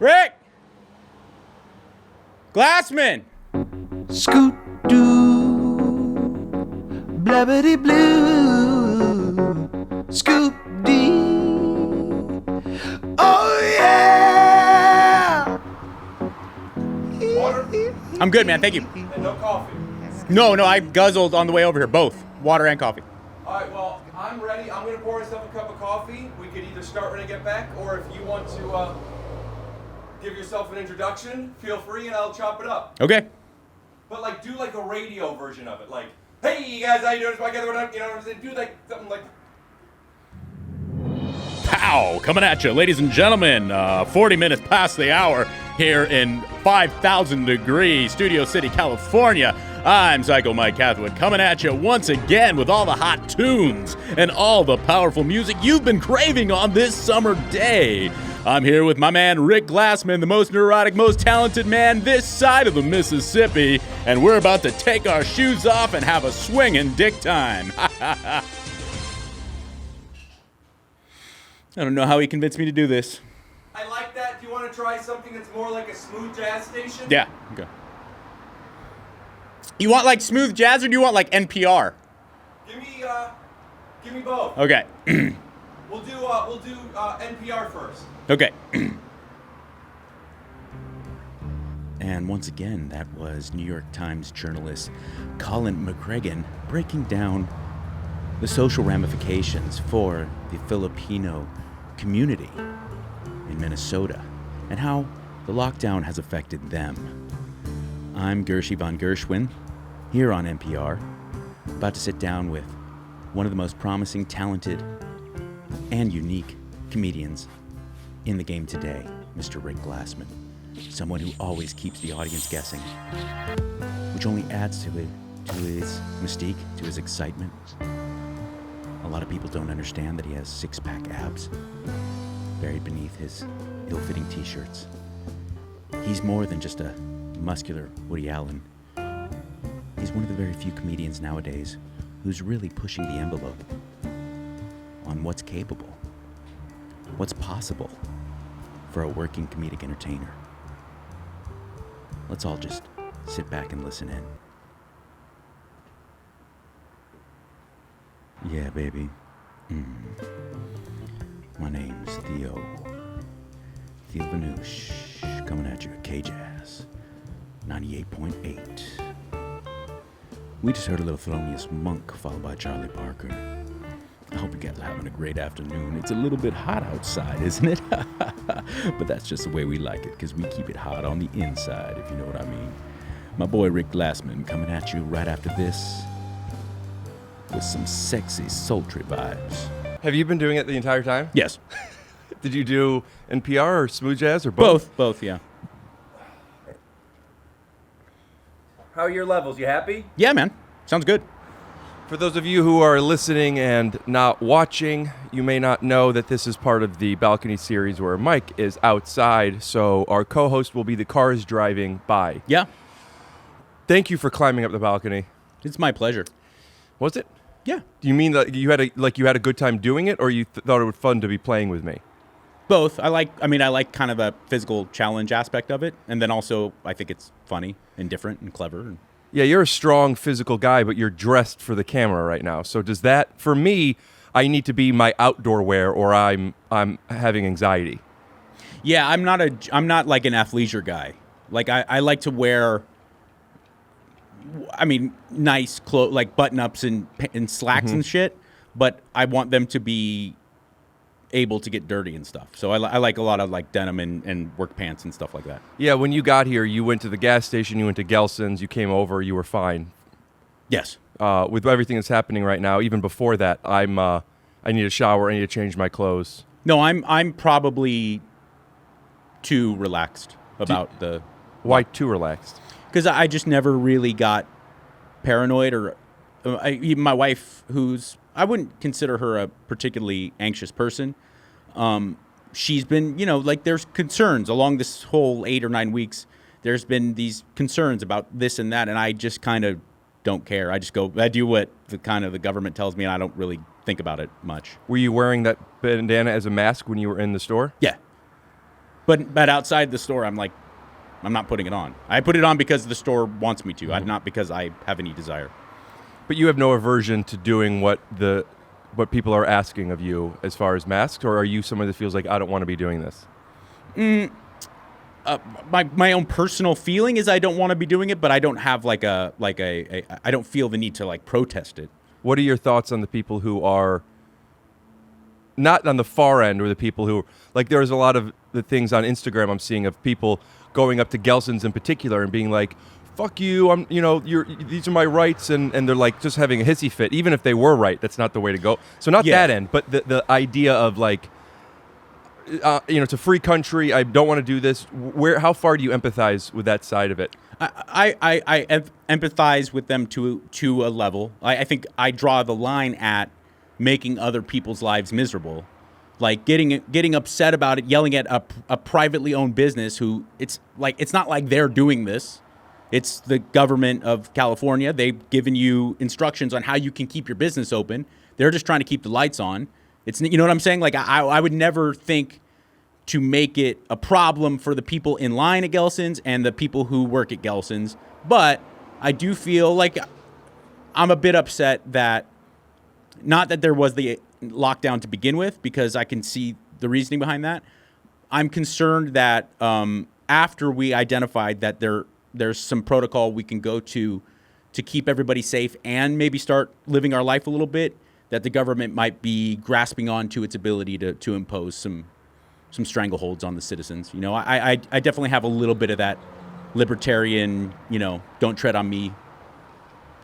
Rick! Glassman! Scoot doo, blabbity blue, scoop dee. Oh yeah! Water? I'm good, man. Thank you. And no coffee. No, I guzzled on the way over here. Both. Water and coffee. All right, well, I'm ready. I'm going to pour myself a cup of coffee. We could either start when I get back, or if you want to give yourself an introduction, feel free and I'll chop it up. Okay. But like, do like a radio version of it. Like, hey, you guys, how you doing? It's Mike Catherwood. You know what I'm saying? Do like something like... Pow! Coming at you, ladies and gentlemen. 40 minutes past the hour here in 5,000 degree Studio City, California. I'm Psycho Mike Catherwood coming at you once again with all the hot tunes and all the powerful music you've been craving on this summer day. I'm here with my man Rick Glassman, the most neurotic, most talented man this side of the Mississippi, and we're about to take our shoes off and have a swinging dick time. I don't know how he convinced me to do this. I like that. Do you want to try something that's more like a smooth jazz station? Yeah, okay. You want like smooth jazz or do you want like NPR? Give me both. Okay. We'll do NPR first. Okay. And once again, that was New York Times journalist Colin McGregor breaking down the social ramifications for the Filipino community in Minnesota and how the lockdown has affected them. I'm Gershie von Gershwin, here on NPR, about to sit down with one of the most promising, talented, and unique comedians in the game today, Mr. Rick Glassman. Someone who always keeps the audience guessing, which only adds to his mystique, to his excitement. A lot of people don't understand that he has six-pack abs buried beneath his ill-fitting t-shirts. He's more than just a muscular Woody Allen. He's one of the very few comedians nowadays who's really pushing the envelope on what's capable, what's possible for a working comedic entertainer. Let's all just sit back and listen in. Yeah, baby. My name's Theo Vanoosh, coming at you at K-Jazz 98.8. We just heard a little Thelonious Monk, followed by Charlie Parker. I hope you guys are having a great afternoon. It's a little bit hot outside, isn't it? But that's just the way we like it, because we keep it hot on the inside, if you know what I mean. My boy Rick Glassman coming at you right after this with some sexy, sultry vibes. Have you been doing it the entire time? Yes. Did you do NPR or smooth jazz or both? Both, yeah. How are your levels? You happy? Yeah, man. Sounds good. For those of you who are listening and not watching, you may not know that this is part of the balcony series where Mike is outside, so our co-host will be the cars driving by. Yeah. Thank you for climbing up the balcony. It's my pleasure. Was it? Yeah. Do you mean that you had a good time doing it, or you thought it was fun to be playing with me? Both. I like kind of the physical challenge aspect of it, and then also I think it's funny and different and clever. Yeah, you're a strong physical guy, but you're dressed for the camera right now. So does that, for me, I need to be my outdoor wear, or I'm having anxiety. Yeah, I'm not like an athleisure guy. Like I like to wear, nice clothes, like button-ups and slacks and shit, but I want them to be able to get dirty and stuff. So I like a lot of like denim and work pants and stuff like that. Yeah, when you got here, you went to the gas station, you went to Gelson's, you came over, you were fine. Yes. With everything that's happening right now, even before that, I need a shower, I need to change my clothes. No, I'm probably too relaxed about Why too relaxed? Because I just never really got paranoid, or even my wife, I wouldn't consider her a particularly anxious person. She's been, like there's concerns along this whole 8 or 9 weeks. There's been these concerns about this and that, and I just kind of don't care. I do what the government tells me, and I don't really think about it much. Were you wearing that bandana as a mask when you were in the store? Yeah. But outside the store, I'm like, I'm not putting it on. I put it on because the store wants me to, not because I have any desire. But you have no aversion to doing what people are asking of you as far as masks, or are you someone that feels like I don't want to be doing this? My own personal feeling is I don't want to be doing it, but I don't have I don't feel the need to like protest it. What are your thoughts on the people who are not on the far end, or the people who, like, there's a lot of the things on Instagram I'm seeing of people going up to Gelson's in particular and being like, fuck you, these are my rights, and they're like just having a hissy fit, even if they were right. That's not the way to go. So not that end, but the idea of like, it's a free country, I don't want to do this. How far do you empathize with that side of it? I empathize with them to a level. I think I draw the line at making other people's lives miserable, like getting upset about it, yelling at a privately owned business who it's not like they're doing this. It's the government of California. They've given you instructions on how you can keep your business open. They're just trying to keep the lights on. You know what I'm saying? Like I would never think to make it a problem for the people in line at Gelson's and the people who work at Gelson's. But I do feel like I'm a bit upset that, not that there was the lockdown to begin with, because I can see the reasoning behind that. I'm concerned that after we identified that there's some protocol we can go to keep everybody safe and maybe start living our life a little bit, that the government might be grasping onto its ability to impose some strangleholds on the citizens. You know, I definitely have a little bit of that libertarian, don't tread on me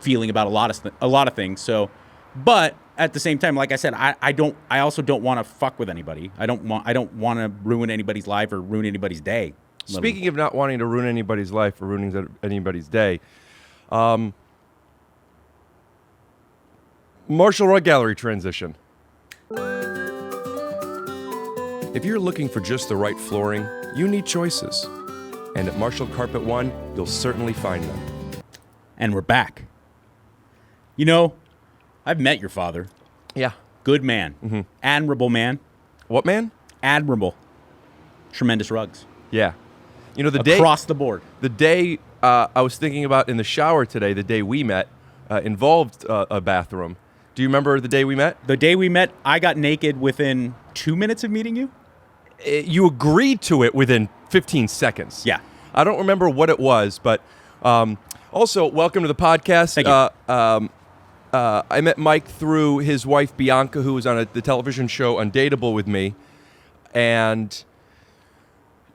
feeling about a lot of things. So, but at the same time, like I said, I also don't want to fuck with anybody. I don't want to ruin anybody's life or ruin anybody's day. Speaking of not wanting to ruin anybody's life or ruining anybody's day, Marshall Rug Gallery transition. If you're looking for just the right flooring, you need choices. And at Marshall Carpet One, you'll certainly find them. And we're back. I've met your father. Yeah. Good man. Mm-hmm. Admirable man. What man? Admirable. Tremendous rugs. Yeah. Across the board. The day I was thinking about in the shower today, the day we met, involved a bathroom. Do you remember the day we met? The day we met, I got naked within 2 minutes of meeting you? You agreed to it within 15 seconds. Yeah. I don't remember what it was, but also, welcome to the podcast. Thank you. I met Mike through his wife, Bianca, who was on the television show Undateable with me. And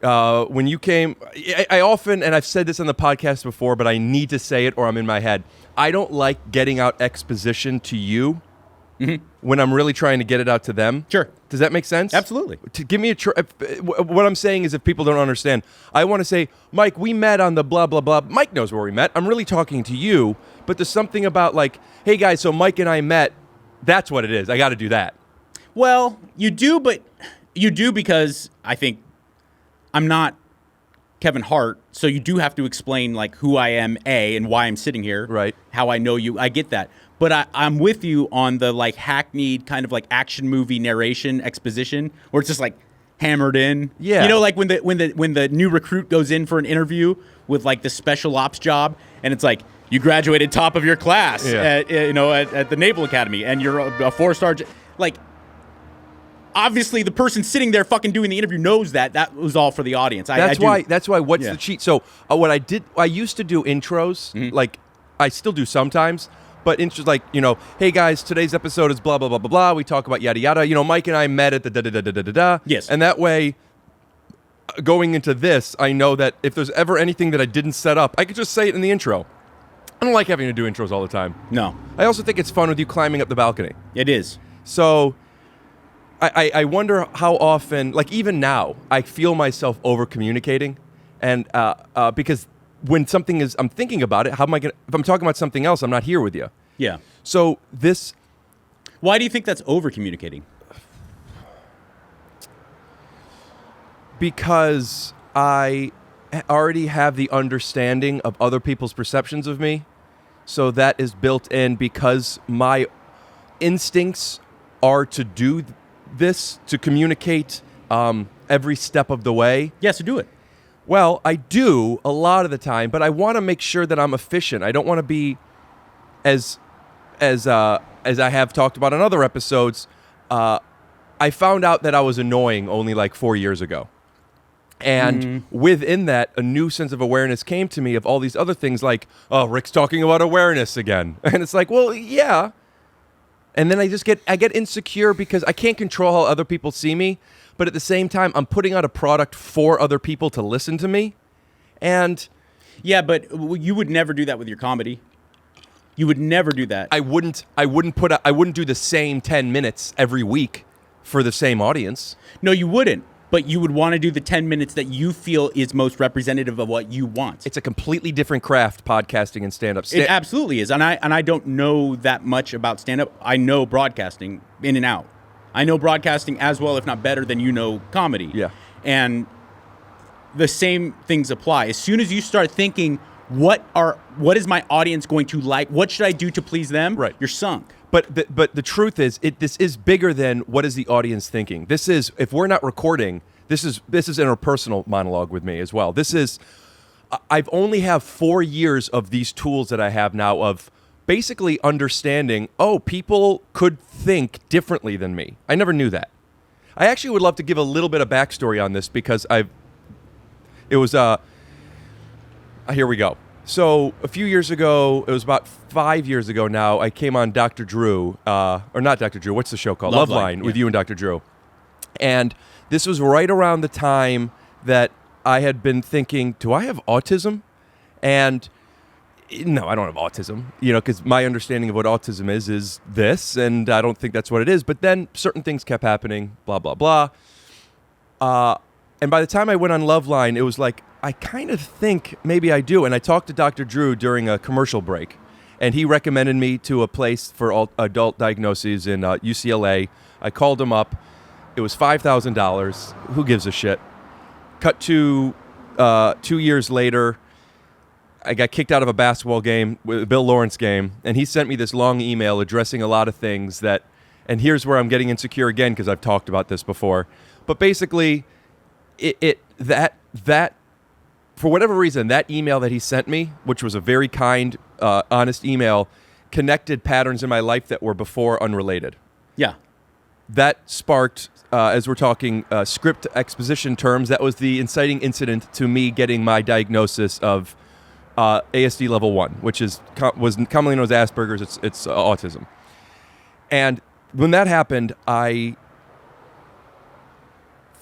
when you came, I often, and I've said this on the podcast before, but I need to say it or I'm in my head. I don't like getting out exposition to you when I'm really trying to get it out to them. Sure. Does that make sense? Absolutely. To give me what I'm saying is, if people don't understand, I want to say, Mike, we met on the blah, blah, blah. Mike knows where we met. I'm really talking to you, but there's something about like, hey guys, so Mike and I met. That's what it is. I got to do that. Well, you do because I think I'm not Kevin Hart, so you do have to explain like who I am, and why I'm sitting here. Right. How I know you. I get that. But I'm with you on the like hackneyed kind of like action movie narration exposition where it's just like hammered in. Yeah. Like when the new recruit goes in for an interview with like the special ops job, and it's like, you graduated top of your class at the Naval Academy, and you're a 4-star. Like, obviously, the person sitting there fucking doing the interview knows that was all for the audience. That's why. What's the cheat? So what I did, I used to do intros, like I still do sometimes. But intros like, hey guys, today's episode is blah, blah, blah, blah, blah. We talk about yada, yada. Mike and I met at the da-da-da-da-da-da. Yes. And that way, going into this, I know that if there's ever anything that I didn't set up, I could just say it in the intro. I don't like having to do intros all the time. No. I also think it's fun with you climbing up the balcony. It is. So I wonder how often, like even now, I feel myself over-communicating. And because when something is, I'm thinking about it, how am I going to, if I'm talking about something else, I'm not here with you. Yeah. So this. Why do you think that's over-communicating? Because I already have the understanding of other people's perceptions of me. So that is built in because my instincts are to do this, to communicate every step of the way. Yeah, so do it. Well, I do a lot of the time, but I want to make sure that I'm efficient. I don't want to be as I have talked about on other episodes. I found out that I was annoying only like 4 years ago. And within that, a new sense of awareness came to me of all these other things like, oh, Rick's talking about awareness again. And it's like, well, yeah. And then I get insecure because I can't control how other people see me. But at the same time, I'm putting out a product for other people to listen to me. And yeah, but you would never do that with your comedy. You would never do that. I wouldn't do the same 10 minutes every week for the same audience. No, you wouldn't. But you would want to do the 10 minutes that you feel is most representative of what you want. It's a completely different craft, podcasting and stand-up. It absolutely is. And I don't know that much about stand-up. I know broadcasting in and out. I know broadcasting as well, if not better, than you know comedy. Yeah. And the same things apply. As soon as you start thinking, what is my audience going to like? What should I do to please them? Right. You're sunk. But the truth is, this is bigger than what is the audience thinking. This is, if we're not recording, this is interpersonal monologue with me as well. This is, I've only have 4 years of these tools that I have now of basically understanding, oh, people could think differently than me. I never knew that. I actually would love to give a little bit of backstory on this because here we go. So a few years ago, it was about 5 years ago now, I came on Dr. Drew, or not Dr. Drew, what's the show called? Loveline, with you and Dr. Drew. And this was right around the time that I had been thinking, do I have autism? And no, I don't have autism, because my understanding of what autism is this, and I don't think that's what it is. But then certain things kept happening, blah, blah, blah. And by the time I went on Loveline, it was like, I kind of think maybe I do. And I talked to Dr. Drew during a commercial break, and he recommended me to a place for adult diagnoses in UCLA. I called him up. It was $5,000. Who gives a shit? Cut to 2 years later, I got kicked out of a basketball game, a Bill Lawrence game, and he sent me this long email addressing a lot of things that, and here's where I'm getting insecure again because I've talked about this before. But basically, that for whatever reason, that email that he sent me, which was a very kind, honest email, connected patterns in my life that were before unrelated. Yeah. That sparked, as we're talking script exposition terms, that was the inciting incident to me getting my diagnosis of ASD level 1, which was commonly known as Asperger's. It's autism. And when that happened, I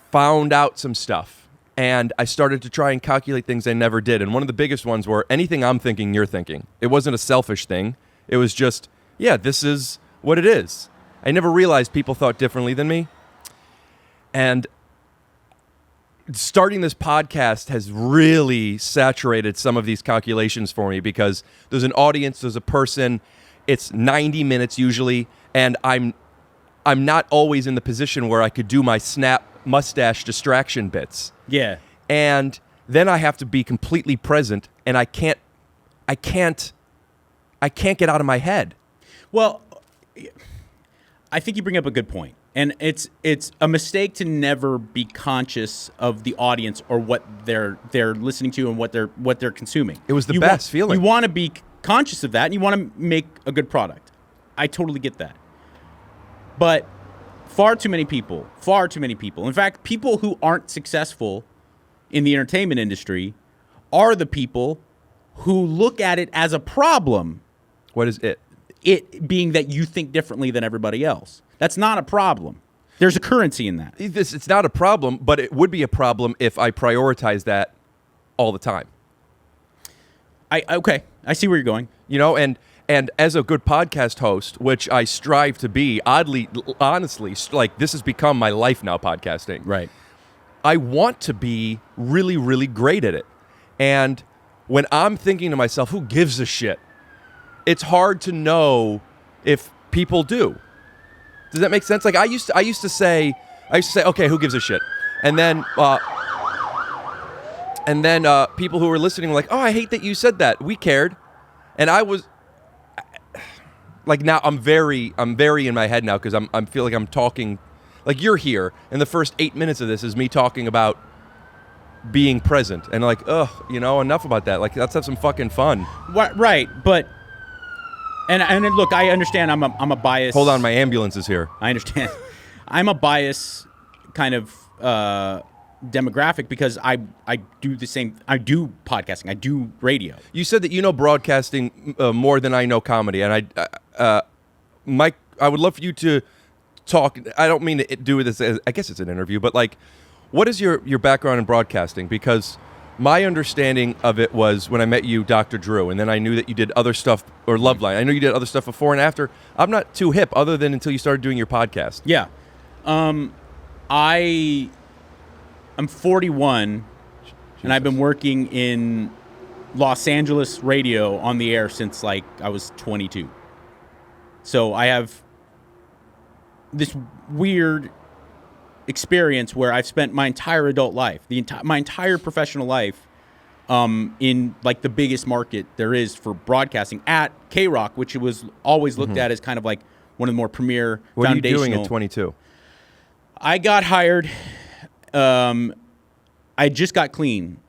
found out some stuff. And I started to try and calculate things I never did. And one of the biggest ones were anything I'm thinking, you're thinking. It wasn't a selfish thing. It was just, yeah, this is what it is. I never realized people thought differently than me. And starting this podcast has really saturated some of these calculations for me because there's an audience, there's a person, it's 90 minutes usually, and I'm not always in the position where I could do my snap mustache distraction bits. Yeah. And then I have to be completely present, and I can't get out of my head. Well, I think you bring up a good point. And it's a mistake to never be conscious of the audience or what they're listening to and what they're consuming. It was the best feeling. You want to be conscious of that, and you want to make a good product. I totally get that. But far too many people, in fact, people who aren't successful in the entertainment industry are the people who look at it as a problem. What is it? It being that you think differently than everybody else. That's not a problem. There's a currency in that. It's not a problem, but it would be a problem if I prioritize that all the time. Okay. I see where you're going. And as a good podcast host, which I strive to be, honestly, like this has become my life now, podcasting. Right. I want to be really, really great at it. And when I'm thinking to myself, who gives a shit? It's hard to know if people do. Does that make sense? Like I used to say, okay, who gives a shit? And then people who were listening were like, oh, I hate that you said that. We cared. And I was like, now I'm very in my head now because I feel like I'm talking. Like, you're here, and the first 8 minutes of this is me talking about being present. And like, enough about that. Like, let's have some fucking fun. Right, but... And look, I understand I'm a bias... Hold on, my ambulance is here. I understand. I'm a bias kind of demographic because I do the same... I do podcasting. I do radio. You said that you know broadcasting more than I know comedy. And Mike, I would love for you to talk... I don't mean to do this as... I guess it's an interview, but like, what is your background in broadcasting? Because... my understanding of it was when I met you, Dr. Drew, and then I knew that you did other stuff, or Loveline. I know you did other stuff before and after. I'm not too hip, other than until you started doing your podcast. Yeah. I'm 41, and I've been working in Los Angeles radio on the air since, like, I was 22. So I have this weird experience where I've spent my entire adult life, my entire professional life, in like the biggest market there is for broadcasting at KROQ, which was always looked at as kind of like one of the more premier what foundational. What are you doing at 22? I got hired. I just got clean,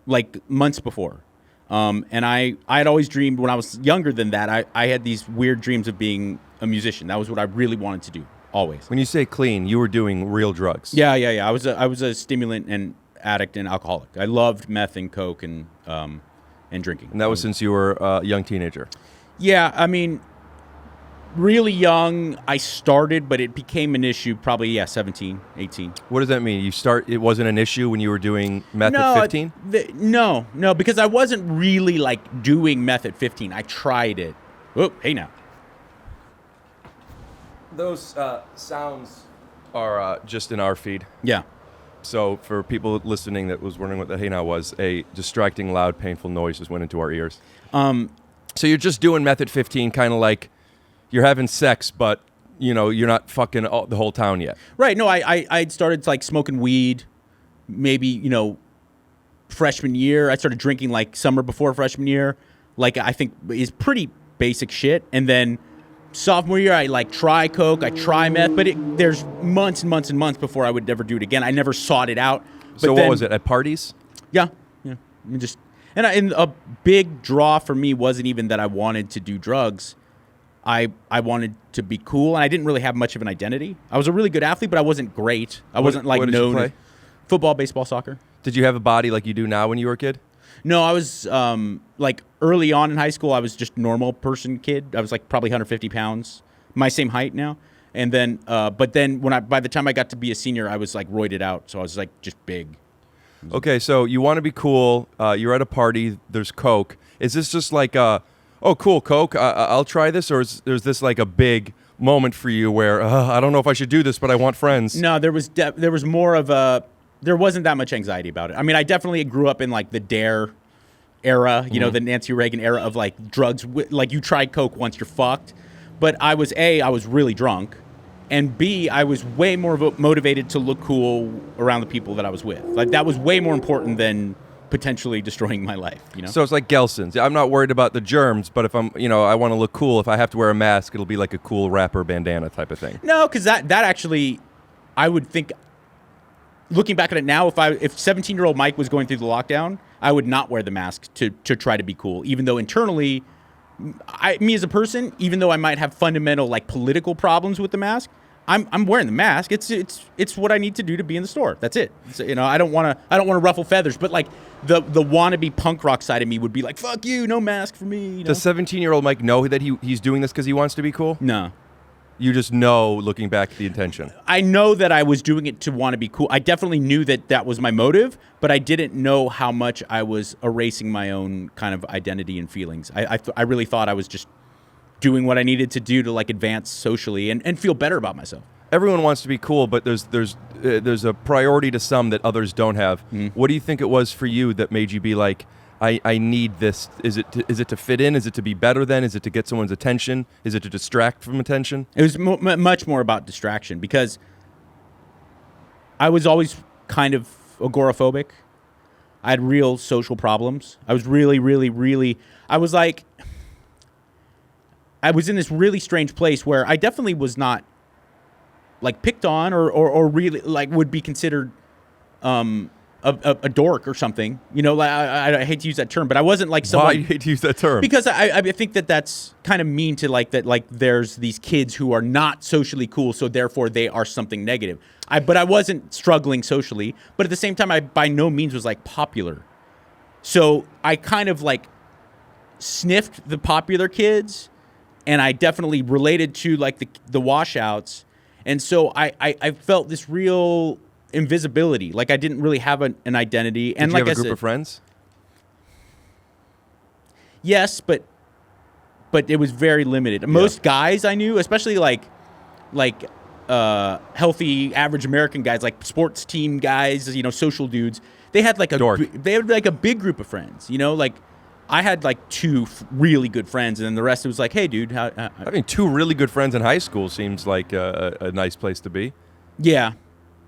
like months before, and I had always dreamed when I was younger than that. I had these weird dreams of being a musician. That was what I really wanted to do. Always. When you say clean, you were doing real drugs. Yeah. I was a stimulant and addict and alcoholic. I loved meth and coke and drinking. And that was since you were a young teenager. Yeah, I mean, really young. I started, but it became an issue probably 17, 18. What does that mean? It wasn't an issue when you were doing meth at 15? No, because I wasn't really like doing meth at 15. I tried it. Oh, hey now. Those sounds are just in our feed. Yeah. So for people listening that was wondering what the hey now was, a distracting, loud, painful noise just went into our ears. So you're just doing meth at 15, kind of like you're having sex, but you're not fucking the whole town yet. Right. No, I'd started like smoking weed, maybe freshman year. I started drinking like summer before freshman year. Like I think is pretty basic shit, and then. Sophomore year, I like try coke, I try meth, but there's months and months and months before I would ever do it again. I never sought it out. But so what was it, at parties? Yeah. I mean, and a big draw for me wasn't even that I wanted to do drugs. I wanted to be cool, and I didn't really have much of an identity. I was a really good athlete, but I wasn't great. I wasn't like what did you play? Football, baseball, soccer. Did you have a body like you do now when you were a kid? No, I was like early on in high school, I was just normal person kid. I was like probably 150 pounds, my same height now. And then, but then by the time I got to be a senior, I was like roided out. So I was like just big. Okay, so you want to be cool. You're at a party. There's coke. Is this just like, oh, cool, coke. I'll try this, or is this like a big moment for you where I don't know if I should do this, but I want friends? No, there was more of a. There wasn't that much anxiety about it. I mean, I definitely grew up in like the DARE era, the Nancy Reagan era of like drugs. Like you try coke once you're fucked. But I was really drunk, and B, I was way more motivated to look cool around the people that I was with. Like that was way more important than potentially destroying my life. So it's like Gelson's. I'm not worried about the germs, but if I'm, I want to look cool. If I have to wear a mask, it'll be like a cool rapper bandana type of thing. No, because that actually, I would think. Looking back at it now, if 17-year-old Mike was going through the lockdown, I would not wear the mask to try to be cool, even though internally, me as a person, even though I might have fundamental like political problems with the mask, I'm wearing the mask. It's what I need to do to be in the store. That's it. I don't want to ruffle feathers, but like the wannabe punk rock side of me would be like, fuck you, no mask for me. Does 17-year-old Mike know that he's doing this because he wants to be cool? No. You just know, looking back, the intention. I know that I was doing it to want to be cool. I definitely knew that was my motive, but I didn't know how much I was erasing my own kind of identity and feelings. I really thought I was just doing what I needed to do to like advance socially and feel better about myself. Everyone wants to be cool, but there's a priority to some that others don't have. What do you think it was for you that made you be like, I need this? Is it to fit in? Is it to be better than? Is it to get someone's attention? Is it to distract from attention? It was much more about distraction because I was always kind of agoraphobic. I had real social problems. I was really, really, really, I was in this really strange place where I definitely was not like picked on or really like would be considered a dork or something. You know, like I hate to use that term, but I wasn't like someone. Why do you hate to use that term? Because I think that's kind of mean to like that. Like there's these kids who are not socially cool, so therefore they are something negative. But I wasn't struggling socially, but at the same time, I by no means was like popular. So I kind of like sniffed the popular kids, and I definitely related to like the washouts, and so I felt this real invisibility. Like I didn't really have an identity. Did and you like have I a group said, of friends? Yes, but it was very limited. Most guys I knew, especially like healthy average American guys, like sports team guys, you know, social dudes, they had like a big group of friends, you know, like I had like two really good friends, and then the rest was like, hey dude, how I mean, two really good friends in high school seems like a nice place to be. Yeah.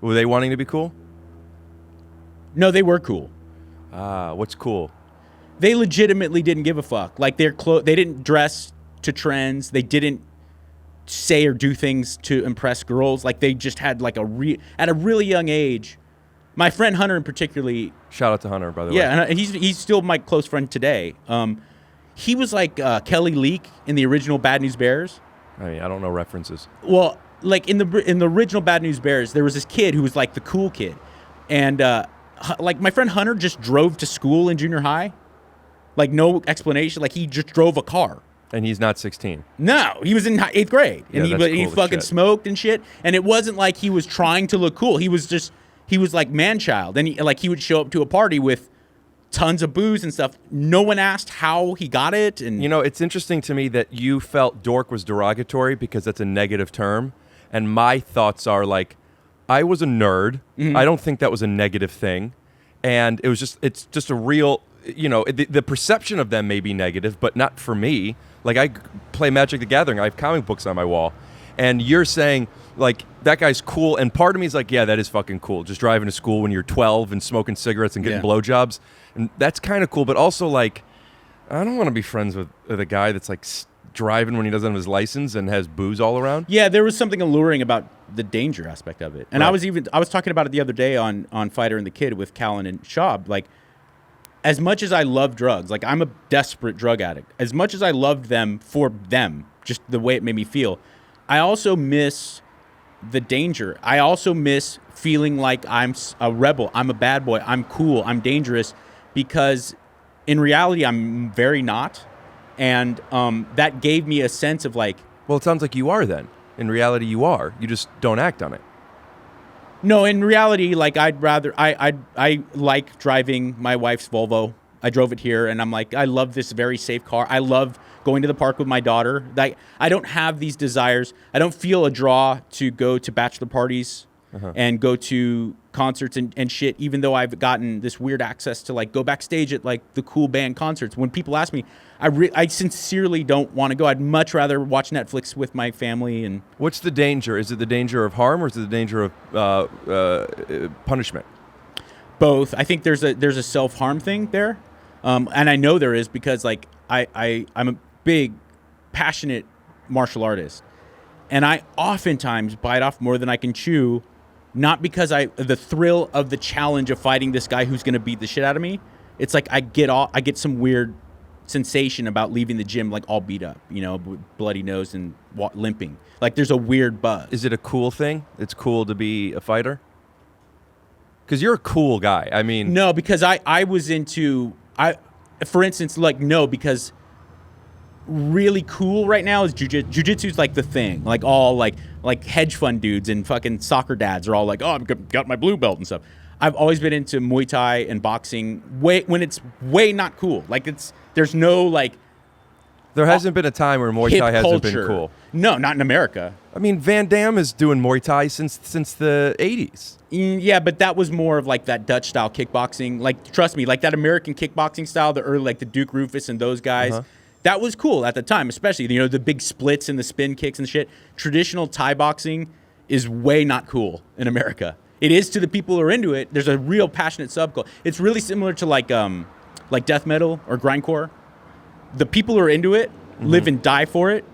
Were they wanting to be cool? No, they were cool. What's cool? They legitimately didn't give a fuck. Like they didn't dress to trends. They didn't say or do things to impress girls. Like they just had like at a really young age. My friend Hunter in particularly. Shout out to Hunter, by the way. Yeah, and he's still my close friend today. He was like Kelly Leak in the original Bad News Bears. I mean, I don't know references. Well, like in the original Bad News Bears, there was this kid who was like the cool kid, and like my friend Hunter just drove to school in junior high, like no explanation. Like he just drove a car. And he's not 16. No, he was in 8th grade, and Yeah, he cool as fucking shit. smoked and shit. And it wasn't like he was trying to look cool. He was like man child, and he would show up to a party with tons of booze and stuff. No one asked how he got it. And You know, it's interesting to me that you felt dork was derogatory because that's a negative term. And my thoughts are like, I was a nerd. Mm-hmm. I don't think that was a negative thing. And it's just a real, you know, the perception of them may be negative, but not for me. Like I play Magic the Gathering. I have comic books on my wall. And you're saying, like, that guy's cool. And part of me is like, yeah, that is fucking cool. Just driving to school when you're 12 and smoking cigarettes and getting blowjobs. And that's kind of cool. But also, like, I don't want to be friends with a guy that's, like, driving when he doesn't have his license and has booze all around. Yeah, there was something alluring about the danger aspect of it. And Right. I was talking about it the other day on Fighter and the Kid with Callan and Schaub. Like, as much as I love drugs, like I'm a desperate drug addict, as much as I loved them for them, just the way it made me feel, I also miss the danger. I also miss feeling like I'm a rebel. I'm a bad boy. I'm cool. I'm dangerous, because in reality, I'm very not. And that gave me a sense of like, Well, it sounds like you are then. In reality, you are. You just don't act on it. no, in reality, like I like driving my wife's Volvo. I drove it here, and I'm like, I love this very safe car. I love going to the park with my daughter. Like, I don't have these desires. I don't feel a draw to go to bachelor parties and go to concerts and shit, even though I've gotten this weird access to like go backstage at like the cool band concerts. When people ask me, I sincerely don't want to go. I'd much rather watch Netflix with my family. And What's the danger? Is it the danger of harm or is it the danger of punishment? both. I think there's a self-harm thing there. And I know there is, because like I'm a big, passionate martial artist, and I oftentimes bite off more than I can chew, not because the thrill of the challenge of fighting this guy who's going to beat the shit out of me. It's like I get some weird sensation about leaving the gym like all beat up, you know, with bloody nose and limping. Like there's a weird buzz. Is it a cool thing? It's cool to be a fighter? Because you're a cool guy. I mean, No, because I was into for instance, like, no, because really cool right now is jiu-jitsu. Jiu-jitsu's like the thing. Like all like hedge fund dudes and fucking soccer dads are all like, oh, I've got my blue belt and stuff. I've always been into Muay Thai and boxing when it's way not cool. Like there's no like there hasn't been a time where Muay hip Thai hasn't culture. been cool. No, not in America. I mean, Van Damme is doing Muay Thai since the 80s. Yeah, but that was more of like that Dutch style kickboxing. Like, trust me, like that American kickboxing style, the early, like the Duke Rufus and those guys, that was cool at the time, especially, you know, the big splits and the spin kicks and shit. Traditional Thai boxing is way not cool in America. It is to the people who are into it. There's a real passionate subculture. It's really similar to like death metal or grindcore. The people who are into it live and die for it,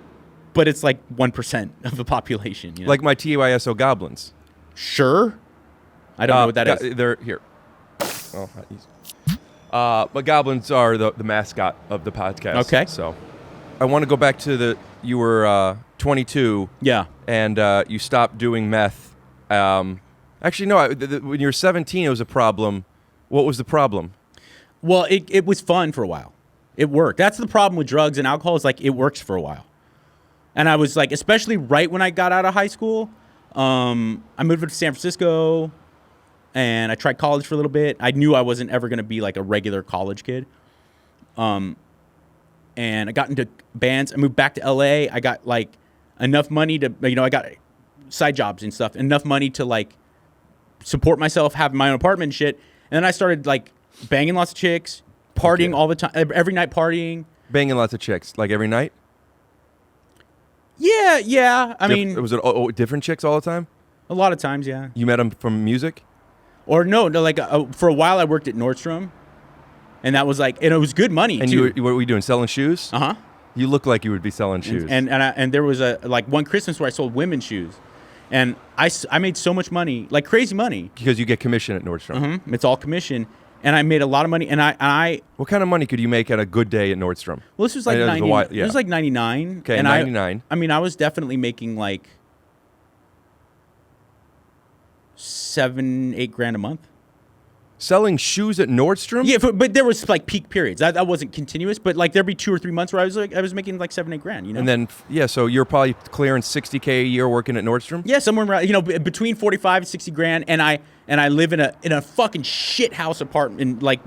but it's like 1% of the population. You know? Like my TYSO goblins. Sure. I don't know what that is. They're here. Oh, not easy. But goblins are the mascot of the podcast. Okay. So I want to go back to you were 22. Yeah. And you stopped doing meth. Actually, no. When you were 17, it was a problem. What was the problem? Well, it was fun for a while. It worked. That's the problem with drugs and alcohol is like it works for a while. And I was like, especially right when I got out of high school, I moved to San Francisco and I tried college for a little bit. I knew I wasn't ever going to be like a regular college kid. And I got into bands. I moved back to LA. I got like enough money to, I got side jobs and stuff, enough money to like support myself, have my own apartment and shit. And then I started like banging lots of chicks, partying all the time, every night partying. Banging lots of chicks, like every night? Yeah. I mean, was it different chicks all the time? A lot of times, yeah. You met them from music? Or no, like for a while I worked at Nordstrom, and that was like, and it was good money and too. What were you doing? Selling shoes? Uh-huh. You look like you would be selling shoes. And there was like one Christmas where I sold women's shoes, and I made so much money, like crazy money. Because you get commission at Nordstrom. Mm-hmm. It's all commission, and I made a lot of money. And I what kind of money could you make at a good day at Nordstrom? Well, this was like 90. It was like 99. Okay, and 99. I mean, I was definitely making like $7-8 grand a month. Selling shoes at Nordstrom? Yeah, but there was like peak periods. That wasn't continuous, but like there'd be 2 or 3 months where I was making like $7-8 grand. You know. And then so you're probably clearing $60K a year working at Nordstrom? Yeah, somewhere around between 45 and 60 grand, and I live in a fucking shit house apartment, in like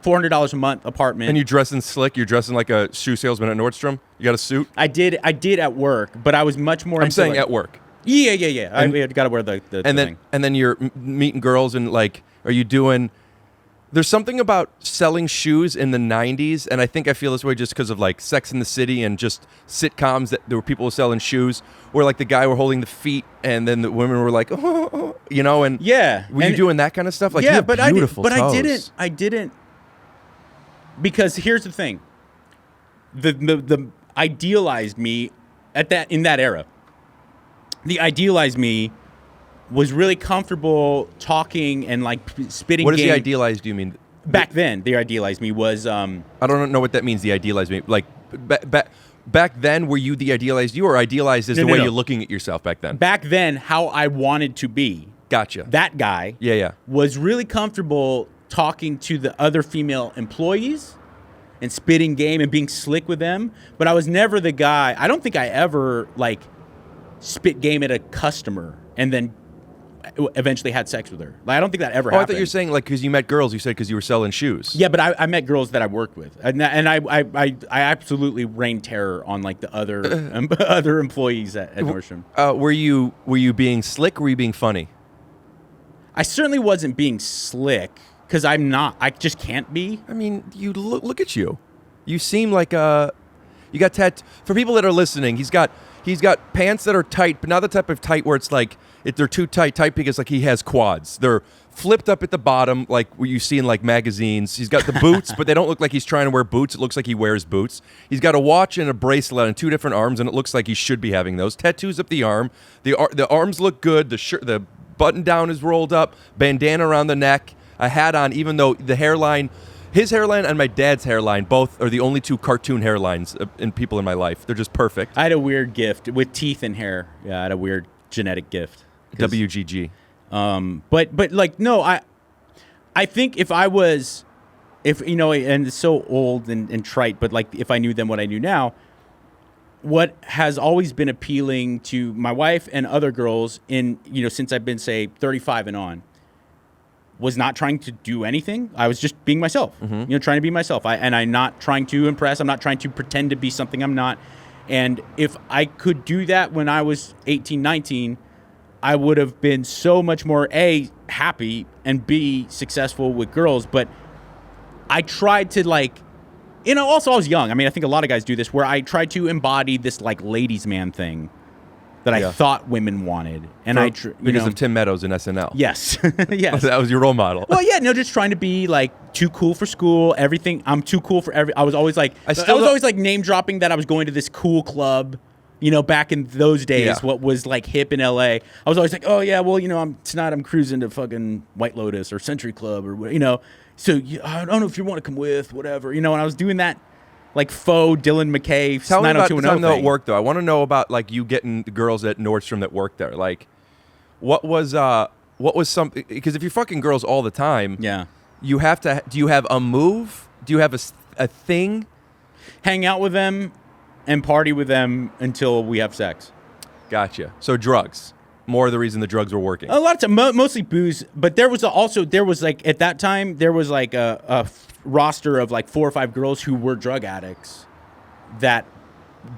$400 a month apartment. And you dressing slick? You're dressing like a shoe salesman at Nordstrom? You got a suit? I did at work, but I was much more. I'm saying at work. Yeah. I got to wear the thing. And then you're meeting girls and like, are you doing? There's something about selling shoes in the 90s, and I feel this way just because of like Sex and the City and just sitcoms that there were people selling shoes where like the guy were holding the feet and then the women were like, oh, and yeah. Were you doing that kind of stuff? Like, yeah, you have but beautiful toes. I didn't, because here's the thing. The idealized me in that era. The idealized me was really comfortable talking and like spitting. What does the idealized do you mean? Back then, the idealized me was. I don't know what that means. The idealized me, like back then, were you the idealized you, or idealized is the way you're looking at yourself back then? Back then, how I wanted to be. Gotcha. That guy. Yeah. Was really comfortable talking to the other female employees and spitting game and being slick with them, but I was never the guy. I don't think I ever like spit game at a customer and then eventually had sex with her. Like, I don't think that ever happened. I thought you were saying like because you met girls. You said because you were selling shoes. Yeah, but I met girls that I worked with, and I absolutely rained terror on like the other other employees at Nordstrom. Were you being slick or were you being funny? I certainly wasn't being slick because I'm not. I just can't be. I mean, you look at you. You seem like you got for people that are listening. He's got pants that are tight, but not the type of tight where it's like they're too tight because like he has quads. They're flipped up at the bottom like what you see in like magazines. He's got the boots, but they don't look like he's trying to wear boots. It looks like he wears boots. He's got a watch and a bracelet on 2 different arms, and it looks like he should be having those. Tattoos up the arm. The arms look good. The button down is rolled up. Bandana around the neck. A hat on, even though the hairline. His hairline and my dad's hairline both are the only 2 cartoon hairlines in people in my life. They're just perfect. I had a weird gift with teeth and hair. Yeah, I had a weird genetic gift. WGG. But like no, I think if and it's so old and trite, but like if I knew then what I knew now, what has always been appealing to my wife and other girls since I've been say 35 and on, was not trying to do anything. I was just being myself, trying to be myself. I'm not trying to impress. I'm not trying to pretend to be something I'm not. And if I could do that when I was 18, 19, I would have been so much more, A, happy, and B, successful with girls. But I tried to also I was young. I mean, I think a lot of guys do this, where I tried to embody this like ladies man thing that I thought women wanted, and because of Tim Meadows in SNL. Yes, yes, that was your role model. Well, yeah, just trying to be like too cool for school. Everything, I'm too cool for every. I was always like, I was always like name dropping that I was going to this cool club, You know, back in those days, Yeah. what was like hip in LA, I was always like, oh yeah, well, you know, tonight I'm cruising to fucking White Lotus or Century Club or what, you know. So I don't know if you want to come with, whatever, you know. And I was doing that like faux Dylan McKay Tell me about the 90210 time though thing. at work though. I want to know about like you getting the girls at Nordstrom that work there. Like, what was something? Because if you're fucking girls all the time, Yeah, you have to. Do you have a move? Do you have a thing? hang out with them and party with them until we have sex. Gotcha. So drugs. More the reason the drugs were working. A lot of time, mostly booze, but there was like at that time there was like a roster of like 4 or 5 girls who were drug addicts that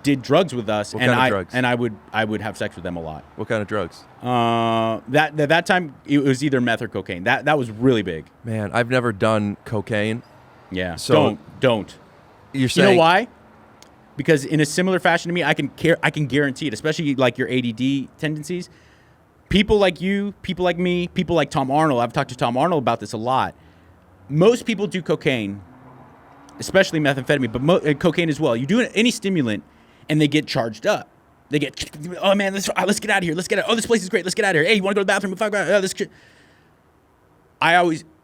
did drugs with us, What and kind of drugs? and I would have sex with them a lot. What kind of drugs? That time it was either meth or cocaine. That was really big. Man, I've never done cocaine. Yeah. So- don't. You're You saying know why? Because in a similar fashion to me, I can guarantee it, especially like your ADD tendencies. People like you, people like me, people like Tom Arnold. I've talked to Tom Arnold about this a lot. Most people do cocaine, especially methamphetamine, but cocaine as well. You do any stimulant, and they get charged up. They get, oh man, let's get out of here. Let's get out. Oh, this place is great. Let's get out of here. Hey, you want to go to the bathroom? Fuck,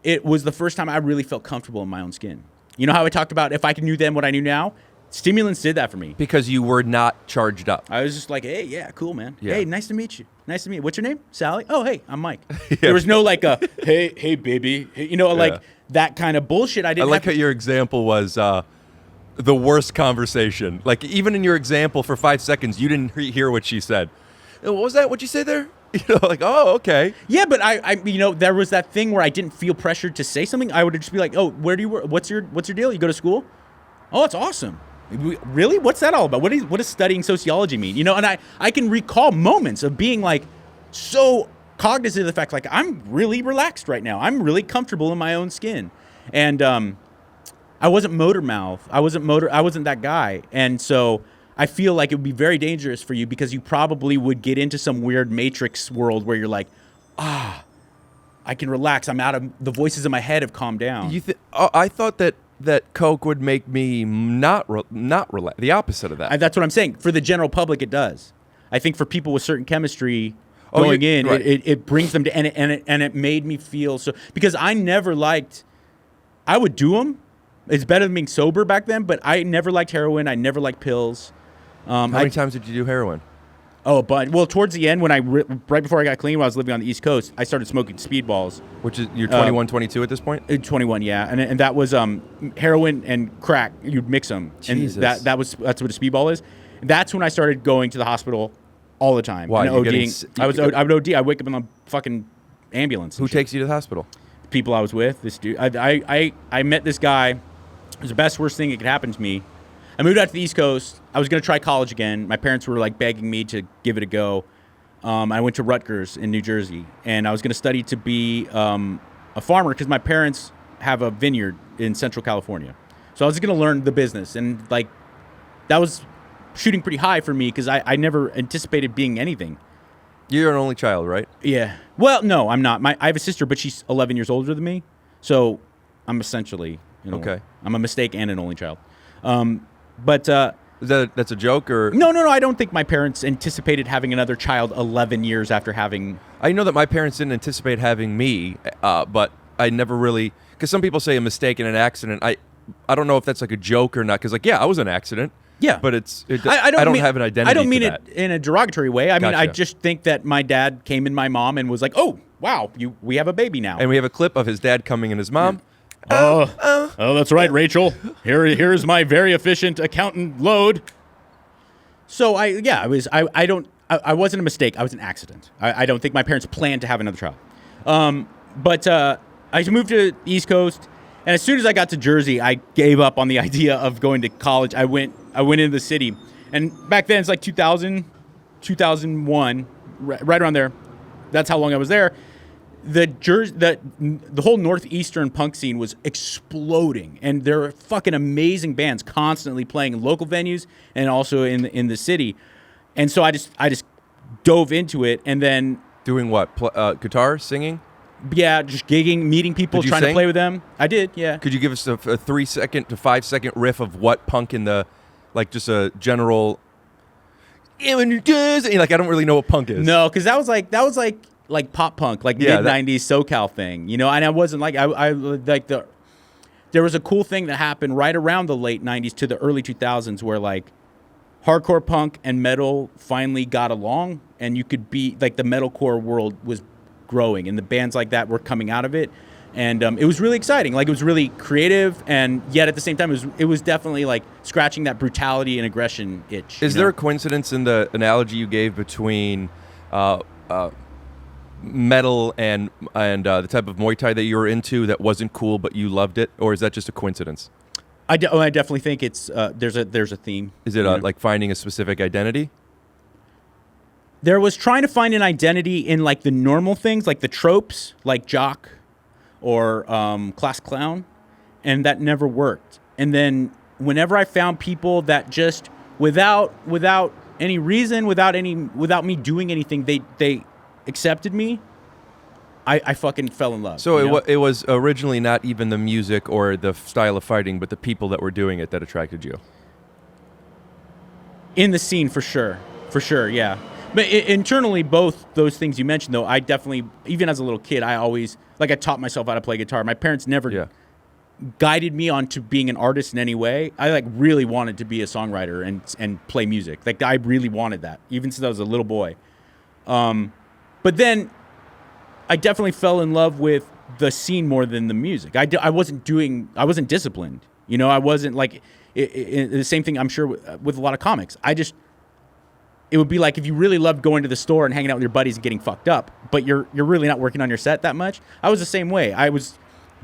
it was the first time I really felt comfortable in my own skin. You know how I talked about if I knew then what I knew now? Stimulants did that for me. because you were not charged up. I was just like, hey, yeah, cool, man. Yeah. Hey, nice to meet you. Nice to meet you. What's your name? Sally? Oh, hey, I'm Mike. There was no like hey, baby. Hey, you know, like that kind of bullshit. I I didn't like how have your example was the worst conversation. Like even in your example for 5 seconds, you didn't hear what she said. What was that? What'd you say there? You know, like, oh, okay. Yeah, but I you know, there was that thing where I didn't feel pressured to say something. I would just be like, oh, where do you work? What's your deal? You go to school? Oh, it's awesome. Really? What's that all about? What does studying sociology mean? You know, and I can recall moments of being like so cognizant of the fact, like, I'm really relaxed right now. I'm really comfortable in my own skin. And I wasn't motor mouth. I wasn't that guy. And so I feel like it would be very dangerous for you because you probably would get into some weird matrix world where you're like, I can relax. I'm out of the voices in my head have calmed down. I thought that Coke would make me not relax. The opposite of that. That's what I'm saying. For the general public, it does. I think for people with certain chemistry Oh, going you're- in, right. it brings them to, and it made me feel so, because I never liked, I would do them. It's better than being sober back then, but I never liked heroin. I never liked pills. How many times did you do heroin? Oh, but well, towards the end, when right before I got clean, when I was living on the East Coast, I started smoking speedballs. Which is you're 21, 22 at this point? 21, yeah, and that was heroin and crack. You'd mix them, Jesus. and that's what a speedball is. That's when I started going to the hospital all the time. Why? And You're getting ODing. I would OD. I wake up in the fucking ambulance. Who and shit. takes you to the hospital? People I was with? This dude. I met this guy. It was the best worst thing that could happen to me. I moved out to the East Coast. I was going to try college again. My parents were like begging me to give it a go. I went to Rutgers in New Jersey, and I was going to study to be a farmer because my parents have a vineyard in Central California. So I was going to learn the business, and like that was shooting pretty high for me because I never anticipated being anything. You're an only child, right? Yeah. Well, no, I'm not. I have a sister, but she's 11 years older than me. So I'm essentially Okay. I'm a mistake and an only child. But That's a joke or? no. I don't think my parents anticipated having another child 11 years after having. I know that my parents didn't anticipate having me, but I never really, because some people say a mistake and an accident. I don't know if that's like a joke or not. Because like, yeah, I was an accident. Yeah. But I don't mean, have an identity. I don't mean to it that. in a derogatory way. I mean, I Gotcha. just think that my dad came in my mom and was like, "Oh, wow, we have a baby now." And we have a clip of his dad coming in his mom. Oh, that's right, Rachel. Here's my very efficient accountant load. So I wasn't a mistake. I was an accident. I don't think my parents planned to have another child. But I moved to the East Coast, and as soon as I got to Jersey, I gave up on the idea of going to college. I went into the city, and back then it's like 2000, 2001, right around there. That's how long I was there. The whole northeastern punk scene was exploding, and there were fucking amazing bands constantly playing in local venues and also in the city. And so I just dove into it, and then Doing what? Guitar, singing? yeah, just gigging, meeting people, Did you trying sing? to play with them. I did, yeah. Could you give us a 3 second to 5 second riff of what punk in the, like just a general? And you're like, I don't really know what punk is. No, because that was like pop punk, like Yeah, mid-90s SoCal thing, you know. And I wasn't like I like the. There was a cool thing that happened right around the late 90s to the early 2000s where like hardcore punk and metal finally got along, and you could be like the metalcore world was growing and the bands like that were coming out of it, and it was really exciting. Like it was really creative, and yet at the same time it was definitely like scratching that brutality and aggression itch. Is there a coincidence in the analogy you gave between metal and the type of Muay Thai that you were into that wasn't cool but you loved it, or is that just a coincidence? I definitely think it's there's a theme. Is it like finding a specific identity? There was trying to find an identity in like the normal things, like the tropes, like jock or class clown, and that never worked. And then whenever I found people that just without any reason, without me doing anything, they accepted me, I fucking fell in love. So it was originally not even the music or the style of fighting, but the people that were doing it that attracted you. In the scene, for sure, yeah. But internally, both those things you mentioned, though, I definitely, even as a little kid, I always, like, I taught myself how to play guitar. My parents never guided me onto being an artist in any way. I, like, really wanted to be a songwriter and play music. Like, I really wanted that, even since I was a little boy. But then I definitely fell in love with the scene more than the music. I wasn't disciplined. You know, I wasn't, like, the same thing, I'm sure, with a lot of comics. It would be like if you really loved going to the store and hanging out with your buddies and getting fucked up, but you're really not working on your set that much. I was the same way. I was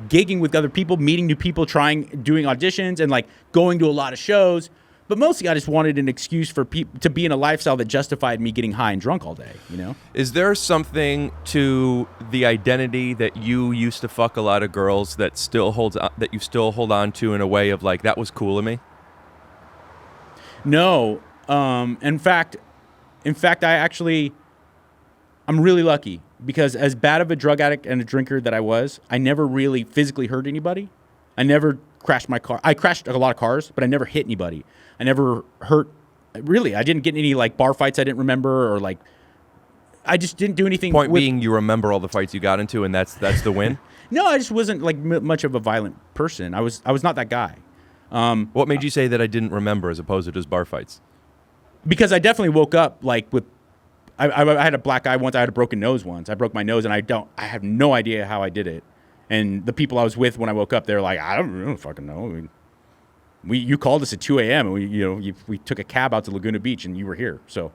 gigging with other people, meeting new people, doing auditions, and like going to a lot of shows. But mostly, I just wanted an excuse for to be in a lifestyle that justified me getting high and drunk all day. You know? Is there something to the identity that you used to fuck a lot of girls that you still hold on to in a way of like, that was cool of me? No. In fact, I'm really lucky because as bad of a drug addict and a drinker that I was, I never really physically hurt anybody. I never crashed my car. I crashed a lot of cars, but I never hit anybody. I never hurt. Really, I didn't get any like bar fights I didn't remember, or like I just didn't do anything. Point being, you remember all the fights you got into, and that's the win. No, I just wasn't like much of a violent person. I was not that guy. What made you say that I didn't remember as opposed to just bar fights? Because I definitely woke up like with, I had a black eye once. I had a broken nose once. I broke my nose, and I have no idea how I did it. And the people I was with when I woke up, they were like, I don't fucking know. You called us at 2 a.m. and we took a cab out to Laguna Beach, and you were here. So,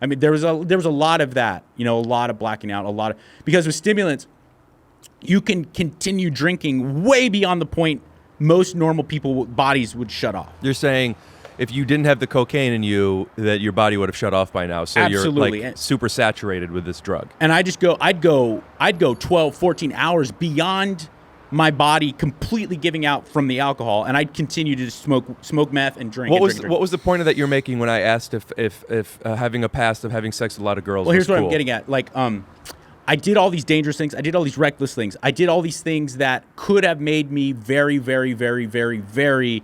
I mean, there was a lot of that. You know, a lot of blacking out, because with stimulants, you can continue drinking way beyond the point most normal people bodies would shut off. You're saying if you didn't have the cocaine in you, that your body would have shut off by now. So Absolutely. You're like super saturated with this drug. And I'd go 12, 14 hours beyond my body completely giving out from the alcohol, and I'd continue to smoke meth and drink. What was the point of that you're making when I asked if having a past of having sex with a lot of girls was here's cool? What I'm getting at. Like, I did all these dangerous things. I did all these reckless things. I did all these things that could have made me very, very, very, very, very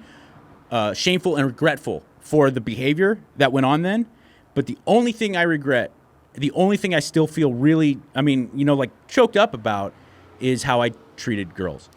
shameful and regretful for the behavior that went on then. But the only thing I regret, the only thing I still feel really, like choked up about is how I treated girls.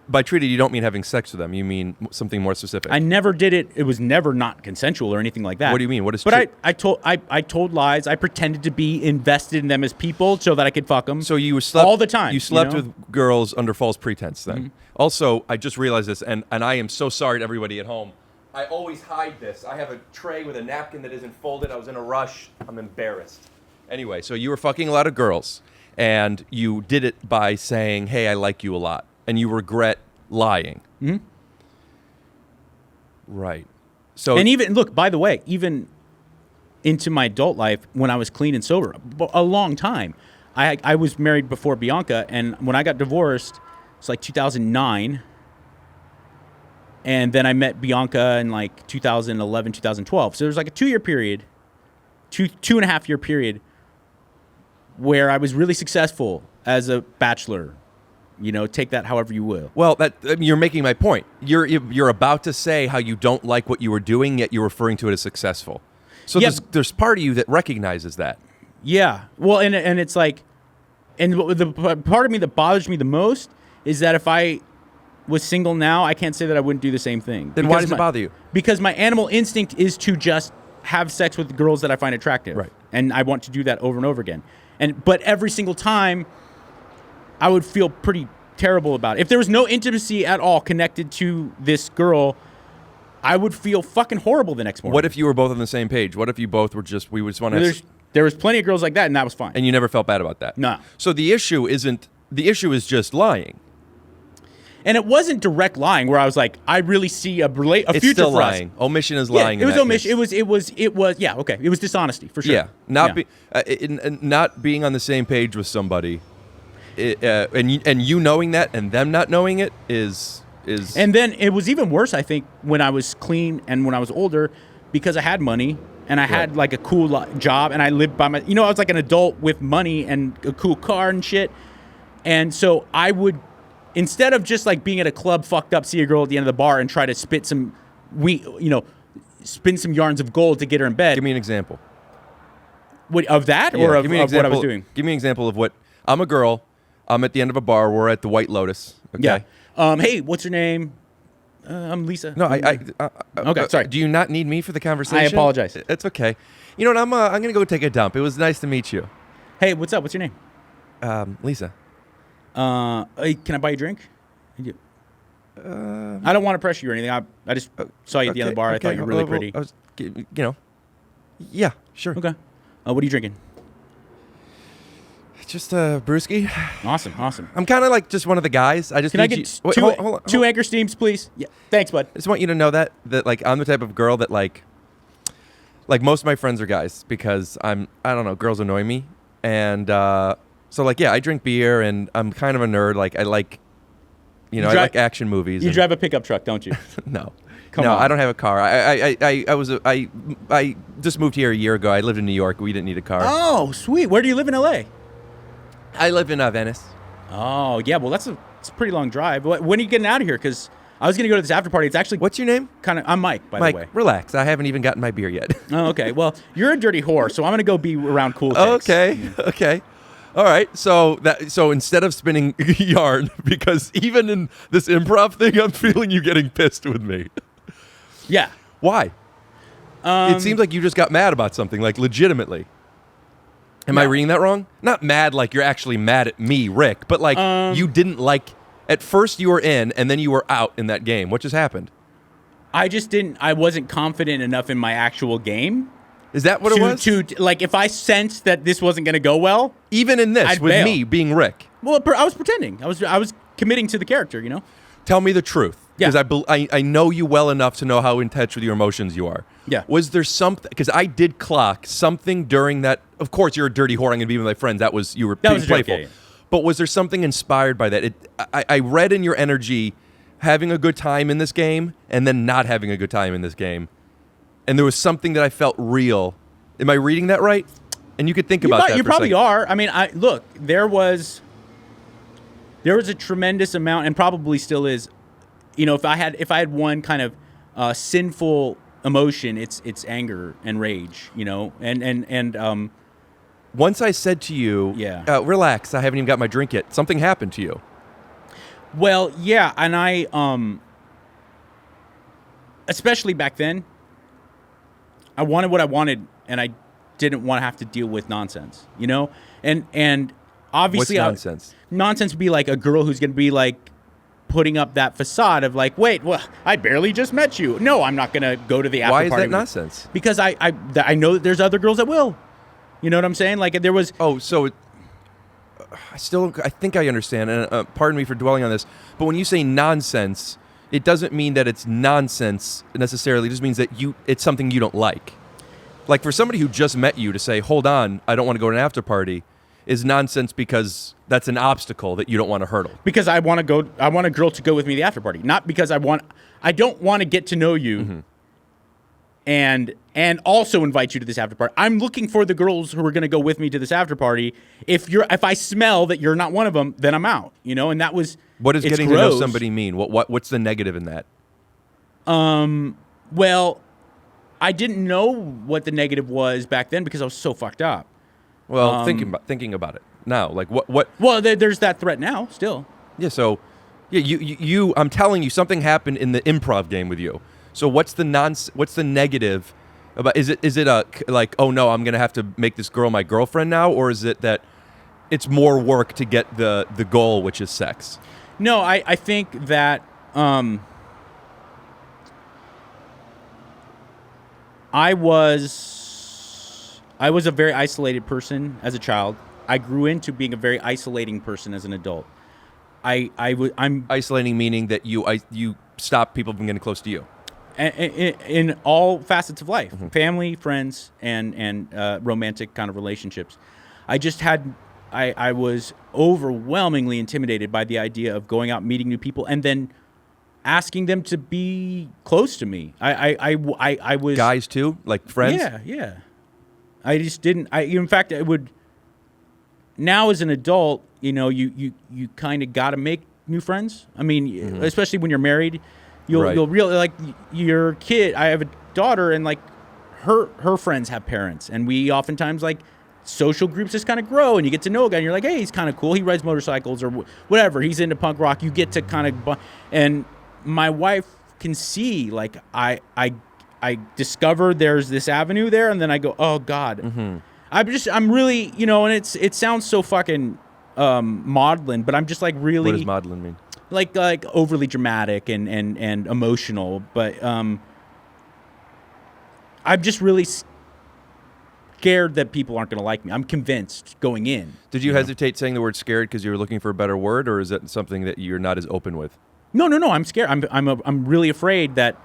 By treated, you don't mean having sex with them. You mean something more specific. I never did it. It was never not consensual or anything like that. What do you mean? What is? But I told lies. I pretended to be invested in them as people so that I could fuck them. So you slept all the time. You slept with girls under false pretense. Then. Mm-hmm. Also, I just realized this, and I am so sorry to everybody at home. I always hide this. I have a tray with a napkin that isn't folded. I was in a rush. I'm embarrassed. Anyway, so you were fucking a lot of girls, and you did it by saying, "Hey, I like you a lot," and you regret lying. Mm-hmm. Right. So, and even look, by the way, even into my adult life, when I was clean and sober, a long time. I was married before Bianca, and when I got divorced, it's like 2009. And then I met Bianca in like 2011, 2012. So there was like a 2 year period, two and a half year period where I was really successful as a bachelor. You know, take that however you will. Well, you're making my point. You're about to say how you don't like what you were doing, yet you're referring to it as successful. So Yeah. there's part of you that recognizes that. Yeah. Well, and it's like, and the part of me that bothers me the most is that if I was single now, I can't say that I wouldn't do the same thing. Then why Because does it bother you? Because my animal instinct is to just have sex with girls that I find attractive. Right. And I want to do that over and over again. But every single time, I would feel pretty terrible about it. If there was no intimacy at all connected to this girl, I would feel fucking horrible the next morning. What if you were both on the same page? What if you both were just, we just want to... There was plenty of girls like that, and that was fine. And you never felt bad about that? No. So the issue is just lying. And it wasn't direct lying where I was like, I really see a future It's still for us. lying. Omission is lying. Yeah, it was in that omission. case. It was. Yeah. Okay. It was dishonesty for sure. Yeah, not being on the same page with somebody, and you knowing that and them not knowing it is. And then it was even worse, I think, when I was clean and when I was older, because I had money and I had like a cool job and I lived by I was like an adult with money and a cool car and shit. And so I would, instead of just like being at a club fucked up, see a girl at the end of the bar and try to spin some yarns of gold to get her in bed. Give me an example. Of that Yeah, or of give me an what I was example- doing? Give me an example of what I'm a girl. I'm at the end of a bar. We're at the White Lotus. Okay? Yeah. Hey, what's your name? I'm Lisa. No, Okay, sorry. Do you not need me for the conversation? I apologize. It's okay. You know what? I'm gonna go take a dump. It was nice to meet you, Hey, what's up? What's your name? Lisa. Hey, can I buy you a drink? I don't want to pressure you or anything. I just saw you at the end of the bar. I thought you were really pretty. Yeah, sure. Okay. What are you drinking? Just a brewski. Awesome. I'm kind of like just one of the guys. I just Can I need get you, two, hold on. two Anchor Steams, please? Yeah. Thanks, bud. I just want you to know that like I'm the type of girl that like most of my friends are guys because I don't know, girls annoy me, and so like I drink beer and I'm kind of a nerd. Like I like, I like action movies. You drive a pickup truck, don't you? No. Come no, on. I don't have a car. I just moved here a year ago. I lived in New York. We didn't need a car. Oh, sweet. Where do you live in LA? I live in Venice. Oh, yeah. Well, it's a pretty long drive. When are you getting out of here? Because I was going to go to this after party. It's actually What's your name? I'm Mike, by Mike, the way. relax. I haven't even gotten my beer yet. Oh, okay. Well, you're a dirty whore, so I'm going to go be around cool chicks. Okay. All right. So instead of spinning yarn, because even in this improv thing, I'm feeling you getting pissed with me. Yeah. Why? It seems like you just got mad about something, like legitimately. Am I reading that wrong? Not mad like you're actually mad at me, Rick, but like you didn't like. At first you were in, and then you were out in that game. What just happened? I wasn't confident enough in my actual game. Is that what it was? To like, if I sensed that this wasn't going to go well, Even in this, I'd with bail. me being Rick. well, I was pretending. I was committing to the character, Tell me the truth. Yeah. Because I know you well enough to know how in touch with your emotions you are. Yeah. Was there something? Because I did clock something during that. Of course, you're a dirty whore. I'm going to be with my friends. You were That being was a joke, playful. yeah. But was there something inspired by that? I read in your energy having a good time in this game and then not having a good time in this game. And there was something that I felt real. Am I reading that right? And you could think about that. You for a probably second. are. I mean, look, there was a tremendous amount, and probably still is. If I had one kind of sinful emotion, it's anger and rage. And Once I said to you, Yeah. relax, I haven't even got my drink yet. Something happened to you. well, yeah, and I especially back then, I wanted what I wanted, and I didn't want to have to deal with nonsense. And obviously, What's nonsense? Nonsense would be like a girl who's going to be like putting up that facade of like, wait, well, I barely just met you. No, I'm not going to go to the after Why party. is that nonsense? Because I know that there's other girls that will. You know what I'm saying? Like there was. Oh, so I think I understand, and pardon me for dwelling on this, but when you say nonsense, it doesn't mean that it's nonsense necessarily. It just means that it's something you don't like. Like for somebody who just met you to say, hold on, I don't want to go to an after party, is nonsense because that's an obstacle that you don't want to hurdle. Because I want a girl to go with me to the after party, not because I don't want to get to know you, and also invite you to this after party. I'm looking for the girls who are going to go with me to this after party. If I smell that you're not one of them, then I'm out. And that was What does it's getting to know gross. somebody mean? What's the negative in that? Well, I didn't know what the negative was back then because I was so fucked up. Well, thinking about it now, like what? Well, there's that threat now still. Yeah. So, yeah, you. I'm telling you, something happened in the improv game with you. So what's the negative about? Is it a like, oh no, I'm gonna have to make this girl my girlfriend now, or is it that it's more work to get the goal, which is sex? No, I think that I was a very isolated person as a child. I grew into being a very isolating person as an adult. I'm isolating, meaning that you stop people from getting close to you. In all facets of life, Mm-hmm. family, friends, and romantic kind of relationships. I was overwhelmingly intimidated by the idea of going out, meeting new people, and then asking them to be close to me. I was Guys too, like friends. Yeah. I just didn't. In fact, I would. Now as an adult, you kind of got to make new friends. I mean, especially when you're married, you'll really like your kid. I have a daughter, and like her friends have parents, and we oftentimes like social groups just kind of grow, and you get to know a guy, and you're like, hey, he's kind of cool. He rides motorcycles or whatever. He's into punk rock. You get to kind of, and my wife can see like I discover there's this avenue there, and then I go, oh God. Mm-hmm. I'm really, and it sounds so fucking maudlin, but I'm just like really. What does maudlin mean? Like overly dramatic and emotional, but I'm just really scared that people aren't going to like me. I'm convinced going in. Did you hesitate saying the word scared because you were looking for a better word, or is that something that you're not as open with? No. I'm scared. I'm really afraid that.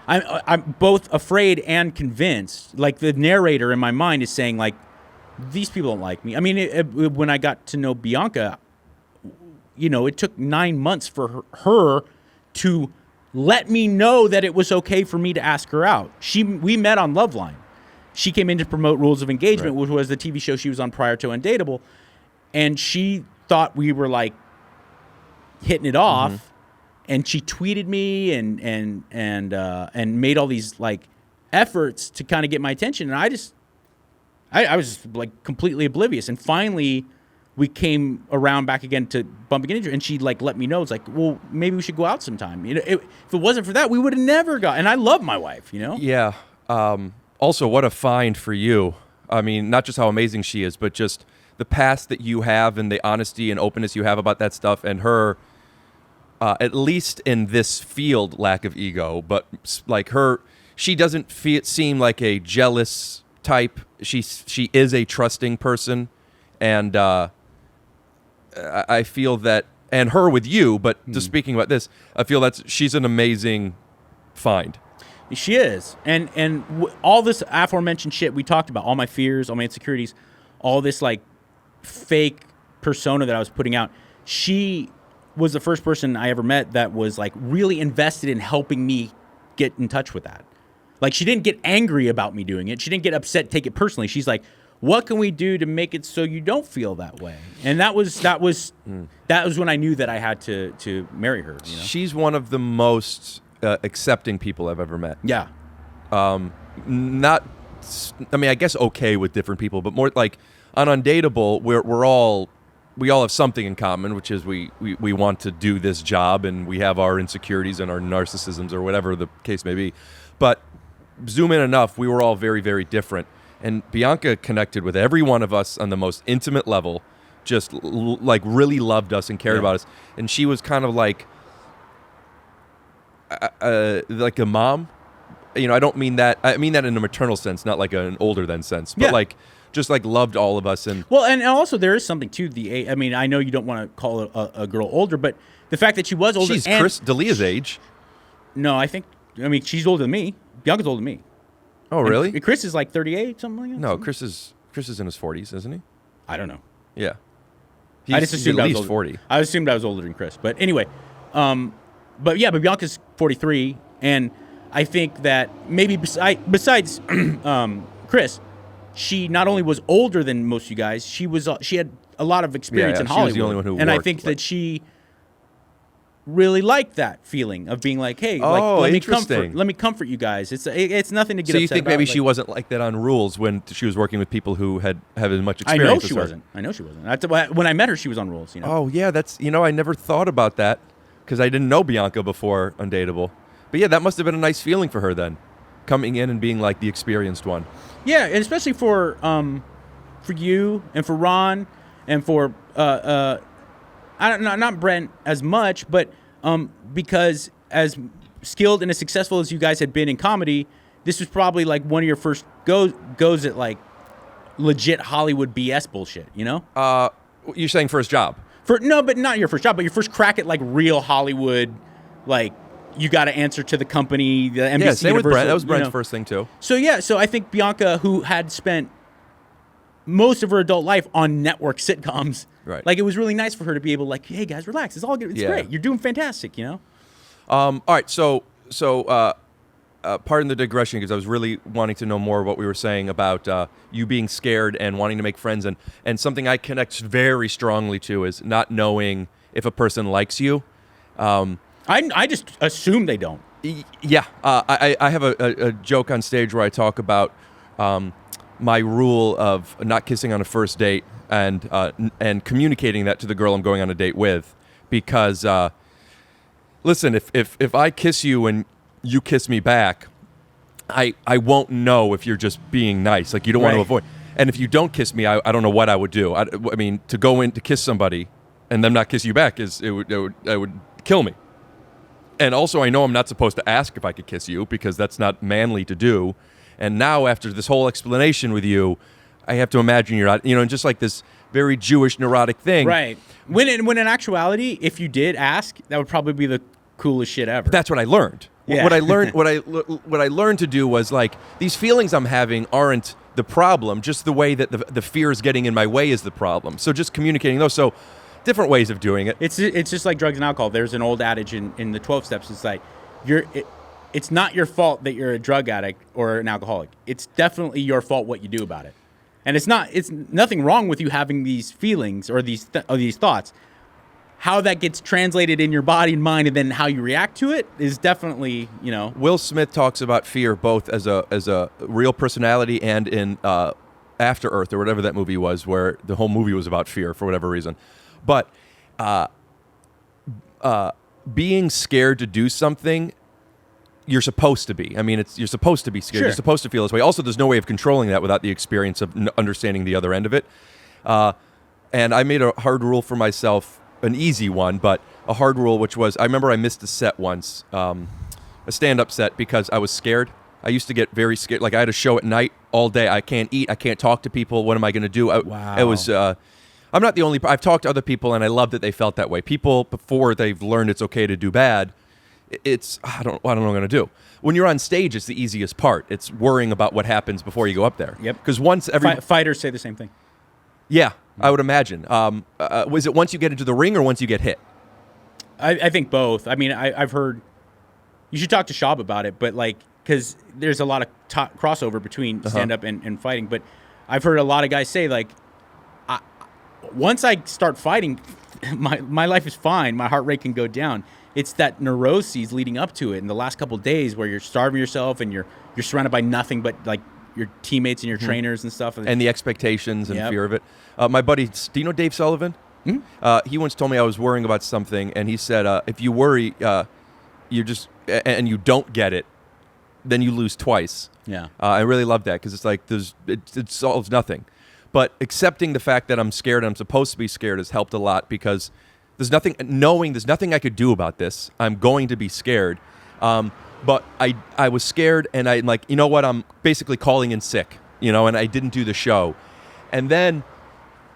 I'm both afraid and convinced. Like the narrator in my mind is saying, like, these people don't like me. I mean, when I got to know Bianca, it took 9 months for her to let me know that it was okay for me to ask her out. We met on Loveline. She came in to promote Rules of Engagement, Right. which was the TV show she was on prior to Undateable, and she thought we were like hitting it off. Mm-hmm. And she tweeted me and made all these like efforts to kind of get my attention, and I was just like completely oblivious. And finally, we came around back again to bumping into her, and she like let me know. It's like, well, maybe we should go out sometime. If it wasn't for that, we would have never got. And I love my wife, Yeah. Also, what a find for you. I mean, not just how amazing she is, but just the past that you have and the honesty and openness you have about that stuff, and her. At least in this field, lack of ego, but like she doesn't seem like a jealous type. She is a trusting person, and I feel that, and her with you. But just speaking about this, I feel that she's an amazing find. She is, and all this aforementioned shit we talked about, all my fears, all my insecurities, all this like fake persona that I was putting out. She was the first person I ever met that was like really invested in helping me get in touch with that. Like she didn't get angry about me doing it. She didn't get upset, take it personally. She's like, what can we do to make it so you don't feel that way? And that was when I knew that I had to marry her. She's one of the most accepting people I've ever met. Yeah. I guess okay with different people, but more like on Undateable, we all have something in common, which is we want to do this job, and we have our insecurities and our narcissisms or whatever the case may be. But zoom in enough, we were all very, very different. And Bianca connected with every one of us on the most intimate level, just like really loved us and cared about us. And she was kind of like a mom. I don't mean that. I mean that in a maternal sense, not like an older than sense, but like just like loved all of us. And also there is something to the. I mean, I know you don't want to call a girl older, but the fact that she was older. She's Chris D'Elia's age. No, she's older than me. Bianca's older than me. Oh, really? And Chris is like 38, something like that. No, Chris is in his 40s, isn't he? I don't know. Yeah. I just assumed at I was least older. 40. I assumed I was older than Chris. But anyway, but Bianca's 43, and I think that maybe besides Chris, she not only was older than most of you guys, she had a lot of experience in Hollywood. She was the only one who and I worked, think that she really like that feeling of being like, hey, like, Oh, let interesting. me comfort you guys. It's nothing to get So you upset think about. maybe Like, she wasn't like that on Rules when she was working with people who had as much I experience know as she her? wasn't. I know she wasn't. When I met her, she was on Rules. You know. Oh, yeah, that's, I never thought about that because I didn't know Bianca before Undateable. But yeah, that must have been a nice feeling for her then, coming in and being like the experienced one. Yeah, and especially for you and for Ron and for I don't know, not Brent as much, but because as skilled and as successful as you guys had been in comedy, this was probably like one of your first goes at like legit Hollywood BS bullshit, you know? You're saying first job? No, but not your first job, but your first crack at like real Hollywood, like you got to answer to the company, the NBC. Yeah, same with Universal, Brent. That was Brent's you know? first thing too. So I think Bianca, who had spent most of her adult life on network sitcoms, Right. like it was really nice for her to be able to like, hey guys, relax, it's all good, it's Yeah. great, you're doing fantastic, you know? All right, so pardon the digression because I was really wanting to know more what we were saying about you being scared and wanting to make friends, and something I connect very strongly to is not knowing if a person likes you. I just assume they don't. Yeah, I have a joke on stage where I talk about my rule of not kissing on a first date and communicating that to the girl I'm going on a date with, because listen, if I kiss you and you kiss me back, I won't know if you're just being nice, like you don't want to Right. avoid. And if you don't kiss me, I don't know what I would do. I mean, to go in to kiss somebody and them not kiss you back it would kill me. And also, I know I'm not supposed to ask if I could kiss you because that's not manly to do. And now, after this whole explanation with you, I have to imagine you're not, just like this very Jewish neurotic thing. Right. When in actuality, if you did ask, that would probably be the coolest shit ever. That's what I learned. Yeah. What I learned to do was like these feelings I'm having aren't the problem, just the way that the fear is getting in my way is the problem. So just communicating those. So different ways of doing it. It's just like drugs and alcohol. There's an old adage in the 12 steps. It's like it's not your fault that you're a drug addict or an alcoholic. It's definitely your fault what you do about it. And it's nothing wrong with you having these feelings or these thoughts. How that gets translated in your body and mind, and then how you react to it is definitely, Will Smith talks about fear both as a real personality and in After Earth or whatever that movie was, where the whole movie was about fear for whatever reason. But being scared to do something, you're supposed to be. I mean, you're supposed to be scared. Sure. You're supposed to feel this way. Also, there's no way of controlling that without the experience of understanding the other end of it. And I made a hard rule for myself, an easy one, but a hard rule, which was, I remember I missed a set once, a stand-up set, because I was scared. I used to get very scared. Like, I had a show at night all day. I can't eat. I can't talk to people. What am I going to do? Wow. It was... I'm not the only... I've talked to other people, and I love that they felt that way. People, before they've learned it's okay to do bad, I don't know what I'm going to do. When you're on stage, it's the easiest part. It's worrying about what happens before you go up there. Yep. Because once fighters say the same thing. Yeah, I would imagine. Was it once you get into the ring or once you get hit? I think both. I mean, I've heard... You should talk to Shab about it, but like... Because there's a lot of crossover between stand-up and fighting. But I've heard a lot of guys say, like... Once I start fighting, my life is fine. My heart rate can go down. It's that neuroses leading up to it in the last couple of days where you're starving yourself and you're surrounded by nothing but like your teammates and your trainers and stuff. And the expectations and Yep. fear of it. My buddy, do you know Dave Sullivan? Mm-hmm. He once told me I was worrying about something, and he said, if you worry, and you don't get it, then you lose twice. Yeah. I really love that because it's like it solves nothing. But accepting the fact that I'm scared and I'm supposed to be scared has helped a lot because there's nothing I could do about this. I'm going to be scared. But I was scared and I'm like, you know what? I'm basically calling in sick, and I didn't do the show. And then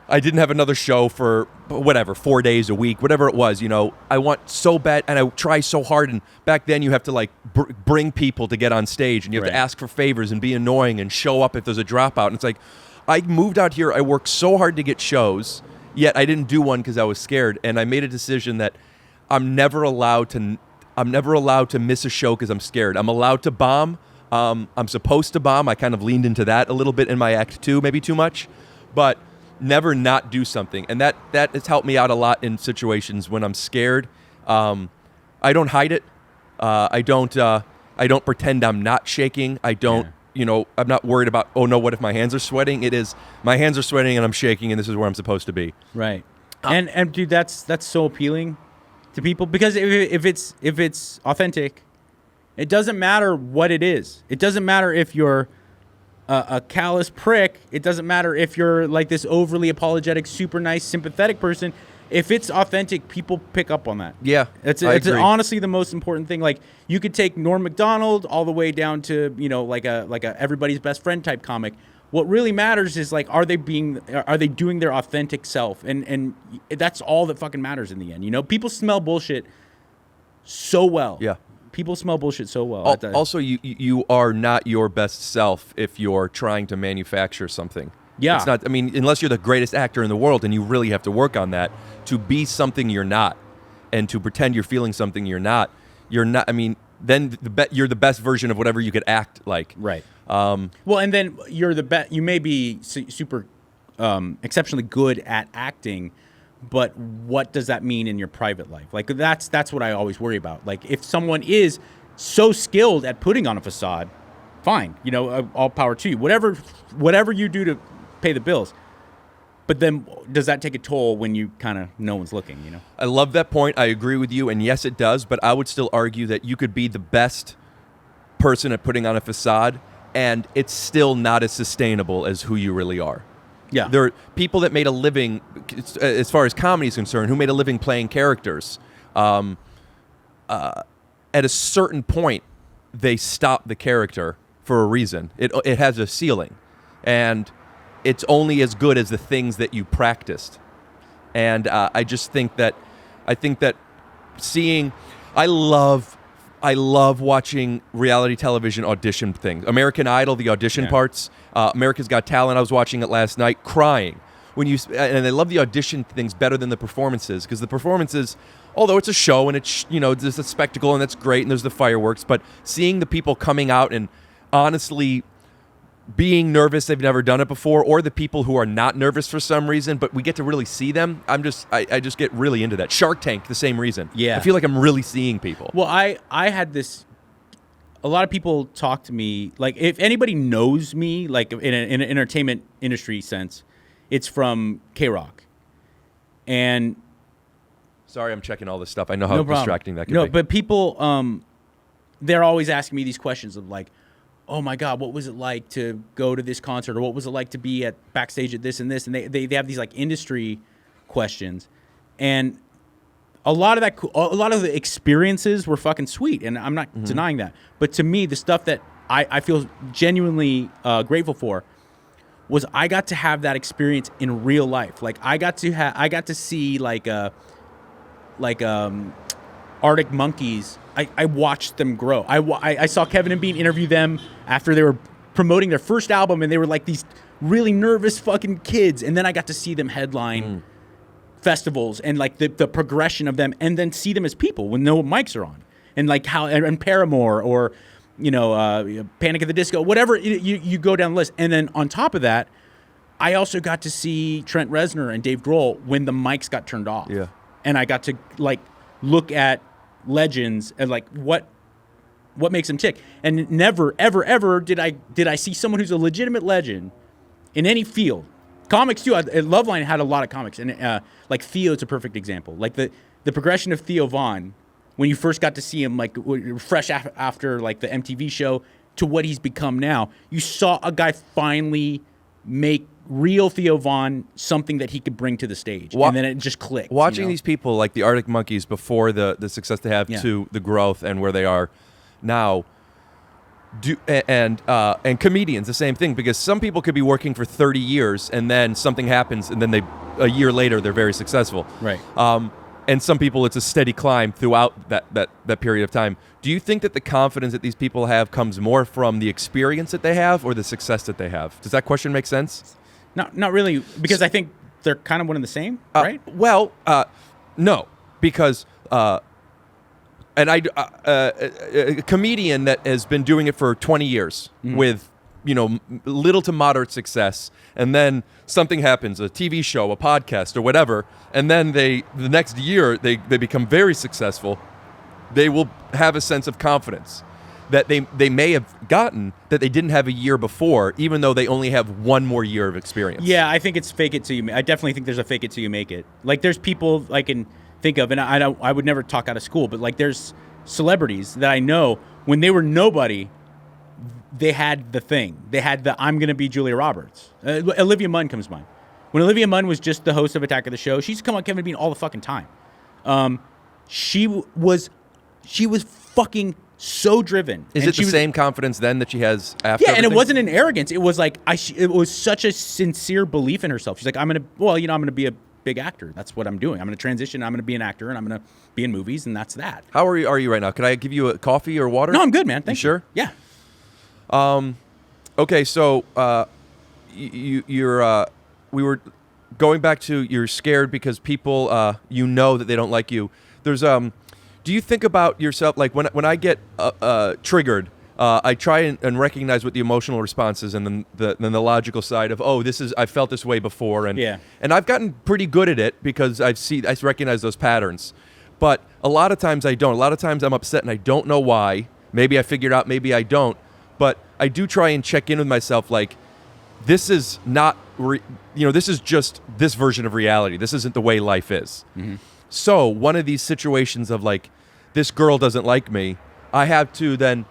I didn't have another show for 4 days a week, whatever it was, I want so bad and I try so hard. And back then you have to like bring people to get on stage and you have to ask for favors and be annoying and show up if there's a dropout. And it's like, I moved out here. I worked so hard to get shows, yet I didn't do one because I was scared. And I made a decision that I'm never allowed to miss a show because I'm scared. I'm allowed to bomb. I'm supposed to bomb. I kind of leaned into that a little bit in my act 2, maybe too much, but never not do something. And that has helped me out a lot in situations when I'm scared. I don't hide it. I don't pretend I'm not shaking. I don't. I'm not worried about, oh no, what if my hands are sweating? It is, my hands are sweating and I'm shaking and this is where I'm supposed to be. Right. And dude, that's so appealing to people because if it's authentic, it doesn't matter what it is. It doesn't matter if you're a callous prick. It doesn't matter if you're like this overly apologetic, super nice, sympathetic person. If it's authentic, people pick up on that. Yeah, it's agree. honestly the most important thing. Like you could take Norm Macdonald all the way down to like a everybody's best friend type comic. What really matters is like are they doing their authentic self, and that's all that fucking matters in the end. People smell bullshit so well. Yeah, people smell bullshit so well. Also, you are not your best self if you're trying to manufacture something. Yeah. It's not, unless you're the greatest actor in the world and you really have to work on that to be something you're not and to pretend you're feeling something you're not, then you're the best version of whatever you could act like. Right. Well, and then you're the best, you may be super exceptionally good at acting, but what does that mean in your private life? Like that's what I always worry about. Like if someone is so skilled at putting on a facade, fine, all power to you. Whatever you do to pay the bills. But then does that take a toll when you kind of no one's looking, I love that point. I agree with you. And yes, it does. But I would still argue that you could be the best person at putting on a facade and it's still not as sustainable as who you really are. Yeah. There are people that made a living, as far as comedy is concerned, who made a living playing characters. At a certain point, they stop the character for a reason. It has a ceiling. And it's only as good as the things that you practiced. And I think that I love watching reality television audition things. American Idol, the audition parts. America's Got Talent, I was watching it last night, crying. And I love the audition things better than the performances, because the performances, although it's a show and it's there's a spectacle and that's great and there's the fireworks, but seeing the people coming out and honestly being nervous, they've never done it before, or the people who are not nervous for some reason, but we get to really see them. I just get really into that. Shark Tank, the same reason. Yeah. I feel like I'm really seeing people. Well, I had this. A lot of people talk to me, like if anybody knows me, like in an entertainment industry sense, it's from KROQ. And sorry, I'm checking all this stuff. I know how distracting that can be. No, but people, they're always asking me these questions of like, oh my God, what was it like to go to this concert, or what was it like to be at backstage at this and this, and they have these like industry questions, and a lot of the experiences were fucking sweet, and I'm not denying that. But to me, the stuff that I feel genuinely grateful for was I got to have that experience in real life. Like I got to see like Arctic Monkeys. I watched them grow. I saw Kevin and Bean interview them after they were promoting their first album, and they were like these really nervous fucking kids. And then I got to see them headline festivals and like the progression of them, and then see them as people when no mics are on, and like how and Paramore or Panic at the Disco, whatever you go down the list. And then on top of that, I also got to see Trent Reznor and Dave Grohl when the mics got turned off. Yeah, and I got to like look at legends and like what makes them tick. And never ever did I see someone who's a legitimate legend in any field. Comics too. Loveline had a lot of comics, and like Theo's a perfect example. Like the progression of Theo Von, when you first got to see him, like fresh after like the MTV show, to what he's become now. You saw a guy finally make real Theo Von something that he could bring to the stage, and then it just clicked. Watching these people like the Arctic Monkeys before the success they have to the growth and where they are now, and comedians, the same thing, because some people could be working for 30 years and then something happens and then a year later they're very successful. Right. And some people it's a steady climb throughout that period of time. Do you think that the confidence that these people have comes more from the experience that they have or the success that they have? Does that question make sense? Not really, because I think they're kind of one and the same, right? Well, no, because a comedian that has been doing it for 20 years with little to moderate success, and then something happens, a TV show, a podcast, or whatever, and then the next year they become very successful. they will have a sense of confidence that they may have gotten that they didn't have a year before, even though they only have one more year of experience. Yeah, I think it's fake it till you. I definitely think there's a fake it till you make it. Like there's people I can think of, and I would never talk out of school, but like there's celebrities that I know when they were nobody, they had the thing. They had the I'm gonna be Julia Roberts. Olivia Munn comes to mind. When Olivia Munn was just the host of Attack of the Show, she used to come on Kevin Bean all the fucking time. She was fucking so driven. Is it the same confidence then that she has after? Yeah, and everything? it wasn't an arrogance. It was like it was such a sincere belief in herself. She's like, I'm gonna be a big actor. That's what I'm doing. I'm gonna transition. I'm gonna be an actor, and I'm gonna be in movies, and that's that. How are you right now? Could I give you a coffee or water? No, I'm good, man. Thank you. Sure? Yeah. Okay, so you're we were going back to you're scared because people that they don't like you. There's do you think about yourself like when I get triggered, I try and recognize what the emotional response is, and then the logical side of I felt this way before, and I've gotten pretty good at it because I recognize those patterns. But a lot of times I don't. A lot of times I'm upset and I don't know why. Maybe I figured out, maybe I don't. But I do try and check in with myself like, this is not, this is just this version of reality. This isn't the way life is. Mm-hmm. So one of these situations of like, this girl doesn't like me, I have to then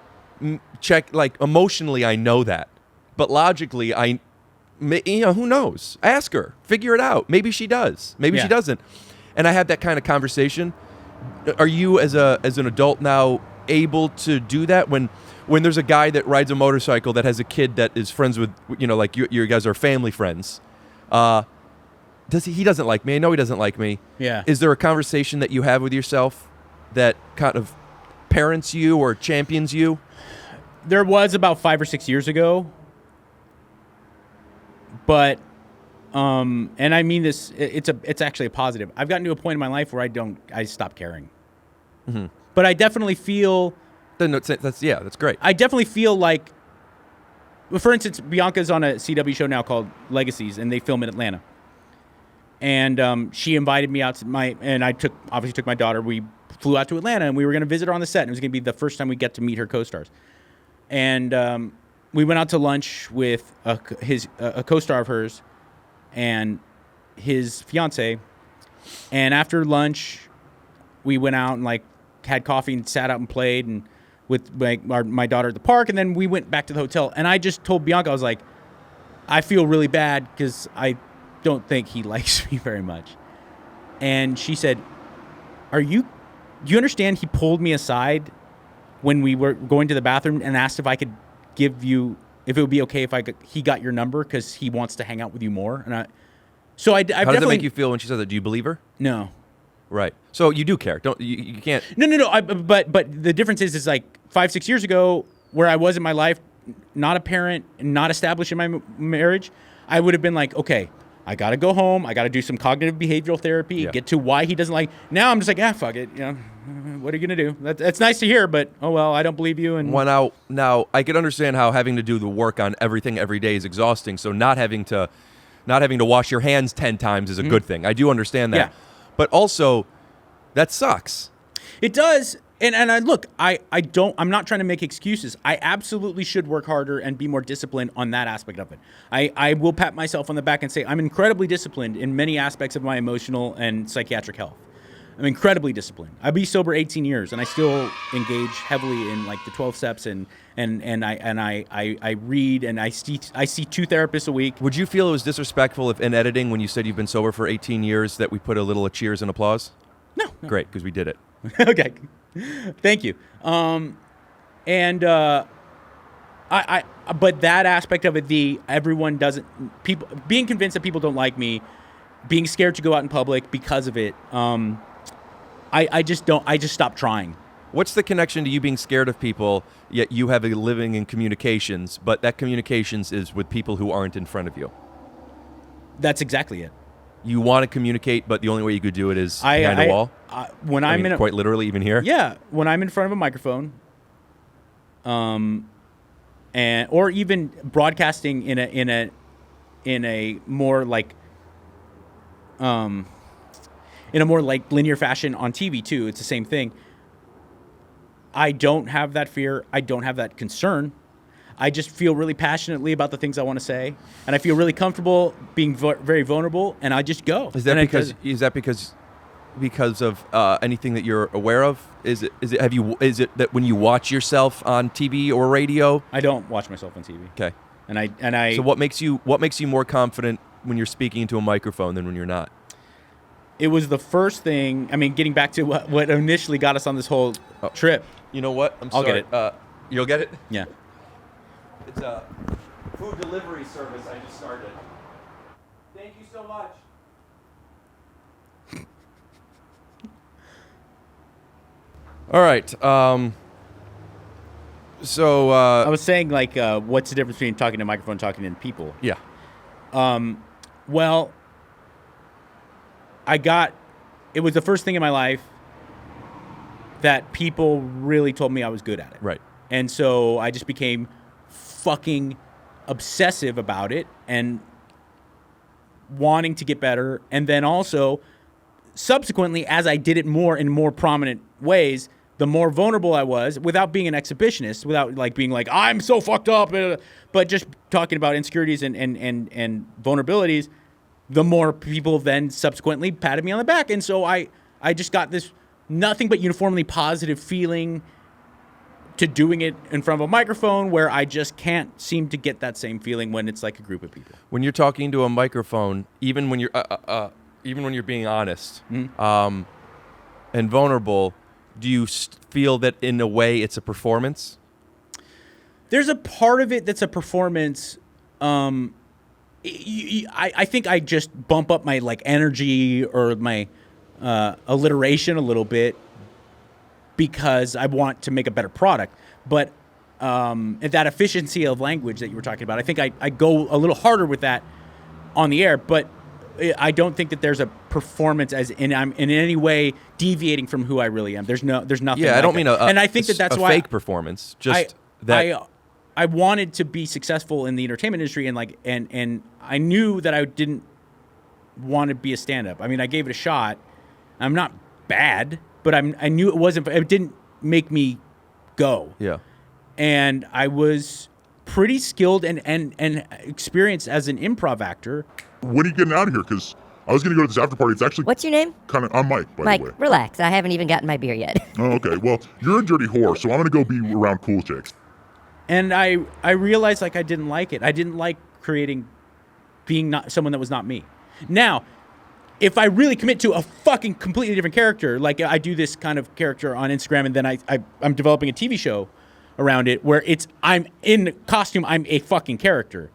check, like emotionally I know that. But logically, who knows? Ask her. Figure it out. Maybe she does. Maybe she doesn't. And I had that kind of conversation. Are you as an adult now able to do that when there's a guy that rides a motorcycle that has a kid that is friends with, like you guys are family friends? He doesn't like me. I know he doesn't like me. Yeah. Is there a conversation that you have with yourself that kind of parents you or champions you? There was about 5 or 6 years ago, but and I mean this. It's actually a positive. I've gotten to a point in my life where I stopped caring. Mm-hmm. But I definitely feel. That's great. I definitely feel like, for instance, Bianca's on a CW show now called Legacies, and they film in Atlanta. And she invited me out to and I took my daughter. We flew out to Atlanta, and we were going to visit her on the set. And it was going to be the first time we get to meet her co-stars. And we went out to lunch with a co-star of hers and his fiance. And after lunch, we went out and like had coffee and sat out and played and with my daughter at the park. And then we went back to the hotel. And I just told Bianca, I was like, I feel really bad because I don't think he likes me very much. And she said, do you understand he pulled me aside when we were going to the bathroom and asked if I could give you, if it would be okay if he got your number because he wants to hang out with you more. And How does it make you feel when she says that? Do you believe her? No. Right. So you do care. You can't. No. But the difference is like 5-6 years ago, where I was in my life, not a parent, not established in my marriage, I would have been like, okay, I got to go home. I got to do some cognitive behavioral therapy, get to why he doesn't like. Now I'm just like, fuck it. What are you going to do? That's nice to hear, but oh well, I don't believe you. And well, now I can understand how having to do the work on everything every day is exhausting. So not having to wash your hands 10 times is a good thing. I do understand that. Yeah. But also, that sucks. It does. And I'm not trying to make excuses. I absolutely should work harder and be more disciplined on that aspect of it. I will pat myself on the back and say I'm incredibly disciplined in many aspects of my emotional and psychiatric health. I'm incredibly disciplined. I've been sober 18 years and I still engage heavily in like the 12 steps and I read and I see 2 therapists a week. Would you feel it was disrespectful if in editing when you said you've been sober for 18 years that we put a little cheers and applause? No. Great, because we did it. Okay. Thank you. But that aspect of it, everyone doesn't, people being convinced that people don't like me, being scared to go out in public because of it. I just stopped trying. What's the connection to you being scared of people, yet you have a living in communications, but that communications is with people who aren't in front of you? That's exactly it. You want to communicate, but the only way you could do it is behind a wall? Quite literally, even here? Yeah, when I'm in front of a microphone, or even broadcasting in a more like linear fashion on TV too. It's the same thing. I don't have that fear. I don't have that concern. I just feel really passionately about the things I want to say, and I feel really comfortable being very vulnerable, and I just go. Is that because of anything that you're aware of? Is it that when you watch yourself on TV or radio? I don't watch myself on TV. Okay. And I. So what makes you more confident when you're speaking into a microphone than when you're not? It was the first thing. I mean, getting back to what initially got us on this whole trip. You know what? I'll sorry. get it. You'll get it? Yeah. It's a food delivery service I just started. Thank you so much. All right. So I was saying, like, what's the difference between talking to a microphone and talking to people? Yeah. Well, it was the first thing in my life that people really told me I was good at it. Right. And so I just became fucking obsessive about it and wanting to get better. And then also, subsequently, as I did it more in more prominent ways, the more vulnerable I was, without being an exhibitionist, without like being like, I'm so fucked up, but just talking about insecurities and vulnerabilities, the more people then subsequently patted me on the back. And so I just got this nothing but uniformly positive feeling to doing it in front of a microphone, where I just can't seem to get that same feeling when it's like a group of people. When you're talking to a microphone, even when you're being honest and vulnerable, do you feel that in a way it's a performance? There's a part of it that's a performance. I think I just bump up my like energy or my alliteration a little bit because I want to make a better product. But that efficiency of language that you were talking about, I think I go a little harder with that on the air. But I don't think that there's a performance as in I'm in any way deviating from who I really am. There's nothing. Yeah, like I don't mean and I think that's a why fake performance. Just that I wanted to be successful in the entertainment industry, and I knew that I didn't want to be a stand-up. I mean, I gave it a shot. I'm not bad, but I knew it didn't make me go. Yeah. And I was pretty skilled and experienced as an improv actor. When are you getting out of here? Because I was going to go to this after party. It's actually... What's your name? I'm Mike, by the way. Mike, relax. I haven't even gotten my beer yet. Oh, okay. Well, you're a dirty whore, so I'm going to go be around cool chicks. And I realized, like, I didn't like it. I didn't like being not someone that was not me. Now, if I really commit to a fucking completely different character, like I do this kind of character on Instagram, and then I'm developing a TV show around it where I'm in costume, I'm a fucking character.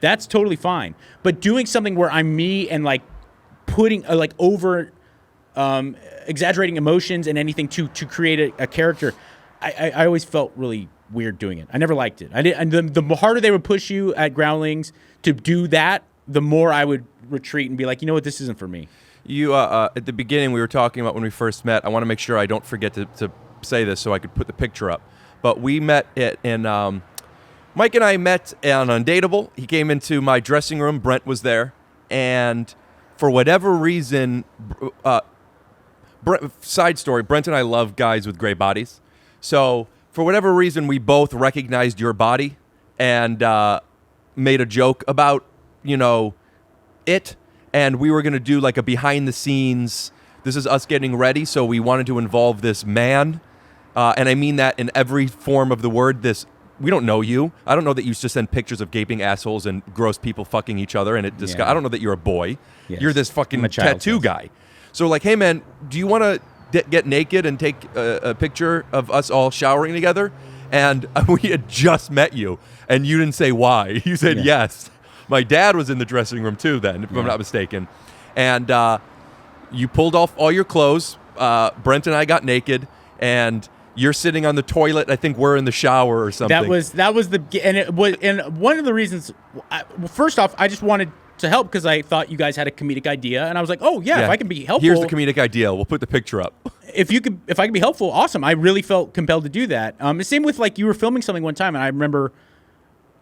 That's totally fine. But doing something where I'm me and like putting like over exaggerating emotions and anything to create a character, I always felt really weird doing it. I never liked it. And the harder they would push you at Groundlings to do that, the more I would retreat and be like, you know what, this isn't for me. You at the beginning we were talking about when we first met. I want to make sure I don't forget to say this so I could put the picture up. But we met in Mike and I met on Undateable. He came into my dressing room. Brent was there, and for whatever reason, side story, Brent and I love guys with gray bodies. So for whatever reason, we both recognized your body and made a joke about, it. And we were going to do like a behind the scenes, this is us getting ready. So we wanted to involve this man. And I mean that in every form of the word. We don't know you. I don't know that you just send pictures of gaping assholes and gross people fucking each other. And I don't know that you're a boy. Yes. You're this fucking tattoo guy. So like, hey man, do you want to get naked and take a picture of us all showering together? And we had just met you, and you didn't say why. You said yes. My dad was in the dressing room too then, if I'm not mistaken. And you pulled off all your clothes. Brent and I got naked, and you're sitting on the toilet. I think we're in the shower or something. That was and one of the reasons. First off, I just wanted to help because I thought you guys had a comedic idea, and I was like, oh yeah, if I can be helpful. Here's the comedic idea. We'll put the picture up. If I can be helpful, awesome. I really felt compelled to do that. Same with like you were filming something one time, and I remember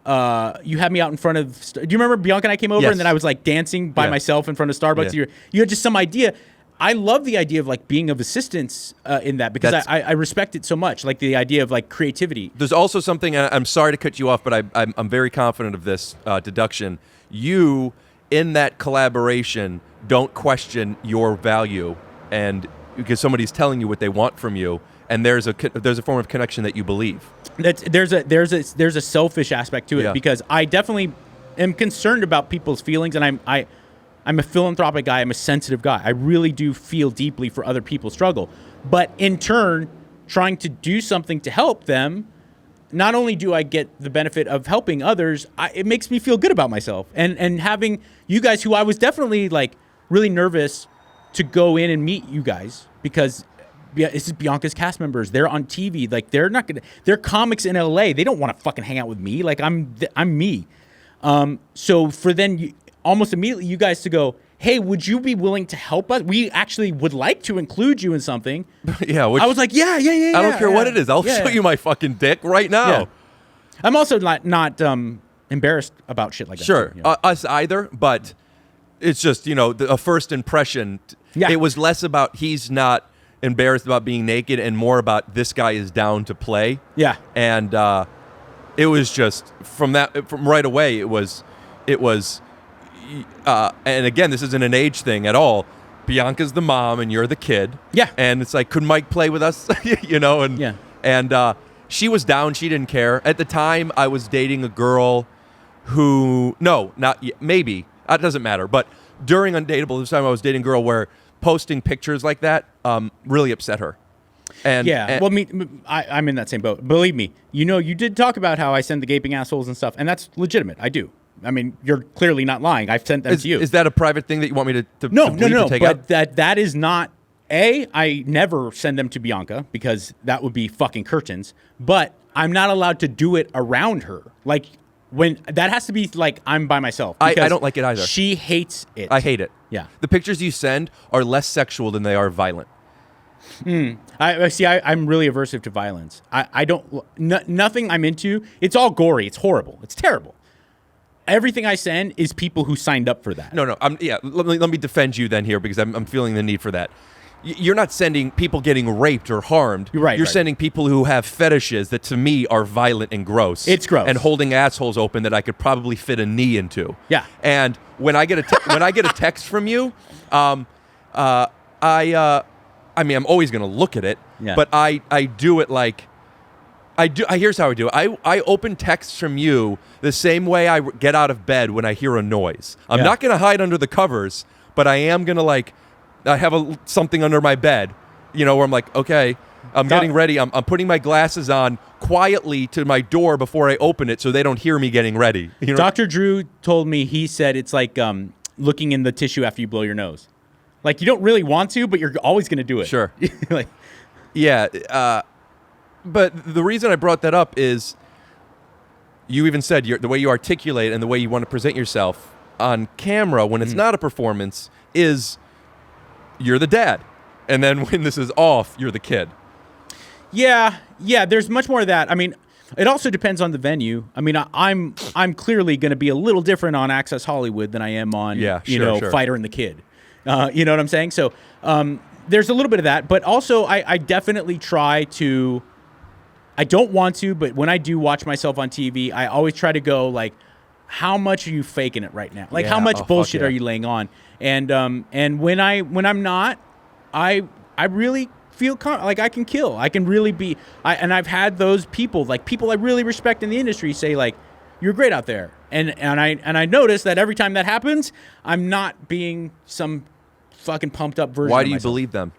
you had me out in front of. Do you remember Bianca and I came over, Yes. and then I was like dancing by myself in front of Starbucks? Yeah. You had just some idea. I love the idea of like being of assistance in that because I respect it so much. Like the idea of like creativity. There's also something, I'm sorry to cut you off, but I'm very confident of this deduction. You, in that collaboration, don't question your value, and because somebody's telling you what they want from you, and there's a form of connection that you believe. There's a selfish aspect to it because I definitely am concerned about people's feelings, and I'm a philanthropic guy. I'm a sensitive guy. I really do feel deeply for other people's struggle. But in turn, trying to do something to help them, not only do I get the benefit of helping others, it makes me feel good about myself. And having you guys, who I was definitely like really nervous to go in and meet you guys because this is Bianca's cast members. They're on TV. Like they're comics in LA. They don't want to fucking hang out with me. Like I'm me. So for then almost immediately you guys to go, hey, would you be willing to help us? We actually would like to include you in something. Yeah. I was like, yeah. I don't care what it is. I'll show you my fucking dick right now. Yeah. I'm also not embarrassed about shit like that. Sure. Too, Us either, but it's just, a first impression. Yeah. It was less about he's not embarrassed about being naked and more about this guy is down to play. Yeah. And it was just from right away, it was and again, this isn't an age thing at all. Bianca's the mom and you're the kid. Yeah. And it's like, could Mike play with us? And she was down. She didn't care. At the time, I was dating a girl who, no, not yet, maybe. It doesn't matter. But during Undateable, this time I was dating a girl where posting pictures like that really upset her. I'm in that same boat. Believe me, you did talk about how I send the gaping assholes and stuff, and that's legitimate. I do. I mean, you're clearly not lying. I've sent them to you. Is that a private thing that you want me to No. take out? But that is not. I never send them to Bianca because that would be fucking curtains. But I'm not allowed to do it around her. Like when that has to be like I'm by myself. I don't like it either. She hates it. I hate it. Yeah. The pictures you send are less sexual than they are violent. I'm really aversive to violence. I don't. Nothing I'm into. It's all gory. It's horrible. It's terrible. Everything I send is people who signed up for that. No. Let me defend you then here because I'm feeling the need for that. You're not sending people getting raped or harmed. You're right. You're sending people who have fetishes that to me are violent and gross. It's gross. And holding assholes open that I could probably fit a knee into. Yeah. And when I get a text from you, I'm always going to look at it. Yeah. But I do it like. Here's how I do it. I open texts from you the same way I get out of bed when I hear a noise. I'm not going to hide under the covers, but I am going to I have something under my bed, where I'm like, okay, I'm getting ready. I'm putting my glasses on quietly to my door before I open it so they don't hear me getting ready. Dr. Drew told me, he said it's like looking in the tissue after you blow your nose. Like you don't really want to, but you're always going to do it. Sure. But the reason I brought that up is you even said the way you articulate and the way you want to present yourself on camera when it's not a performance is you're the dad. And then when this is off, you're the kid. Yeah, there's much more of that. I mean, it also depends on the venue. I mean, I'm clearly going to be a little different on Access Hollywood than I am on, sure. Fighter and the Kid. You know what I'm saying? So there's a little bit of that. But also, I definitely try to... I don't want to, but when I do watch myself on TV, I always try to go like, how much are you faking it right now? Like, how much bullshit are you laying on? And when I'm not, I really feel like I can kill. I can really be. And I've had those people, like people I really respect in the industry, say like, you're great out there. And I notice that every time that happens, I'm not being some fucking pumped up version. Why of do you myself. believe them?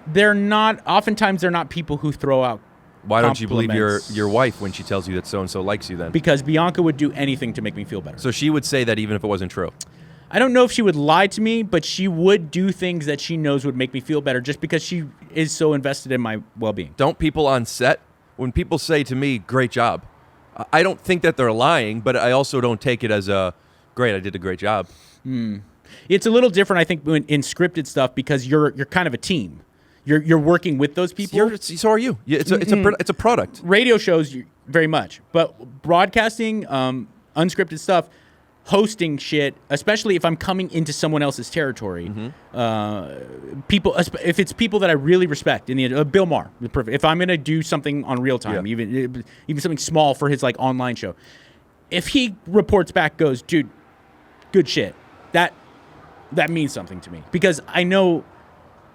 Oftentimes they're not people who throw out. Why don't you believe your wife when she tells you that so-and-so likes you then? Because Bianca would do anything to make me feel better. So she would say that even if it wasn't true? I don't know if she would lie to me, but she would do things that she knows would make me feel better just because she is so invested in my well-being. Don't people on set, when people say to me, great job, I don't think that they're lying, but I also don't take it as great, I did a great job. It's a little different, I think, in scripted stuff because you're kind of a team. You're working with those people. So are you. It's a product. Radio shows very much, but broadcasting, unscripted stuff, hosting shit, especially if I'm coming into someone else's territory. People, if it's people that I really respect, in the Bill Maher, perfect. If I'm gonna do something on real time, even something small for his like online show, if he reports back, goes, dude, good shit, that means something to me, because I know.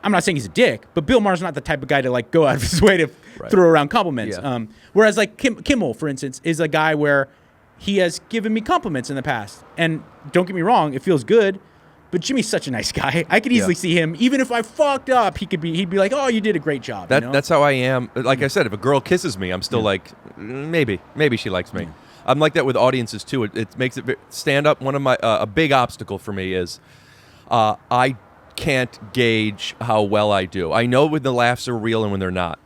I'm not saying he's a dick, but Bill Maher's not the type of guy to like go out of his way to throw around compliments. Yeah. Whereas like Kimmel, for instance, is a guy where he has given me compliments in the past. And don't get me wrong, it feels good, but Jimmy's such a nice guy. I could easily see him, even if I fucked up, he'd be like, oh, you did a great job. You know? That's how I am. Like I said, if a girl kisses me, I'm still like, maybe she likes me. I'm like that with audiences too. It makes it stand up. One of my a big obstacle for me is I can't gauge how well I do. I know when the laughs are real and when they're not.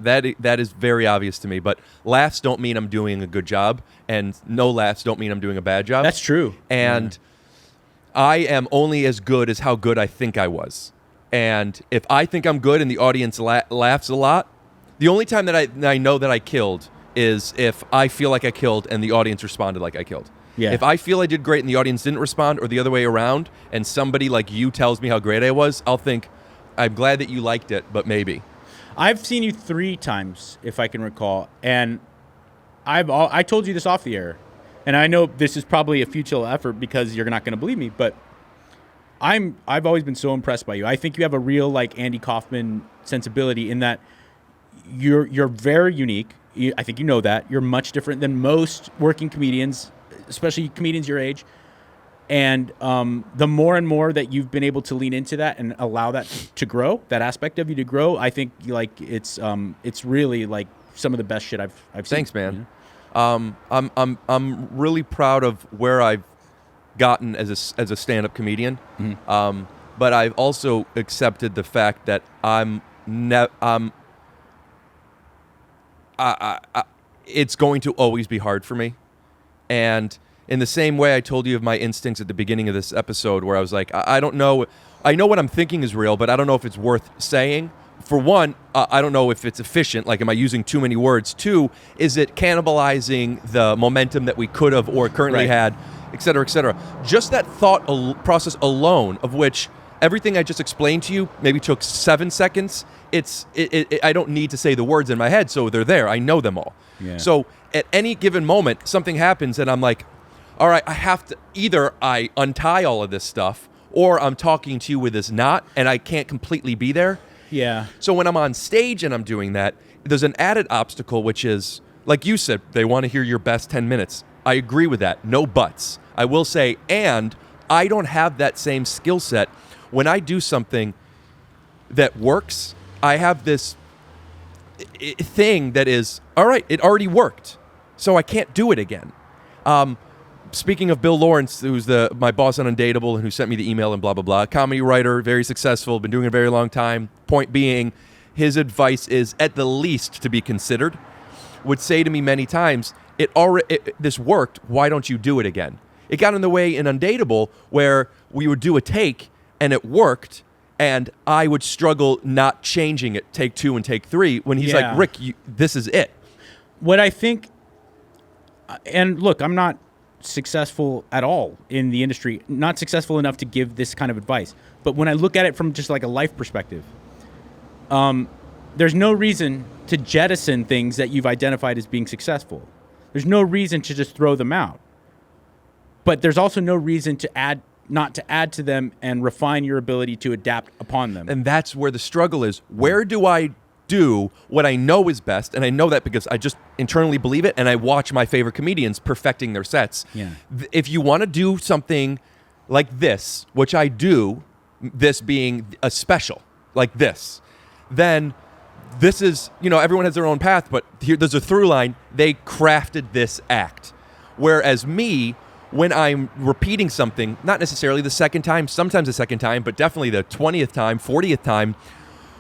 That is very obvious to me. But laughs don't mean I'm doing a good job, and no laughs don't mean I'm doing a bad job. That's true. And I am only as good as how good I think I was. And if I think I'm good and the audience laughs a lot, the only time that I know that I killed is if I feel like I killed and the audience responded like I killed. Yeah. If I feel I did great and the audience didn't respond, or the other way around, and somebody like you tells me how great I was, I'll think, I'm glad that you liked it, but maybe. I've seen you 3 times, if I can recall, and I told you this off the air, and I know this is probably a futile effort because you're not going to believe me, but I've always been so impressed by you. I think you have a real like Andy Kaufman sensibility in that you're very unique. I think you know that. You're much different than most working comedians, especially comedians your age. And the more and more that you've been able to lean into that and allow that to grow, that aspect of you to grow, I think like it's really like some of the best shit I've seen. Thanks, man. I'm really proud of where I've gotten as a stand-up comedian. But I've also accepted the fact that it's going to always be hard for me. And in the same way I told you of my instincts at the beginning of this episode, where I was like, I don't know. I know what I'm thinking is real, but I don't know if it's worth saying. For one, I don't know if it's efficient. Like, am I using too many words? 2, is it cannibalizing the momentum that we could have or currently had, et cetera, et cetera. Just that thought process alone, of which everything I just explained to you maybe took 7 seconds. I don't need to say the words in my head, so they're there. I know them all. Yeah. So at any given moment, something happens and I'm like, all right, I have to, either I untie all of this stuff or I'm talking to you with this knot and I can't completely be there. Yeah. So when I'm on stage and I'm doing that, there's an added obstacle, which is, like you said, they want to hear your best 10 minutes. I agree with that. No buts. I will say, and I don't have that same skill set. When I do something that works, I have this thing that is, all right, it already worked, so I can't do it again. Speaking of Bill Lawrence, who's my boss on Undateable and who sent me the email and blah, blah, blah, comedy writer, very successful, been doing it a very long time. Point being, his advice is at the least to be considered. Would say to me many times, this worked, why don't you do it again? It got in the way in Undateable where we would do a take and it worked, and I would struggle not changing it, take 2 and take 3, when he's like, Rick, this is it. What I think, and look, I'm not successful at all in the industry, not successful enough to give this kind of advice. But when I look at it from just like a life perspective, there's no reason to jettison things that you've identified as being successful. There's no reason to just throw them out. But there's also no reason to not to add to them and refine your ability to adapt upon them. And that's where the struggle is. Where do I do what I know is best? And I know that because I just internally believe it, and I watch my favorite comedians perfecting their sets. Yeah. If you want to do something like this, which I do, this being a special like this, then this is, everyone has their own path, but here there's a through line. They crafted this act. Whereas me, when I'm repeating something, not necessarily the second time, sometimes the second time, but definitely the 20th time, 40th time,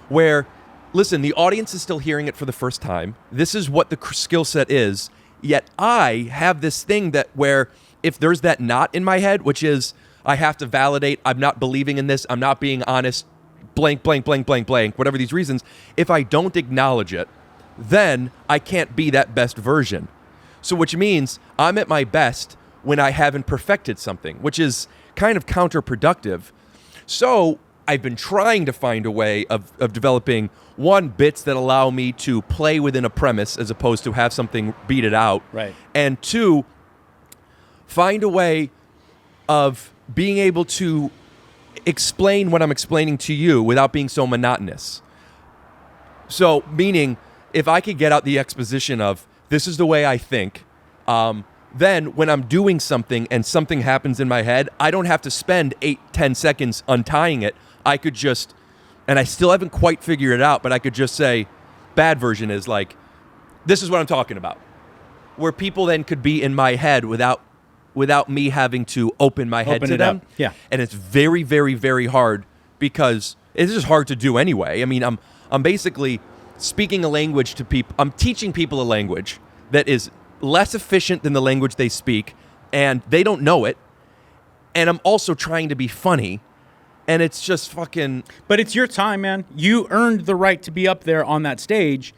where, listen, the audience is still hearing it for the first time. This is what the skill set is. Yet I have this thing that where if there's that knot in my head, which is I have to validate, I'm not believing in this, I'm not being honest, blank, blank, blank, blank, blank, whatever these reasons, if I don't acknowledge it, then I can't be that best version. So which means I'm at my best when I haven't perfected something, which is kind of counterproductive. So I've been trying to find a way of developing, one, bits that allow me to play within a premise as opposed to have something beat it out. Right. And two, find a way of being able to explain what I'm explaining to you without being so monotonous. So, meaning, if I could get out the exposition of, this is the way I think, then when I'm doing something and something happens in my head, I don't have to spend 8-10 seconds untying it. I could just, and I still haven't quite figured it out, but I could just say, bad version is like, this is what I'm talking about. Where people then could be in my head without me having to open my head to them. Yeah. And it's very, very, very hard because it's just hard to do anyway. I mean, I'm basically speaking a language to people. I'm teaching people a language that is less efficient than the language they speak, and they don't know it. And I'm also trying to be funny, and it's just fucking... But it's your time, man. You earned the right to be up there on that stage.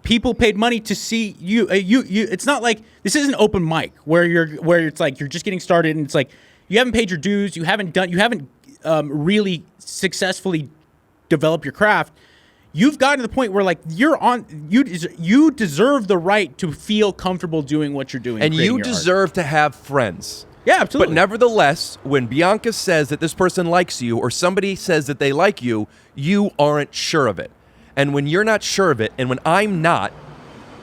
People paid money to see you. It's not like this isn't open mic where it's like you're just getting started, and it's like you haven't paid your dues. You haven't really successfully developed your craft. You've gotten to the point where like you deserve the right to feel comfortable doing what you're doing, and you your deserve to have friends. Yeah, absolutely. But nevertheless, when Bianca says that this person likes you, or somebody says that they like you, you aren't sure of it. And when you're not sure of it, and when I'm not,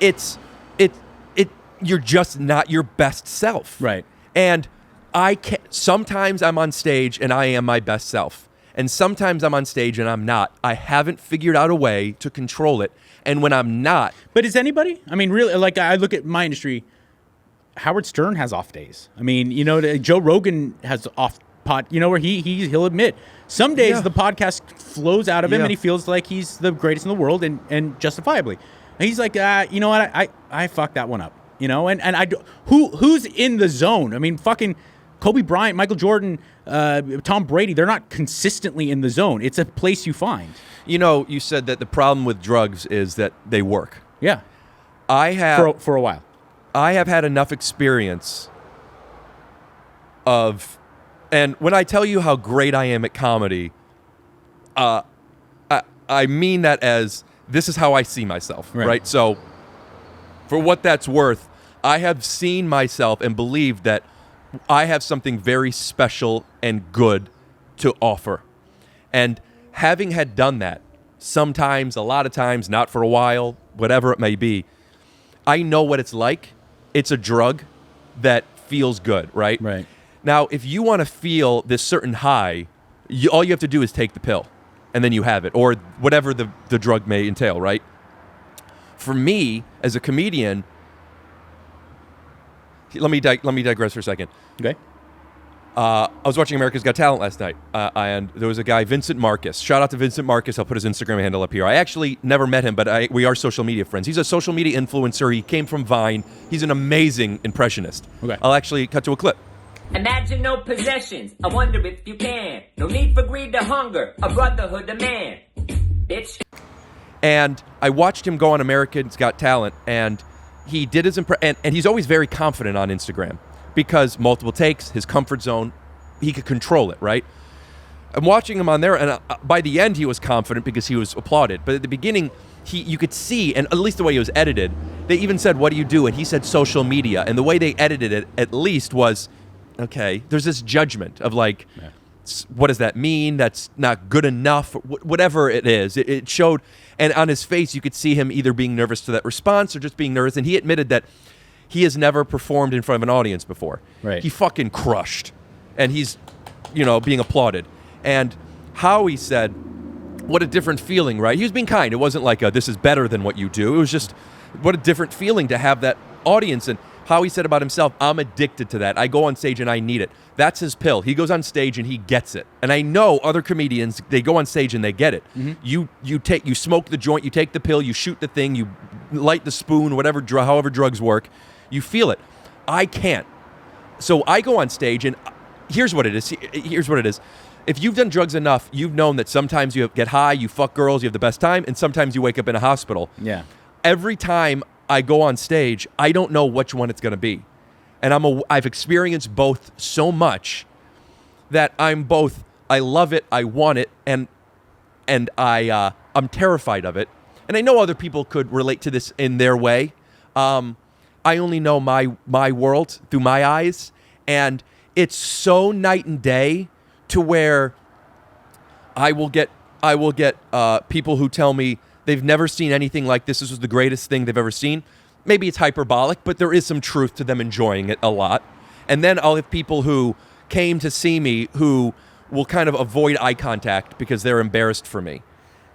you're just not your best self. Right. And sometimes I'm on stage and I am my best self. And sometimes I'm on stage and I'm not. I haven't figured out a way to control it. And when I'm not... But is anybody? I mean, really, like I look at my industry, Howard Stern has off days. I mean, Joe Rogan has off pod, where he'll admit some days the podcast flows out of him and he feels like he's the greatest in the world and justifiably. And he's like, you know what? I fucked that one up, and who's in the zone? I mean, fucking Kobe Bryant, Michael Jordan, Tom Brady, they're not consistently in the zone. It's a place you find. You said that the problem with drugs is that they work. Yeah. I have for a while. I have had enough experience of, and when I tell you how great I am at comedy, I mean that as this is how I see myself, right? So for what that's worth, I have seen myself and believed that I have something very special and good to offer. And having had done that, sometimes, a lot of times, not for a while, whatever it may be, I know what it's like. It's a drug that feels good, right? Right. Now, if you want to feel this certain high, all you have to do is take the pill, and then you have it, or whatever the drug may entail, right? For me, as a comedian, let me digress for a second. Okay. I was watching America's Got Talent last night, and there was a guy, Vincent Marcus. Shout out to Vincent Marcus. I'll put his Instagram handle up here. I actually never met him, but we are social media friends. He's a social media influencer. He came from Vine. He's an amazing impressionist. Okay. I'll actually cut to a clip. Imagine no possessions. I wonder if you can. No need for greed or hunger. A brotherhood of man. Bitch. And I watched him go on America's Got Talent, and he did his and he's always very confident on Instagram. Because multiple takes, his comfort zone, he could control it, right? I'm watching him on there, and by the end, he was confident because he was applauded. But at the beginning, you could see, and at least the way it was edited, they even said, "What do you do?" And he said, "Social media." And the way they edited it, at least, was, okay, there's this judgment of like, what does that mean? That's not good enough. Whatever it is, it showed, and on his face, you could see him either being nervous to that response or just being nervous. And he admitted that he has never performed in front of an audience before. Right. He fucking crushed. And he's, being applauded. And Howie said, what a different feeling, right? He was being kind. It wasn't like, this is better than what you do. It was just, what a different feeling to have that audience. And Howie said about himself, I'm addicted to that. I go on stage and I need it. That's his pill. He goes on stage and he gets it. And I know other comedians, they go on stage and they get it. Mm-hmm. You smoke the joint, you take the pill, you shoot the thing, you light the spoon, however drugs work. You feel it. I can't. So I go on stage, and here's what it is. If you've done drugs enough, you've known that sometimes you get high, you fuck girls, you have the best time, and sometimes you wake up in a hospital. Yeah. Every time I go on stage, I don't know which one it's going to be. And I've experienced both so much that I'm I love it, I want it, and I'm terrified of it. And I know other people could relate to this in their way. I only know my world through my eyes, and it's so night and day to where I will get people who tell me they've never seen anything like this. This was the greatest thing they've ever seen. Maybe it's hyperbolic, but there is some truth to them enjoying it a lot. And then I'll have people who came to see me who will kind of avoid eye contact because they're embarrassed for me.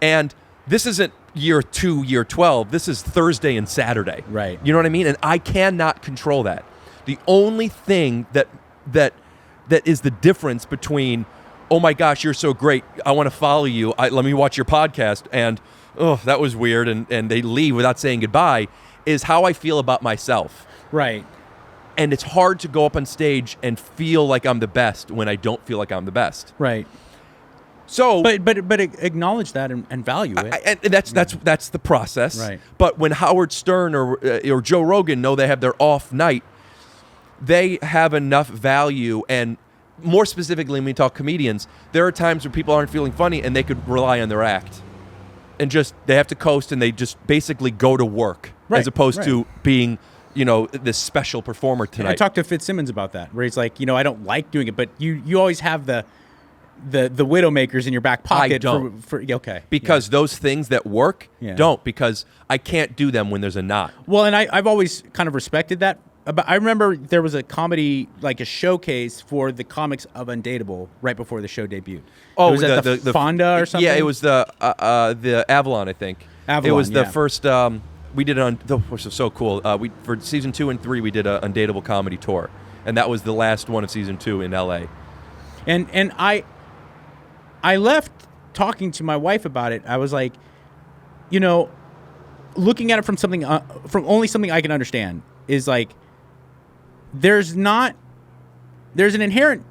And this isn't year 2, year 12. This is Thursday and Saturday. Right. You know what I mean? And I cannot control that. The only thing that is the difference between, oh my gosh, you're so great, I want to follow you, let me watch your podcast, and oh, that was weird, and they leave without saying goodbye, is how I feel about myself. Right. And it's hard to go up on stage and feel like I'm the best when I don't feel like I'm the best. Right. So, But acknowledge that and value it. and that's the process. Right. But when Howard Stern or Joe Rogan know they have their off night, they have enough value. And more specifically, when we talk comedians, there are times where people aren't feeling funny and they could rely on their act, and just they have to coast and they just basically go to work, as opposed to being, this special performer tonight. I talked to Fitzsimmons about that, where he's like, I don't like doing it, but you always have the widowmakers in your back pocket. I don't. Okay. Because those things that work Yeah. don't, because I can't do them when there's a knot. Well, and I've always kind of respected that. But I remember there was a comedy, like a showcase for the comics of Undateable right before the show debuted. Oh, was that the Fonda or something? Yeah, it was the Avalon, I think. Avalon, it was the yeah. first. We did which was so cool. For season 2 and 3, we did an Undateable comedy tour, and that was the last one of season 2 in LA. And I left talking to my wife about it. I was like, looking at it from only something I can understand is like, there's an inherent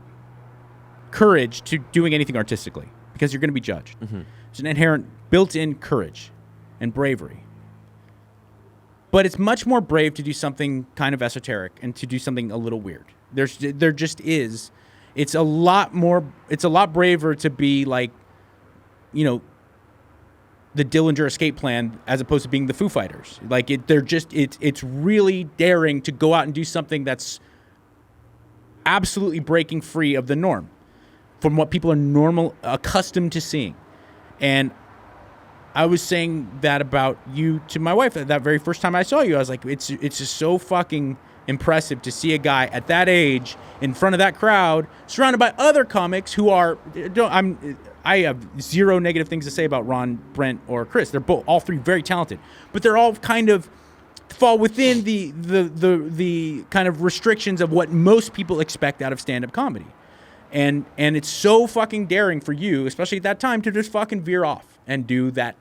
courage to doing anything artistically because you're going to be judged. Mm-hmm. There's an inherent built-in courage and bravery. But it's much more brave to do something kind of esoteric and to do something a little weird. There just is. It's a lot braver to be like, the Dillinger Escape Plan as opposed to being the Foo Fighters. Like it's really daring to go out and do something that's absolutely breaking free of the norm from what people are accustomed to seeing. And I was saying that about you to my wife that very first time I saw you. I was like, it's just so fucking impressive to see a guy at that age in front of that crowd, surrounded by other comics who are. I have zero negative things to say about Ron, Brent, or Chris. They're all three very talented, but they're all kind of fall within the kind of restrictions of what most people expect out of stand-up comedy. And it's so fucking daring for you, especially at that time, to just fucking veer off and do that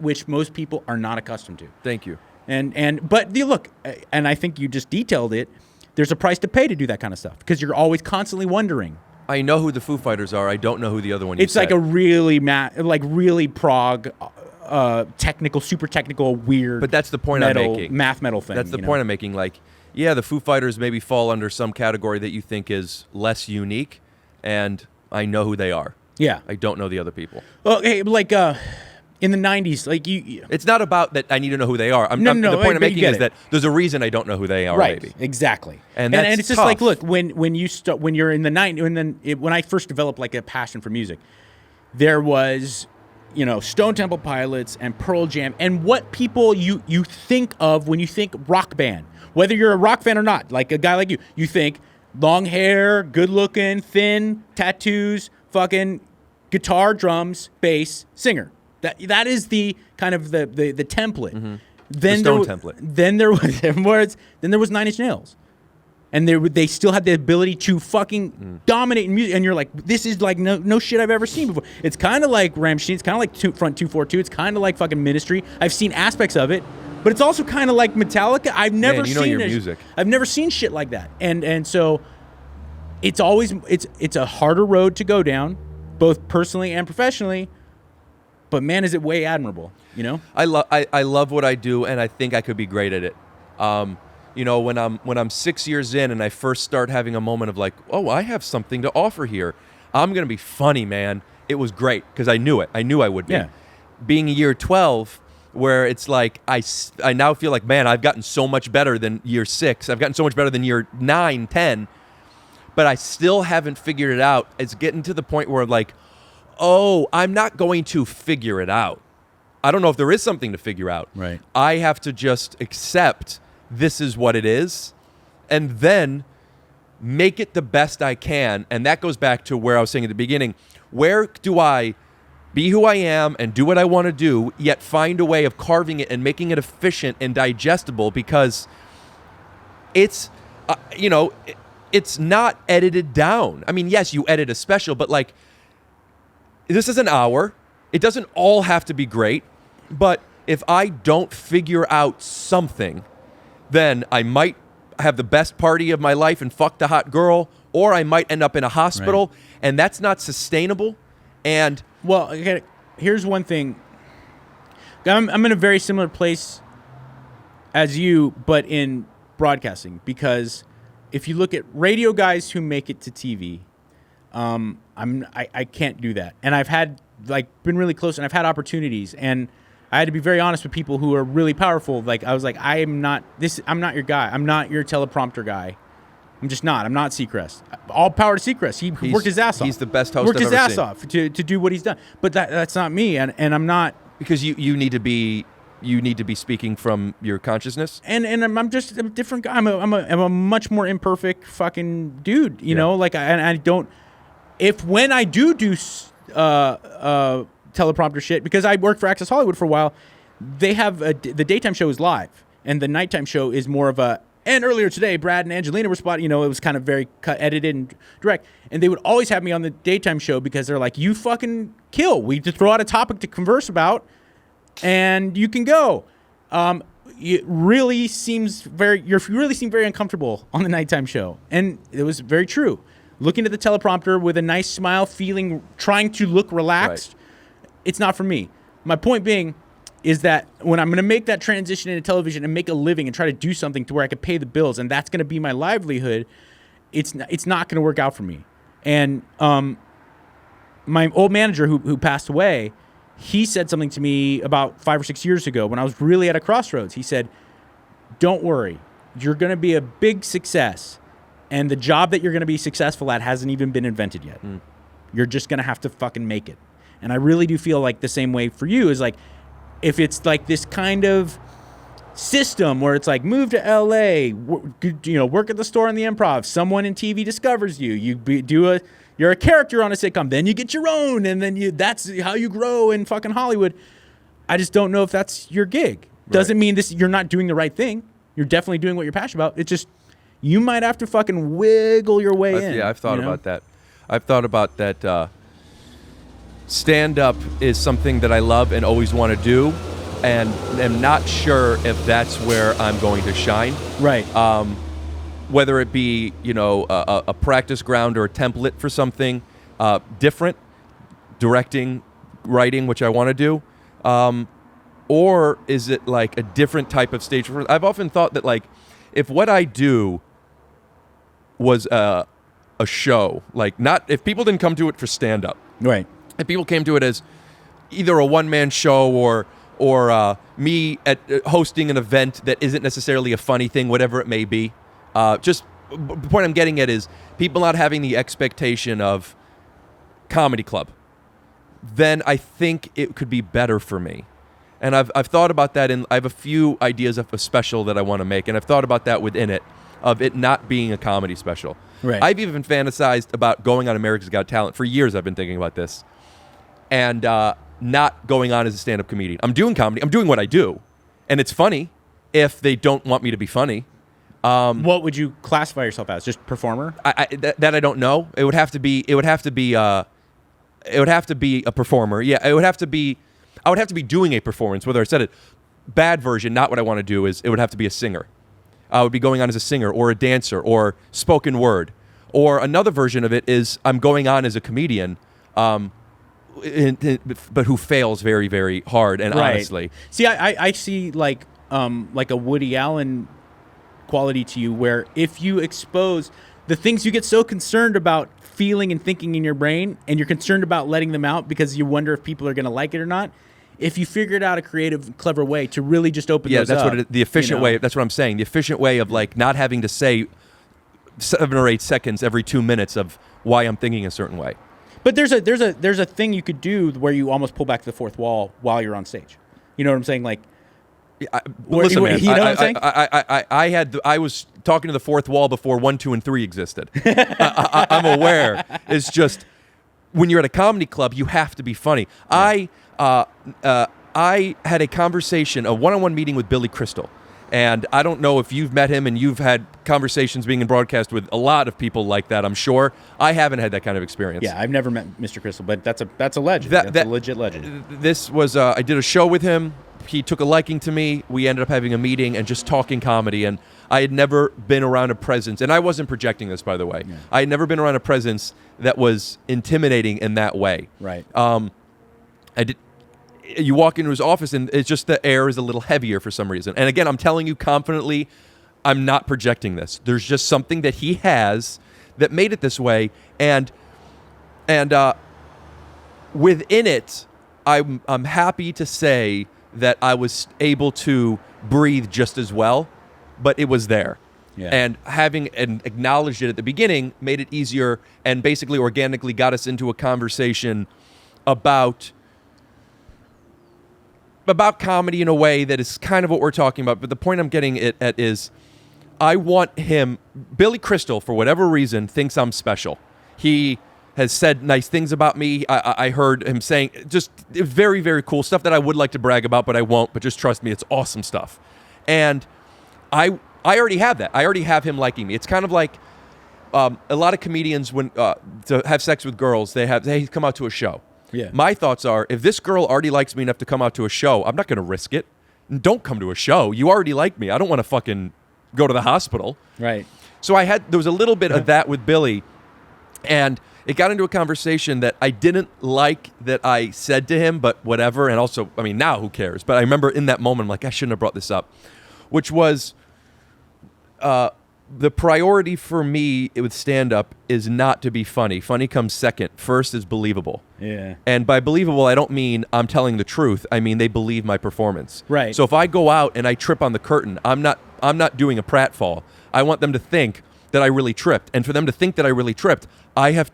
which most people are not accustomed to. Thank you. But look, and I think you just detailed it. There's a price to pay to do that kind of stuff because you're always constantly wondering. I know who the Foo Fighters are. I don't know who the other one is. It's like a really really prog, technical, super technical, weird. But that's the point I'm making. Math metal thing. That's the point I'm making. Like, yeah, the Foo Fighters maybe fall under some category that you think is less unique, and I know who they are. Yeah. I don't know the other people. Well, hey, like in the 90s, like you it's not about that I need to know who they are. No, the point I'm making is it. that there's a reason I don't know who they are. Right, maybe. exactly. And that's it's just tough. like, look, when you're in the 90s, when I first developed like a passion for music, there was, Stone Temple Pilots and Pearl Jam, and what people you think of when you think rock band, whether you're a rock fan or not, like a guy like you think long hair, good looking, thin, tattoos, fucking guitar, drums, bass, singer. That is the kind of the template. Mm-hmm. Then the Stone template. Then there was 9 Inch Nails, and they still had the ability to fucking dominate in music. And you're like, this is like no shit I've ever seen before. It's kind of like Rammstein. It's kind of like Front 242. It's kind of like fucking Ministry. I've seen aspects of it, but it's also kind of like Metallica. I've never seen your music. I've never seen shit like that. And so it's always it's a harder road to go down, both personally and professionally. But man, is it way admirable, I love what I do, and I think I could be great at it. You know, when I'm 6 years in and I first start having a moment of like, oh, I have something to offer here. I'm going to be funny, man. It was great because I knew it. I knew I would be. Yeah. Being year 12, where it's like I now feel like, man, I've gotten so much better than year 6. I've gotten so much better than year 9, 10. But I still haven't figured it out. It's getting to the point where like, oh, I'm not going to figure it out. I don't know if there is something to figure out. Right. I have to just accept this is what it is and then make it the best I can. And that goes back to where I was saying at the beginning. Where do I be who I am and do what I want to do, yet find a way of carving it and making it efficient and digestible? Because it's, it's not edited down. I mean, yes, you edit a special, but like, this is an hour. It doesn't all have to be great. But if I don't figure out something, then I might have the best party of my life and fuck the hot girl, or I might end up in a hospital, and that's not sustainable. And well, okay, here's one thing. I'm in a very similar place as you, but in broadcasting, because if you look at radio guys who make it to TV, I can't do that. And I've had been really close, and I've had opportunities, and I had to be very honest with people who are really powerful. Like I was like, I'm not your guy. I'm not your teleprompter guy. I'm just not. I'm not Seacrest. All power to Seacrest. He worked his ass off. He's the best host worked I've his ever ass seen. off to do what he's done. But that's not me, and I'm not. Because you need to be speaking from your consciousness. And I'm just a different guy. I'm a much more imperfect fucking dude. You know, like I don't. When I do teleprompter shit, because I worked for Access Hollywood for a while, they have the daytime show is live, and the nighttime show is more of a. And earlier today, Brad and Angelina were spotted. You know, it was kind of very edited and direct. And they would always have me on the daytime show because they're like, "You fucking kill. We just throw out a topic to converse about, and you can go." You really seem very uncomfortable on the nighttime show, and it was very true. Looking at the teleprompter with a nice smile, trying to look relaxed, it's not for me. My point being is that when I'm going to make that transition into television and make a living and try to do something to where I can pay the bills, and that's going to be my livelihood, it's not going to work out for me. And my old manager who passed away, he said something to me about 5 or 6 years ago when I was really at a crossroads. He said, "Don't worry, you're going to be a big success, and the job that you're going to be successful at hasn't even been invented yet. You're just going to have to fucking make it." And I really do feel like the same way for you is like, if it's like this kind of system where it's like, move to LA, work at the store in the Improv, someone in TV discovers you, you're a character on a sitcom, then you get your own, and then that's how you grow in fucking Hollywood. I just don't know if that's your gig. Doesn't mean you're not doing the right thing. You're definitely doing what you're passionate about. It's just, you might have to fucking wiggle your way in. Yeah, I've thought about that. I've thought about that. Stand-up is something that I love and always want to do, and am not sure if that's where I'm going to shine. Right. Whether it be, a practice ground or a template for something different, directing, writing, which I want to do, or is it like a different type of stage? I've often thought that like, if what I do was a show, like if people didn't come to it for stand-up, right. If people came to it as either a one-man show or me hosting an event that isn't necessarily a funny thing, whatever it may be. The point I'm getting at is people not having the expectation of comedy club. Then I think it could be better for me. And I've thought about that, and I have a few ideas of a special that I want to make, and I've thought about that within it, of it not being a comedy special. Right. I've even fantasized about going on America's Got Talent. For years I've been thinking about this. And not going on as a stand-up comedian. I'm doing comedy. I'm doing what I do. And it's funny if they don't want me to be funny. What would you classify yourself as? Just performer? That I don't know. It would have to be a performer. Yeah, I would have to be doing a performance, whether I said it bad version, not what I want to do, is it would have to be a singer. I would be going on as a singer or a dancer or spoken word. Or another version of it is I'm going on as a comedian, but who fails very, very hard and honestly. See, I see like a Woody Allen quality to you where if you expose the things you get so concerned about feeling and thinking in your brain, and you're concerned about letting them out because you wonder if people are going to like it or not, if you figured out a creative, clever way to really just open those that's up. what the efficient way. That's what I'm saying. The efficient way of like not having to say 7 or 8 seconds every 2 minutes of why I'm thinking a certain way. But there's a thing you could do where you almost pull back the fourth wall while you're on stage. You know what I'm saying? Like, listen, man. You know what I'm saying? I was talking to the fourth wall before 1, 2, and 3 existed. I'm aware. It's just when you're at a comedy club, you have to be funny. Yeah. I had a conversation, a one-on-one meeting with Billy Crystal. And I don't know if you've met him and you've had conversations being in broadcast with a lot of people like that, I'm sure. I haven't had that kind of experience. Yeah, I've never met Mr. Crystal, but that's a legend. That's a legit legend. This was, I did a show with him. He took a liking to me. We ended up having a meeting and just talking comedy. And I had never been around a presence, and I wasn't projecting this, by the way. Yeah. I had never been around a presence that was intimidating in that way. Right. You walk into his office, and it's just the air is a little heavier for some reason. And again, I'm telling you confidently, I'm not projecting this. There's just something that he has that made it this way, and within it, I'm happy to say that I was able to breathe just as well, but it was there. Yeah. And having acknowledged it at the beginning made it easier, and basically organically got us into a conversation about comedy in a way that is kind of what we're talking about. But the point I'm getting at is I want him, Billy Crystal, for whatever reason, thinks I'm special. He has said nice things about me. I heard him saying just very, very cool stuff that I would like to brag about, but I won't. But just trust me, it's awesome stuff. And I already have that. I already have him liking me. It's kind of like a lot of comedians, when to have sex with girls, they come out to a show. Yeah. My thoughts are, if this girl already likes me enough to come out to a show, I'm not going to risk it. Don't come to a show. You already like me. I don't want to fucking go to the hospital. Right. So there was a little bit of that with Billy, and it got into a conversation that I didn't like that I said to him, but whatever. And also, I mean, now who cares? But I remember in that moment, I'm like, I shouldn't have brought this up, which was the priority for me with stand-up is not to be funny. Funny comes second. First is believable. Yeah. And by believable, I don't mean I'm telling the truth. I mean they believe my performance. Right. So if I go out and I trip on the curtain, I'm not doing a pratfall. I want them to think that I really tripped. And for them to think that I really tripped, I have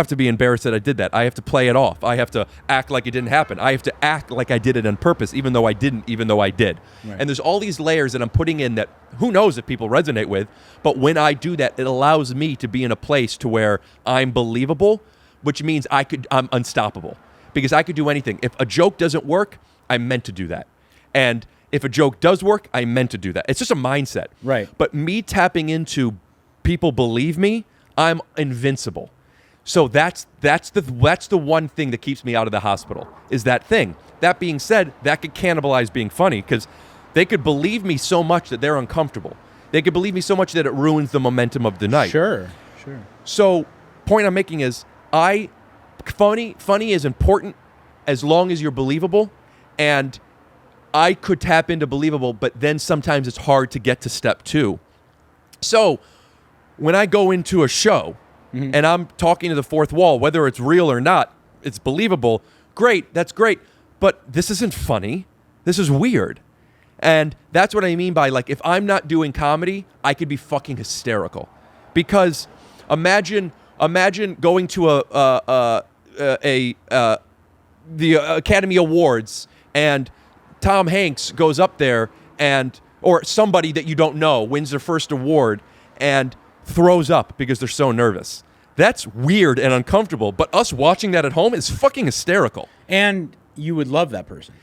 to be embarrassed that I did that. I have to play it off. I have to act like it didn't happen. I have to act like I did it on purpose, even though I didn't, even though I did. Right. And there's all these layers that I'm putting in that who knows if people resonate with, but when I do that, it allows me to be in a place to where I'm believable, which means I'm unstoppable. Because I could do anything. If a joke doesn't work, I'm meant to do that. And if a joke does work, I meant to do that. It's just a mindset. Right. But me tapping into people believe me, I'm invincible. So that's the one thing that keeps me out of the hospital, is that thing. That being said, that could cannibalize being funny, because they could believe me so much that they're uncomfortable. They could believe me so much that it ruins the momentum of the night. Sure. So point I'm making is funny is important as long as you're believable, and I could tap into believable, but then sometimes it's hard to get to step 2. So when I go into a show, mm-hmm. and I'm talking to the fourth wall, whether it's real or not, it's believable. Great, that's great. But this isn't funny. This is weird. And that's what I mean by, like, if I'm not doing comedy, I could be fucking hysterical. Because imagine going to the Academy Awards, and Tom Hanks goes up there, or somebody that you don't know wins their first award and throws up because they're so nervous. That's weird and uncomfortable, but us watching that at home is fucking hysterical. And you would love that person.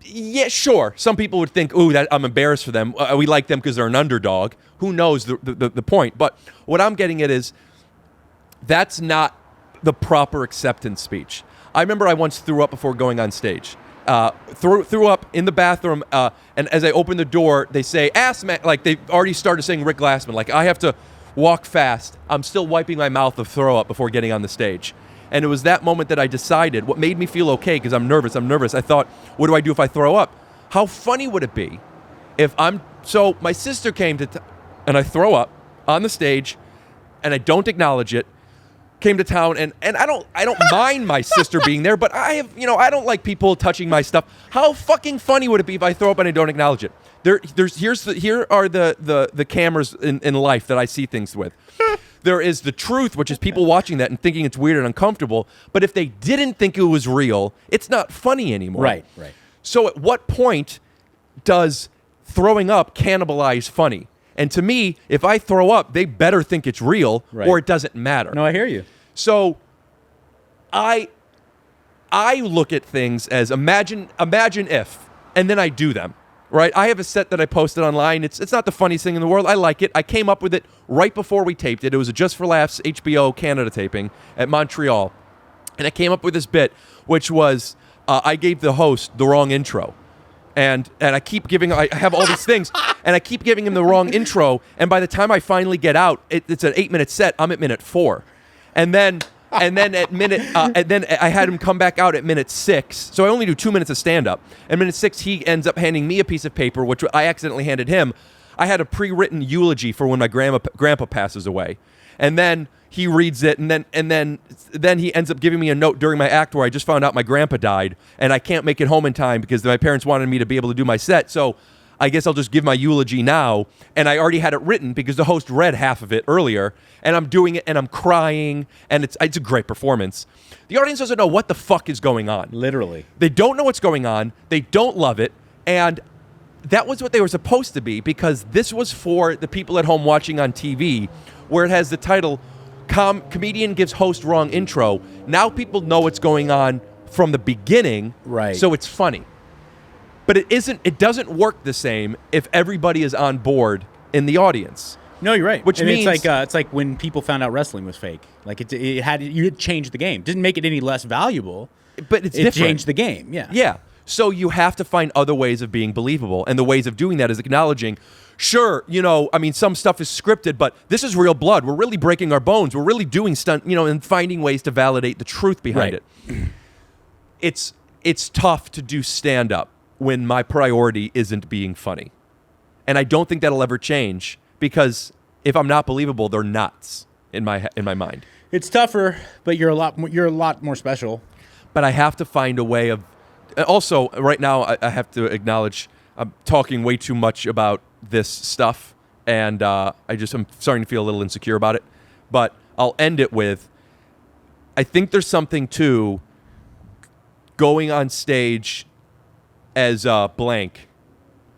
Yeah, sure. Some people would think, ooh, that I'm embarrassed for them. We like them because they're an underdog. Who knows the point? But what I'm getting at is that's not the proper acceptance speech. I remember I once threw up before going on stage. Threw up in the bathroom, and as I opened the door, they say, ass man, like they already started saying Rick Glassman, like I have to walk fast. I'm still wiping my mouth of throw up before getting on the stage. And it was that moment that I decided, what made me feel okay, because I'm nervous. I thought, what do I do if I throw up? How funny would it be if so my sister came to and I throw up on the stage, and I don't acknowledge it. Came to town, and I don't mind my sister being there, but I don't like people touching my stuff. How fucking funny would it be if I throw up and I don't acknowledge it? Here are the cameras in life that I see things with. There is the truth, which is people watching that and thinking it's weird and uncomfortable. But if they didn't think it was real, it's not funny anymore. Right. So at what point does throwing up cannibalize funny? And to me, if I throw up, they better think it's real, or it doesn't matter. No, I hear you. So I look at things as imagine if, and then I do them. Right? I have a set that I posted online. It's not the funniest thing in the world. I like it. I came up with it right before we taped it. It was a Just for Laughs HBO Canada taping at Montreal. And I came up with this bit, which was I gave the host the wrong intro. And I keep giving, I have all these things, and I keep giving him the wrong intro. And by the time I finally get out, it's an 8-minute set. I'm at minute 4. And then at minute, and then I had him come back out at minute 6. So I only do 2 minutes of stand-up. At minute 6, he ends up handing me a piece of paper, which I accidentally handed him. I had a pre-written eulogy for when my grandpa passes away. And then he reads it, and then he ends up giving me a note during my act where I just found out my grandpa died, and I can't make it home in time because my parents wanted me to be able to do my set. So I guess I'll just give my eulogy now. And I already had it written because the host read half of it earlier, and I'm doing it, and I'm crying, and it's a great performance. The audience doesn't know what the fuck is going on. Literally. They don't know what's going on. They don't love it, and that was what they were supposed to be, because this was for the people at home watching on TV, where it has the title, Comedian Gives Host Wrong Intro. Now people know what's going on from the beginning, right? So it's funny. But it doesn't work the same if everybody is on board in the audience. No, you're right. Which means it's like when people found out wrestling was fake. Like you had changed the game. Didn't make it any less valuable, but it different. Changed the game. Yeah. Yeah. So you have to find other ways of being believable, and the ways of doing that is acknowledging, sure, some stuff is scripted, but this is real blood. We're really breaking our bones. We're really doing stunt, and finding ways to validate the truth behind it. It's tough to do stand-up when my priority isn't being funny. And I don't think that'll ever change, because if I'm not believable, they're nuts in my mind. It's tougher, but you're a lot more special. But I have to find a way of. Also, right now, I have to acknowledge I'm talking way too much about this stuff, and I'm starting to feel a little insecure about it. But I'll end it with, I think there's something to going on stage as blank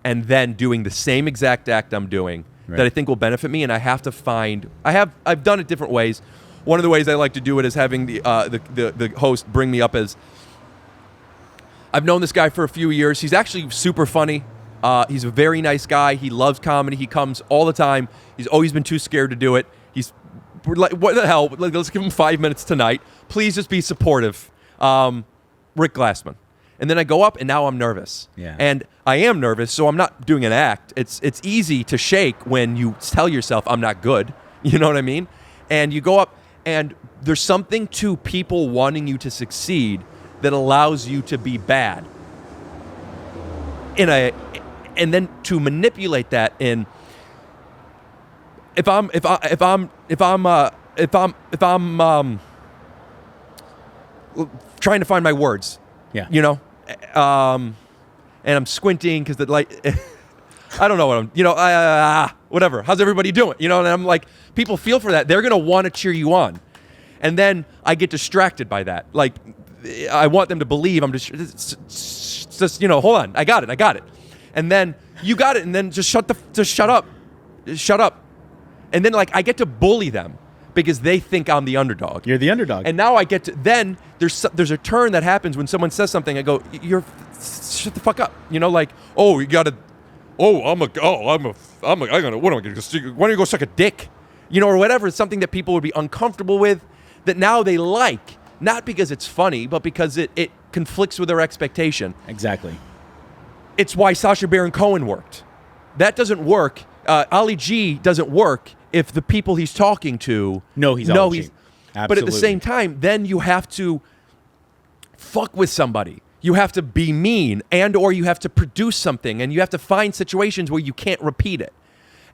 and then doing the same exact act I'm doing that I think will benefit me. And I have to find, I've done it different ways. One of the ways I like to do it is having the host bring me up as, I've known this guy for a few years. He's actually super funny. He's a very nice guy. He loves comedy. He comes all the time. He's always been too scared to do it. We're like, what the hell? Let's give him 5 minutes tonight. Please just be supportive. Rick Glassman. And then I go up, and now I'm nervous. Yeah. And I am nervous, so I'm not doing an act. It's easy to shake when you tell yourself I'm not good. You know what I mean? And you go up, and there's something to people wanting you to succeed that allows you to be bad. And then to manipulate that in, if I'm trying to find my words, and I'm squinting because the light, I don't know what I'm, whatever. How's everybody doing? And I'm like, people feel for that. They're gonna want to cheer you on, and then I get distracted by that. Like, I want them to believe I'm just hold on, I got it, and then you got it, and then just shut up, and then like I get to bully them because they think I'm the underdog. You're the underdog, and now I get to. Then there's a turn that happens when someone says something. I go, shut the fuck up, like, oh, you gotta, what am I gonna? Why don't you go suck a dick, or whatever. It's something that people would be uncomfortable with, that now they like. Not because it's funny, but because it conflicts with their expectation. Exactly. It's why Sacha Baron Cohen worked. That doesn't work. Ali G doesn't work if the people he's talking to know he's Ali G. But at the same time, then you have to fuck with somebody. You have to be mean, or you have to produce something, and you have to find situations where you can't repeat it.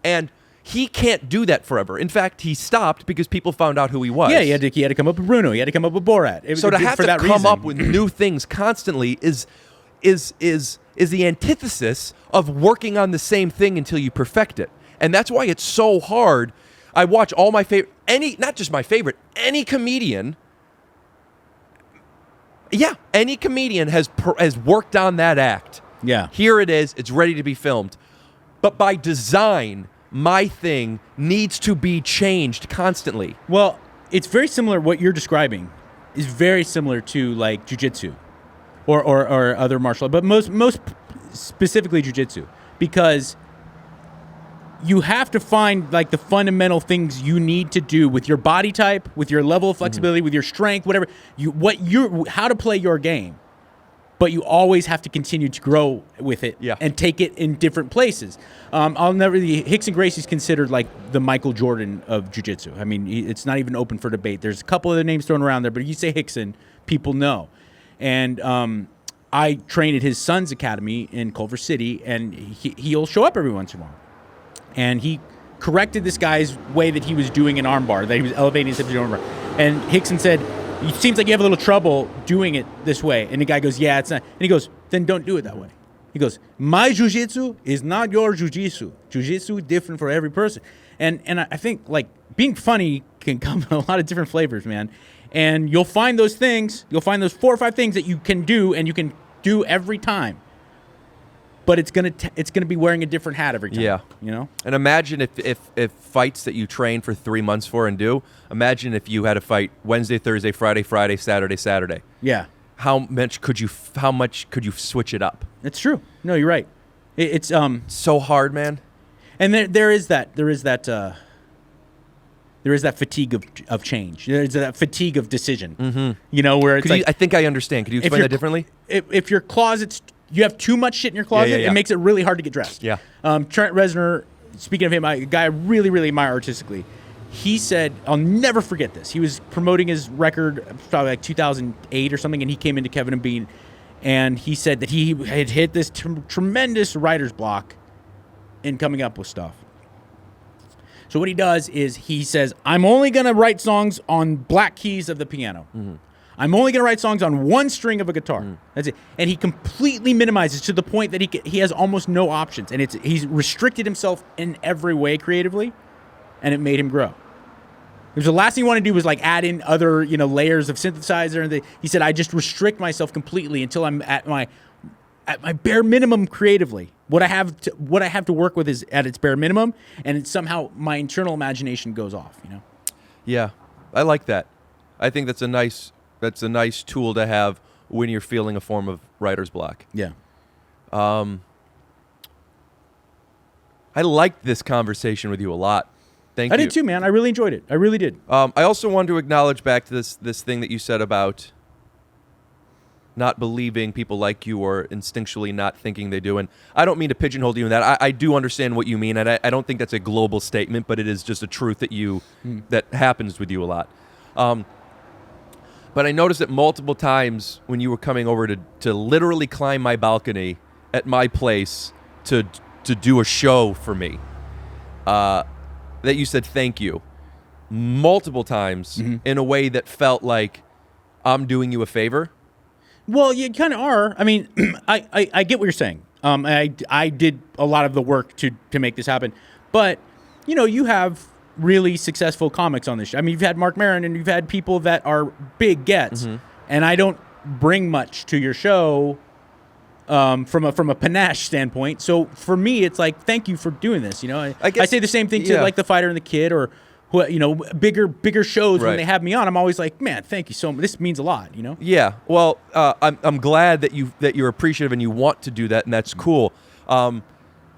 And He can't do that forever. In fact, he stopped because people found out who he was. Yeah, he had to come up with Bruno. He had to come up with Borat. So to have for to that come reason. up with new things constantly is the antithesis of working on the same thing until you perfect it. And that's why it's so hard. I watch all my favorite, not just my favorite, any comedian. Yeah, any comedian has worked on that act. Yeah. Here it is. It's ready to be filmed. But by design, my thing needs to be changed constantly. Well, it's very similar. What you're describing is very similar to like jiu-jitsu or other martial arts, but most specifically jiu-jitsu, because you have to find like the fundamental things you need to do with your body type, with your level of flexibility, with your strength, whatever how to play your game. But you always have to continue to grow with it and take it in different places. Rickson Gracie's considered like the Michael Jordan of jiu-jitsu. I mean, it's not even open for debate. There's a couple other names thrown around there, but you say Rickson, people know. And I train at his son's academy in Culver City, and he'll show up every once in a while. And he corrected this guy's way that he was doing an armbar, that he was elevating his hips to an armbar. And Rickson said, it seems like you have a little trouble doing it this way. And the guy goes, yeah, it's not. And he goes, then don't do it that way. He goes, my jiu-jitsu is not your jiu-jitsu. Jiu-jitsu is different for every person. And I think, like, being funny can come in a lot of different flavors, man. And you'll find those things, you'll find those 4 or 5 things that you can do and you can do every time. But it's gonna be wearing a different hat every time. Yeah, you know. And imagine if fights that you train for 3 months for and do. Imagine if you had a fight Wednesday, Thursday, Friday, Saturday. Yeah. How much could you switch it up? It's true. No, you're right. It's so hard, man. And there is that fatigue of change. There's that fatigue of decision. Mm-hmm. You know, where it's I think I understand. Could you explain that differently? If your closet's you have too much shit in your closet, it makes it really hard to get dressed. Yeah. Trent Reznor, speaking of him, a guy I really, really admire artistically, he said, I'll never forget this. He was promoting his record probably like 2008 or something, and he came into Kevin and Bean, and he said that he had hit this tremendous writer's block in coming up with stuff. So what he does is he says, I'm only going to write songs on black keys of the piano. Mm-hmm. I'm only going to write songs on one string of a guitar. That's it. And he completely minimizes to the point that he has almost no options. And he's restricted himself in every way creatively, and it made him grow. Because the last thing he wanted to do was like add in other layers of synthesizer. And he said, I just restrict myself completely until I'm at my bare minimum creatively. What I have to work with is at its bare minimum, and it's somehow my internal imagination goes off. Yeah, I like that. I think that's a nice tool to have when you're feeling a form of writer's block. Yeah. I liked this conversation with you a lot. Thank you. I did too, man. I really enjoyed it. I really did. I also wanted to acknowledge back to this thing that you said about not believing people like you or instinctually not thinking they do. And I don't mean to pigeonhole you in that. I do understand what you mean, and I don't think that's a global statement, but it is just a truth that that happens with you a lot. But I noticed it multiple times when you were coming over to literally climb my balcony at my place to do a show for me, that you said thank you multiple times in a way that felt like I'm doing you a favor. Well, you kind of are. I mean, I get what you're saying. I did a lot of the work to make this happen. But, you have really successful comics on this show. I mean, you've had Mark Maron and you've had people that are big gets. And I don't bring much to your show from a panache standpoint. So for me, it's like, thank you for doing this. I say the same thing to like The Fighter and the Kid or bigger shows when they have me on. I'm always like, man, thank you so much. This means a lot, Yeah. Well, I'm glad that you're appreciative and you want to do that, and that's cool.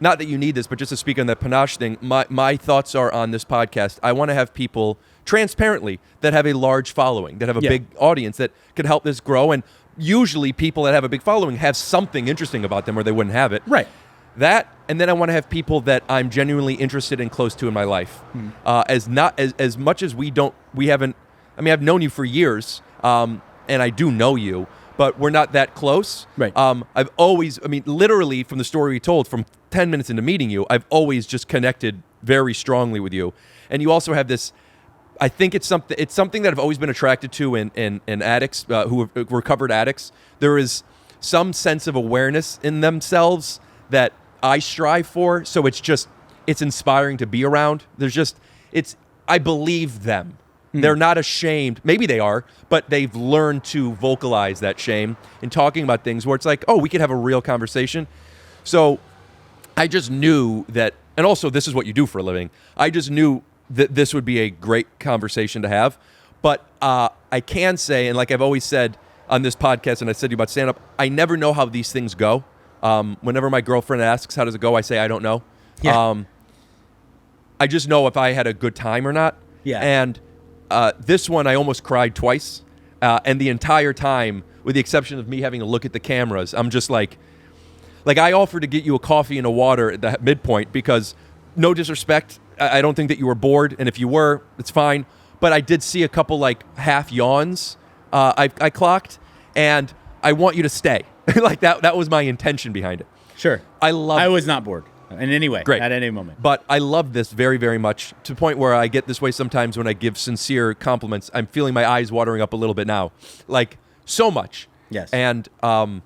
Not that you need this, but just to speak on that panache thing, my thoughts are on this podcast. I want to have people transparently that have a large following, that have a big audience that could help this grow. And usually people that have a big following have something interesting about them or they wouldn't have it. Right. That, and then I want to have people that I'm genuinely interested and close to in my life. As much as I've known you for years, and I do know you, but we're not that close. Right. I've always, literally from the story we told, from 10 minutes into meeting you, I've always just connected very strongly with you. And you also have this, I think it's something that I've always been attracted to in addicts, who are recovered addicts. There is some sense of awareness in themselves that I strive for. So it's inspiring to be around. I believe them. They're not ashamed. Maybe they are, but they've learned to vocalize that shame in talking about things where it's like, oh, we could have a real conversation. So I just knew that, and also this is what you do for a living. I just knew that this would be a great conversation to have. But I can say, and like I've always said on this podcast, and I said to you about stand-up, I never know how these things go. Whenever my girlfriend asks, how does it go? I say, I don't know. Yeah. I just know if I had a good time or not. Yeah. And this one, I almost cried twice. And the entire time, with the exception of me having to look at the cameras, I'm just like I offered to get you a coffee and a water at the midpoint because, no disrespect, I don't think that you were bored. And if you were, it's fine. But I did see a couple like half yawns I clocked. And I want you to stay. Like that was my intention behind it. Sure. I was not bored in any way. Great. At any moment. But I love this very, very much, to the point where I get this way sometimes when I give sincere compliments. I'm feeling my eyes watering up a little bit now. Like, so much. Yes. And I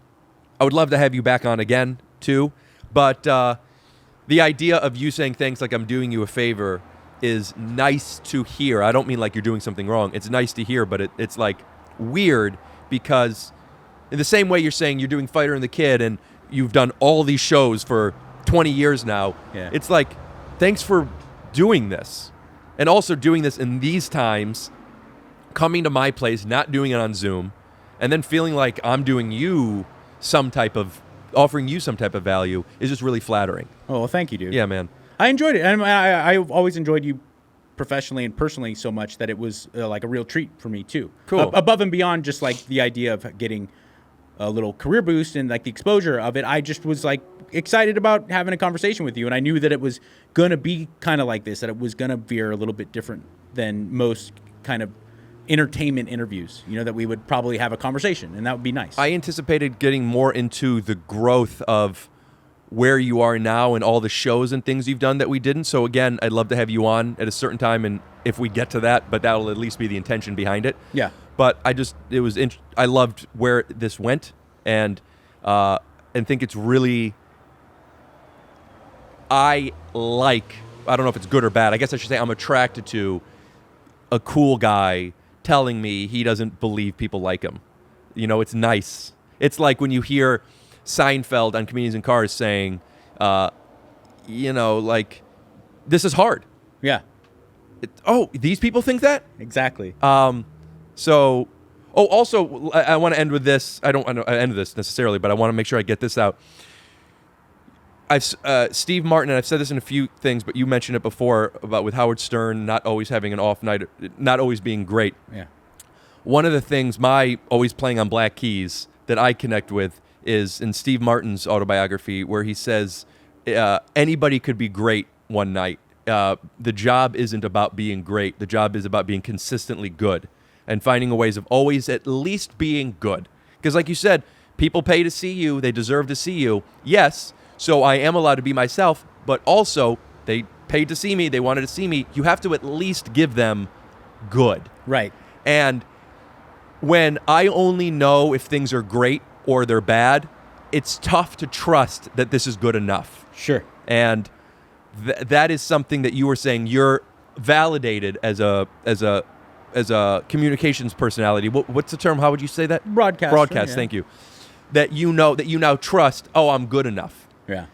would love to have you back on again, too. But the idea of you saying things like I'm doing you a favor is nice to hear. I don't mean like you're doing something wrong. It's nice to hear, but it's like weird because in the same way you're saying you're doing Fighter and the Kid and you've done all these shows for 20 years now. Yeah. It's like, thanks for doing this. And also doing this in these times, coming to my place, not doing it on Zoom, and then feeling like I'm doing you offering you some type of value is just really flattering. Oh, well, thank you, dude. Yeah, man. I enjoyed it. And I've always enjoyed you professionally and personally so much that it was like a real treat for me, too. Cool. Above and beyond just like the idea of getting a little career boost and like the exposure of it, I just was like excited about having a conversation with you. And I knew that it was going to be kind of like this, that it was going to veer a little bit different than most kind of entertainment interviews, that we would probably have a conversation, and that would be nice. I anticipated getting more into the growth of where you are now and all the shows and things you've done that we didn't. So again, I'd love to have you on at a certain time, and if we get to that, but that'll at least be the intention behind it. Yeah. But I loved where this went, and think it's really, I don't know if it's good or bad. I guess I should say I'm attracted to a cool guy telling me he doesn't believe people like him. It's nice. It's like when you hear Seinfeld on Comedians in Cars saying, like, this is hard. Yeah. These people think that? Exactly. Also, I want to end with this. I don't want to end with this necessarily, but I want to make sure I get this out. Steve Martin, and I've said this in a few things, but you mentioned it before about with Howard Stern not always having an off night, not always being great. Yeah. One of the things my always playing on black keys that I connect with is in Steve Martin's autobiography, where he says anybody could be great one night. The job isn't about being great. The job is about being consistently good and finding ways of always at least being good. Because like you said, people pay to see you. They deserve to see you. Yes. So I am allowed to be myself, but also they paid to see me. They wanted to see me. You have to at least give them good. Right. And when I only know if things are great or they're bad, it's tough to trust that this is good enough. Sure. And that is something that you were saying. You're validated as a communications personality. What's the term? How would you say that? Broadcaster. Broadcast. Yeah. Thank you. That you now trust. Oh, I'm good enough. Yeah.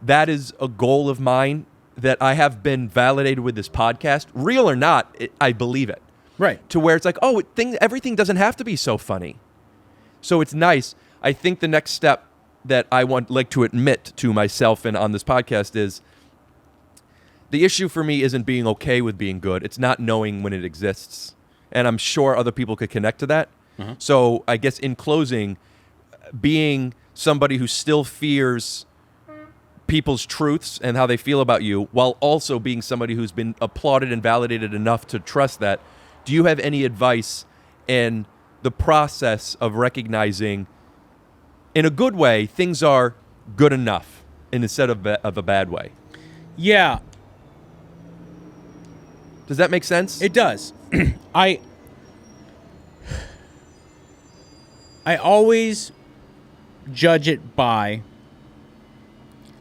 That is a goal of mine that I have been validated with this podcast. Real or not, I believe it. Right. To where it's like, everything doesn't have to be so funny. So it's nice. I think the next step that I want to admit to myself and on this podcast is the issue for me isn't being okay with being good. It's not knowing when it exists. And I'm sure other people could connect to that. Uh-huh. So I guess in closing, being somebody who still fears people's truths and how they feel about you, while also being somebody who's been applauded and validated enough to trust that, do you have any advice in the process of recognizing, in a good way, things are good enough instead of a bad way? Yeah. Does that make sense? It does. I always judge it by.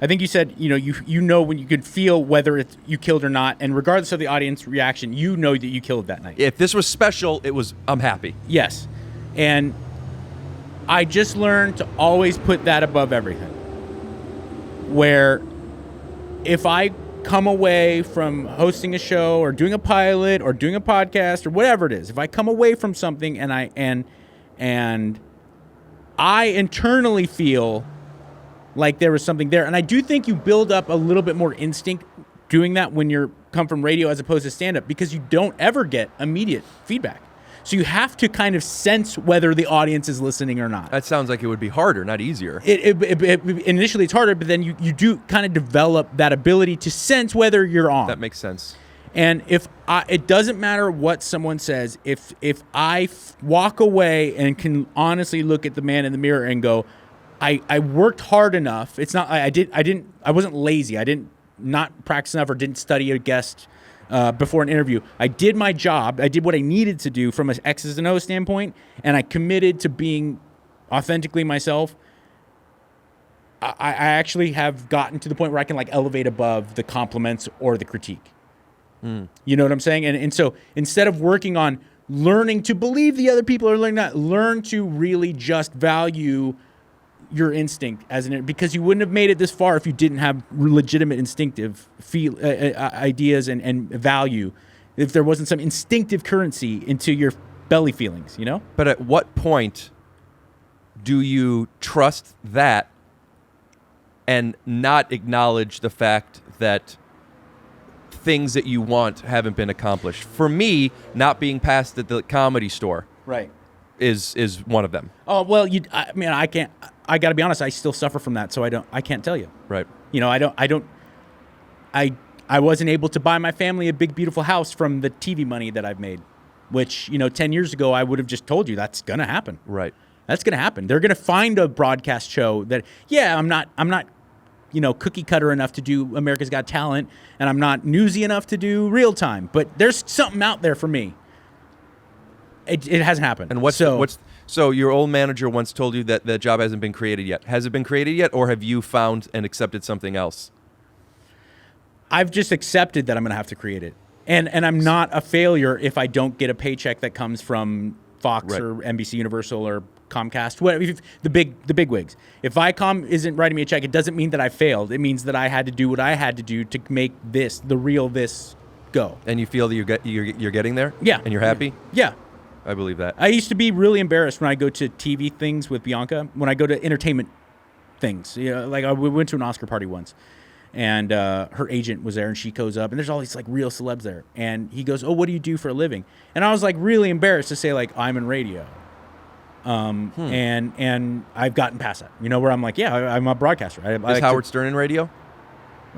I think you said you know when you could feel whether you killed or not, and regardless of the audience reaction, you know that you killed that night. If this was special, I'm happy. Yes, and I just learned to always put that above everything. Where if I come away from hosting a show or doing a pilot or doing a podcast or whatever it is, if I come away from something and I internally feel like there was something there, and I do think you build up a little bit more instinct doing that when you come from radio as opposed to stand-up, because you don't ever get immediate feedback. So you have to kind of sense whether the audience is listening or not. That sounds like it would be harder, not easier. Initially it's harder, but then you do kind of develop that ability to sense whether you're on. That makes sense. And it doesn't matter what someone says, if I walk away and can honestly look at the man in the mirror and go, I worked hard enough. It's not I wasn't lazy. I didn't not practice enough or didn't study a guest before an interview. I did my job. I did what I needed to do from an X's and O's standpoint, and I committed to being authentically myself. I actually have gotten to the point where I can elevate above the compliments or the critique. You know what I'm saying? And so instead of working on learning to believe the other people are learning that, learn to really just value your instinct because you wouldn't have made it this far if you didn't have legitimate instinctive ideas and value, if there wasn't some instinctive currency into your belly feelings, But at what point do you trust that and not acknowledge the fact that things that you want haven't been accomplished? For me, not being passed at the Comedy Store right is one of them. Oh, well, I can't. I got to be honest. I still suffer from that, so I can't tell you. Right. I wasn't able to buy my family a big, beautiful house from the TV money that I've made, which 10 years ago I would have just told you that's gonna happen. Right. That's gonna happen. They're gonna find a broadcast show that I'm not cookie cutter enough to do America's Got Talent, and I'm not newsy enough to do real time, but there's something out there for me. It hasn't happened. And so your old manager once told you that the job hasn't been created yet. Has it been created yet, or have you found and accepted something else? I've just accepted that I'm going to have to create it. And I'm not a failure if I don't get a paycheck that comes from Fox right. or NBC Universal or Comcast, whatever, the big wigs. If Viacom isn't writing me a check, it doesn't mean that I failed. It means that I had to do what I had to do to make the real this go. And you feel that you're getting there? Yeah. And you're happy? Yeah. I believe that. I used to be really embarrassed when I go to TV things with Bianca, when I go to entertainment things. We went to an Oscar party once, and her agent was there, and she goes up, and there's all these real celebs there, and he goes, "Oh, what do you do for a living?" And I was really embarrassed to say I'm in radio, and I've gotten past that, where I'm I'm a broadcaster. Is Howard Stern in radio?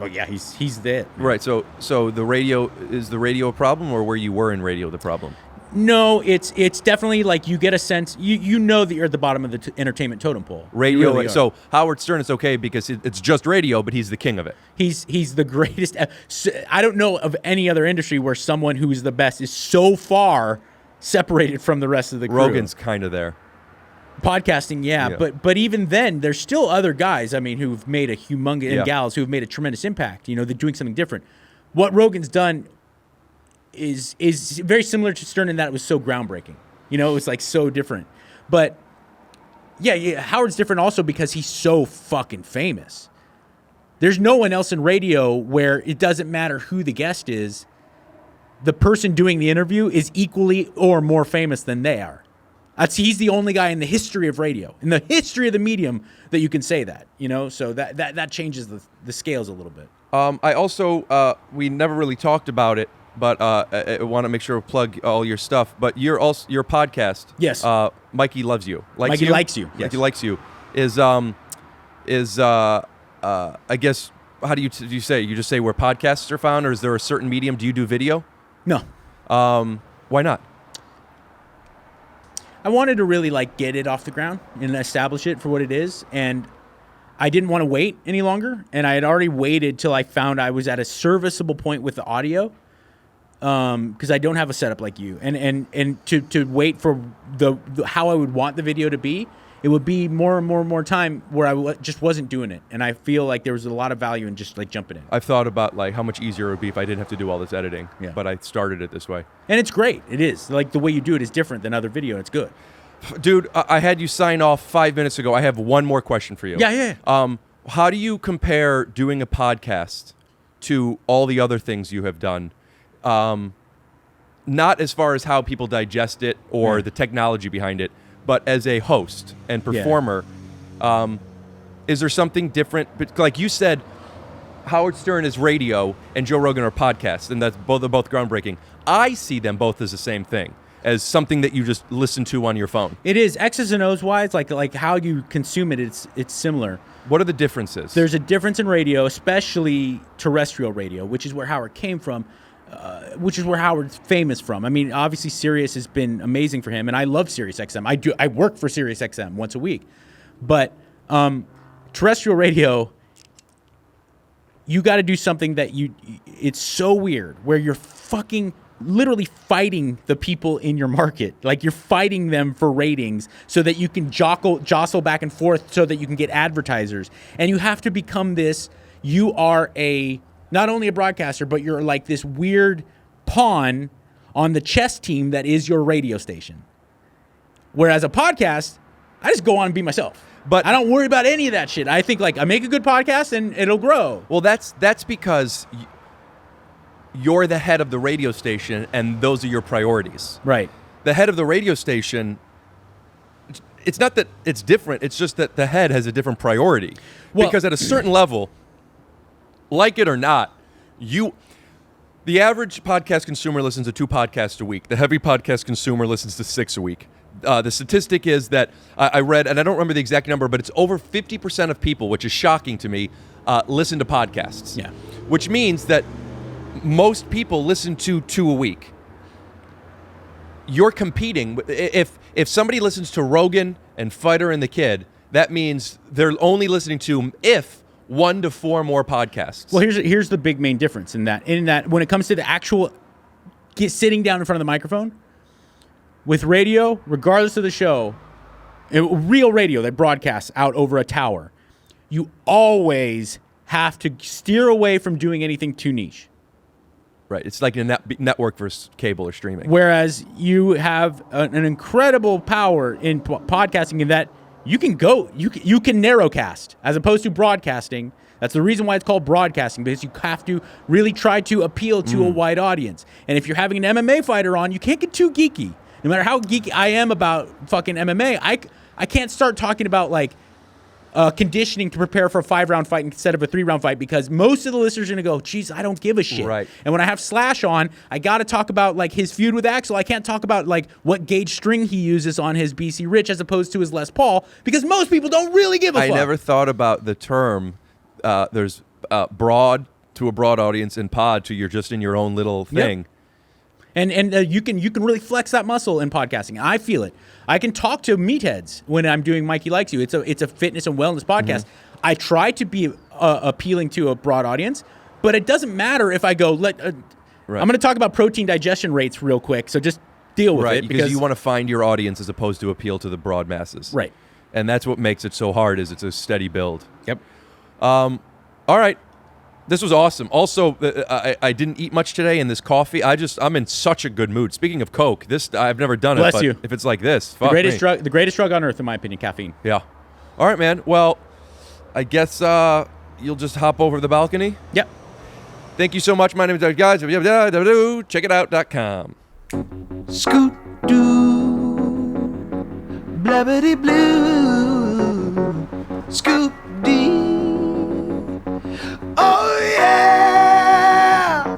Oh yeah, he's there. Right. So the radio is the radio a problem, or where you were in radio the problem? No, it's definitely you get a sense, you know that you're at the bottom of the entertainment totem pole. Radio. Really so Howard Stern is okay because it's just radio, but he's the king of it. He's the greatest. I don't know of any other industry where someone who's the best is so far separated from the rest of the crew. Rogan's kind of there. Podcasting, yeah. But even then, there's still other guys, who've made a humongous, and gals who've made a tremendous impact. They're doing something different. What Rogan's done is very similar to Stern in that it was so groundbreaking. It was so different. But yeah, Howard's different also because he's so fucking famous. There's no one else in radio where it doesn't matter who the guest is. The person doing the interview is equally or more famous than they are. He's the only guy in the history of radio, in the history of the medium, that you can say that. So that changes the scales a little bit. I also we never really talked about it, but I want to make sure to plug all your stuff. But your podcast, yes, Mikey Loves You. Mikey Likes You. Yes. Mikey Likes You is I guess, how do you say? You just say where podcasts are found, or is there a certain medium? Do you do video? No. Why not? I wanted to really get it off the ground and establish it for what it is, and I didn't want to wait any longer. And I had already waited till I found I was at a serviceable point with the audio. because I don't have a setup like you, and to wait for the how I would want the video to be, it would be more and more time where I just wasn't doing it, and I feel like there was a lot of value in just like jumping in. I've thought about like how much easier it would be if I didn't have to do all this editing, Yeah. but I started it this way. And it's great. It is like the way you do it is different than other video. It's good. Dude, I had you sign off 5 minutes ago. I have one more question for you. Yeah. How do you compare doing a podcast to all the other things you have done? Not as far as how people digest it or the technology behind it, but as a host and performer, is there something different? But like you said, Howard Stern is radio and Joe Rogan are podcasts, and they're both groundbreaking. I see them both as the same thing, as something that you just listen to on your phone. It is X's and O's wise, like how you consume it. It's similar. What are the differences? There's a difference in radio, especially terrestrial radio, which is where Howard came from, which is where Howard's famous from. I mean, obviously Sirius has been amazing for him, and I love Sirius XM. I work for Sirius XM once a week, but terrestrial radio, you got to do something that it's so weird where you're fucking literally fighting the people in your market. Like you're fighting them for ratings so that you can jostle back and forth so that you can get advertisers. And you have to become this, you are not only a broadcaster, but you're like this weird pawn on the chess team that is your radio station. Whereas a podcast, I just go on and be myself. But I don't worry about any of that shit. I think like I make a good podcast and it'll grow. Well, that's because you're the head of the radio station and those are your priorities. Right. The head of the radio station, it's not that it's different, it's just that the head has a different priority. Well, because at a certain level, like it or not, the average podcast consumer listens to 2 podcasts a week. The heavy podcast consumer listens to 6 a week. The statistic is that I read, and I don't remember the exact number, but it's over 50% of people, which is shocking to me, listen to podcasts. Yeah. Which means that most people listen to 2 a week. You're competing. If somebody listens to Rogan and Fighter and the Kid, that means they're only listening to 1 to 4 more podcasts. Well, here's the big main difference in that when it comes to the actual sitting down in front of the microphone, with radio, regardless of the show, real radio that broadcasts out over a tower, you always have to steer away from doing anything too niche. Right. It's like a network versus cable or streaming. Whereas you have an incredible power in podcasting in that you can narrowcast as opposed to broadcasting. That's the reason why it's called broadcasting, because you have to really try to appeal to a wide audience. And if you're having an MMA fighter on, you can't get too geeky. No matter how geeky I am about fucking MMA, I can't start talking about like conditioning to prepare for a 5-round fight instead of a 3-round fight, because most of the listeners are going to go, geez, I don't give a shit. Right. And when I have Slash on, I got to talk about like his feud with Axel. I can't talk about like what gauge string he uses on his BC Rich as opposed to his Les Paul, because most people don't really give a fuck. I never thought about the term, there's broad to a broad audience and pod to you're just in your own little thing. Yep. And you can really flex that muscle in podcasting. I feel it. I can talk to meatheads when I'm doing Mikey Likes You. It's a fitness and wellness podcast. Mm-hmm. I try to be appealing to a broad audience, but it doesn't matter if I go, right. I'm going to talk about protein digestion rates real quick, so just deal with it. Because you want to find your audience as opposed to appeal to the broad masses. Right. And that's what makes it so hard, is it's a steady build. Yep. All right. This was awesome. Also, I didn't eat much today, and this coffee, I'm in such a good mood. Speaking of Coke, I've never done Bless it, but you. if it's like this, The greatest drug on earth, in my opinion, caffeine. Yeah. All right, man. Well, I guess you'll just hop over the balcony. Yep. Thank you so much. My name is Doug, guys. Checkitout.com. Scoot doo, blabbity blue, scoop dee. Oh yeah!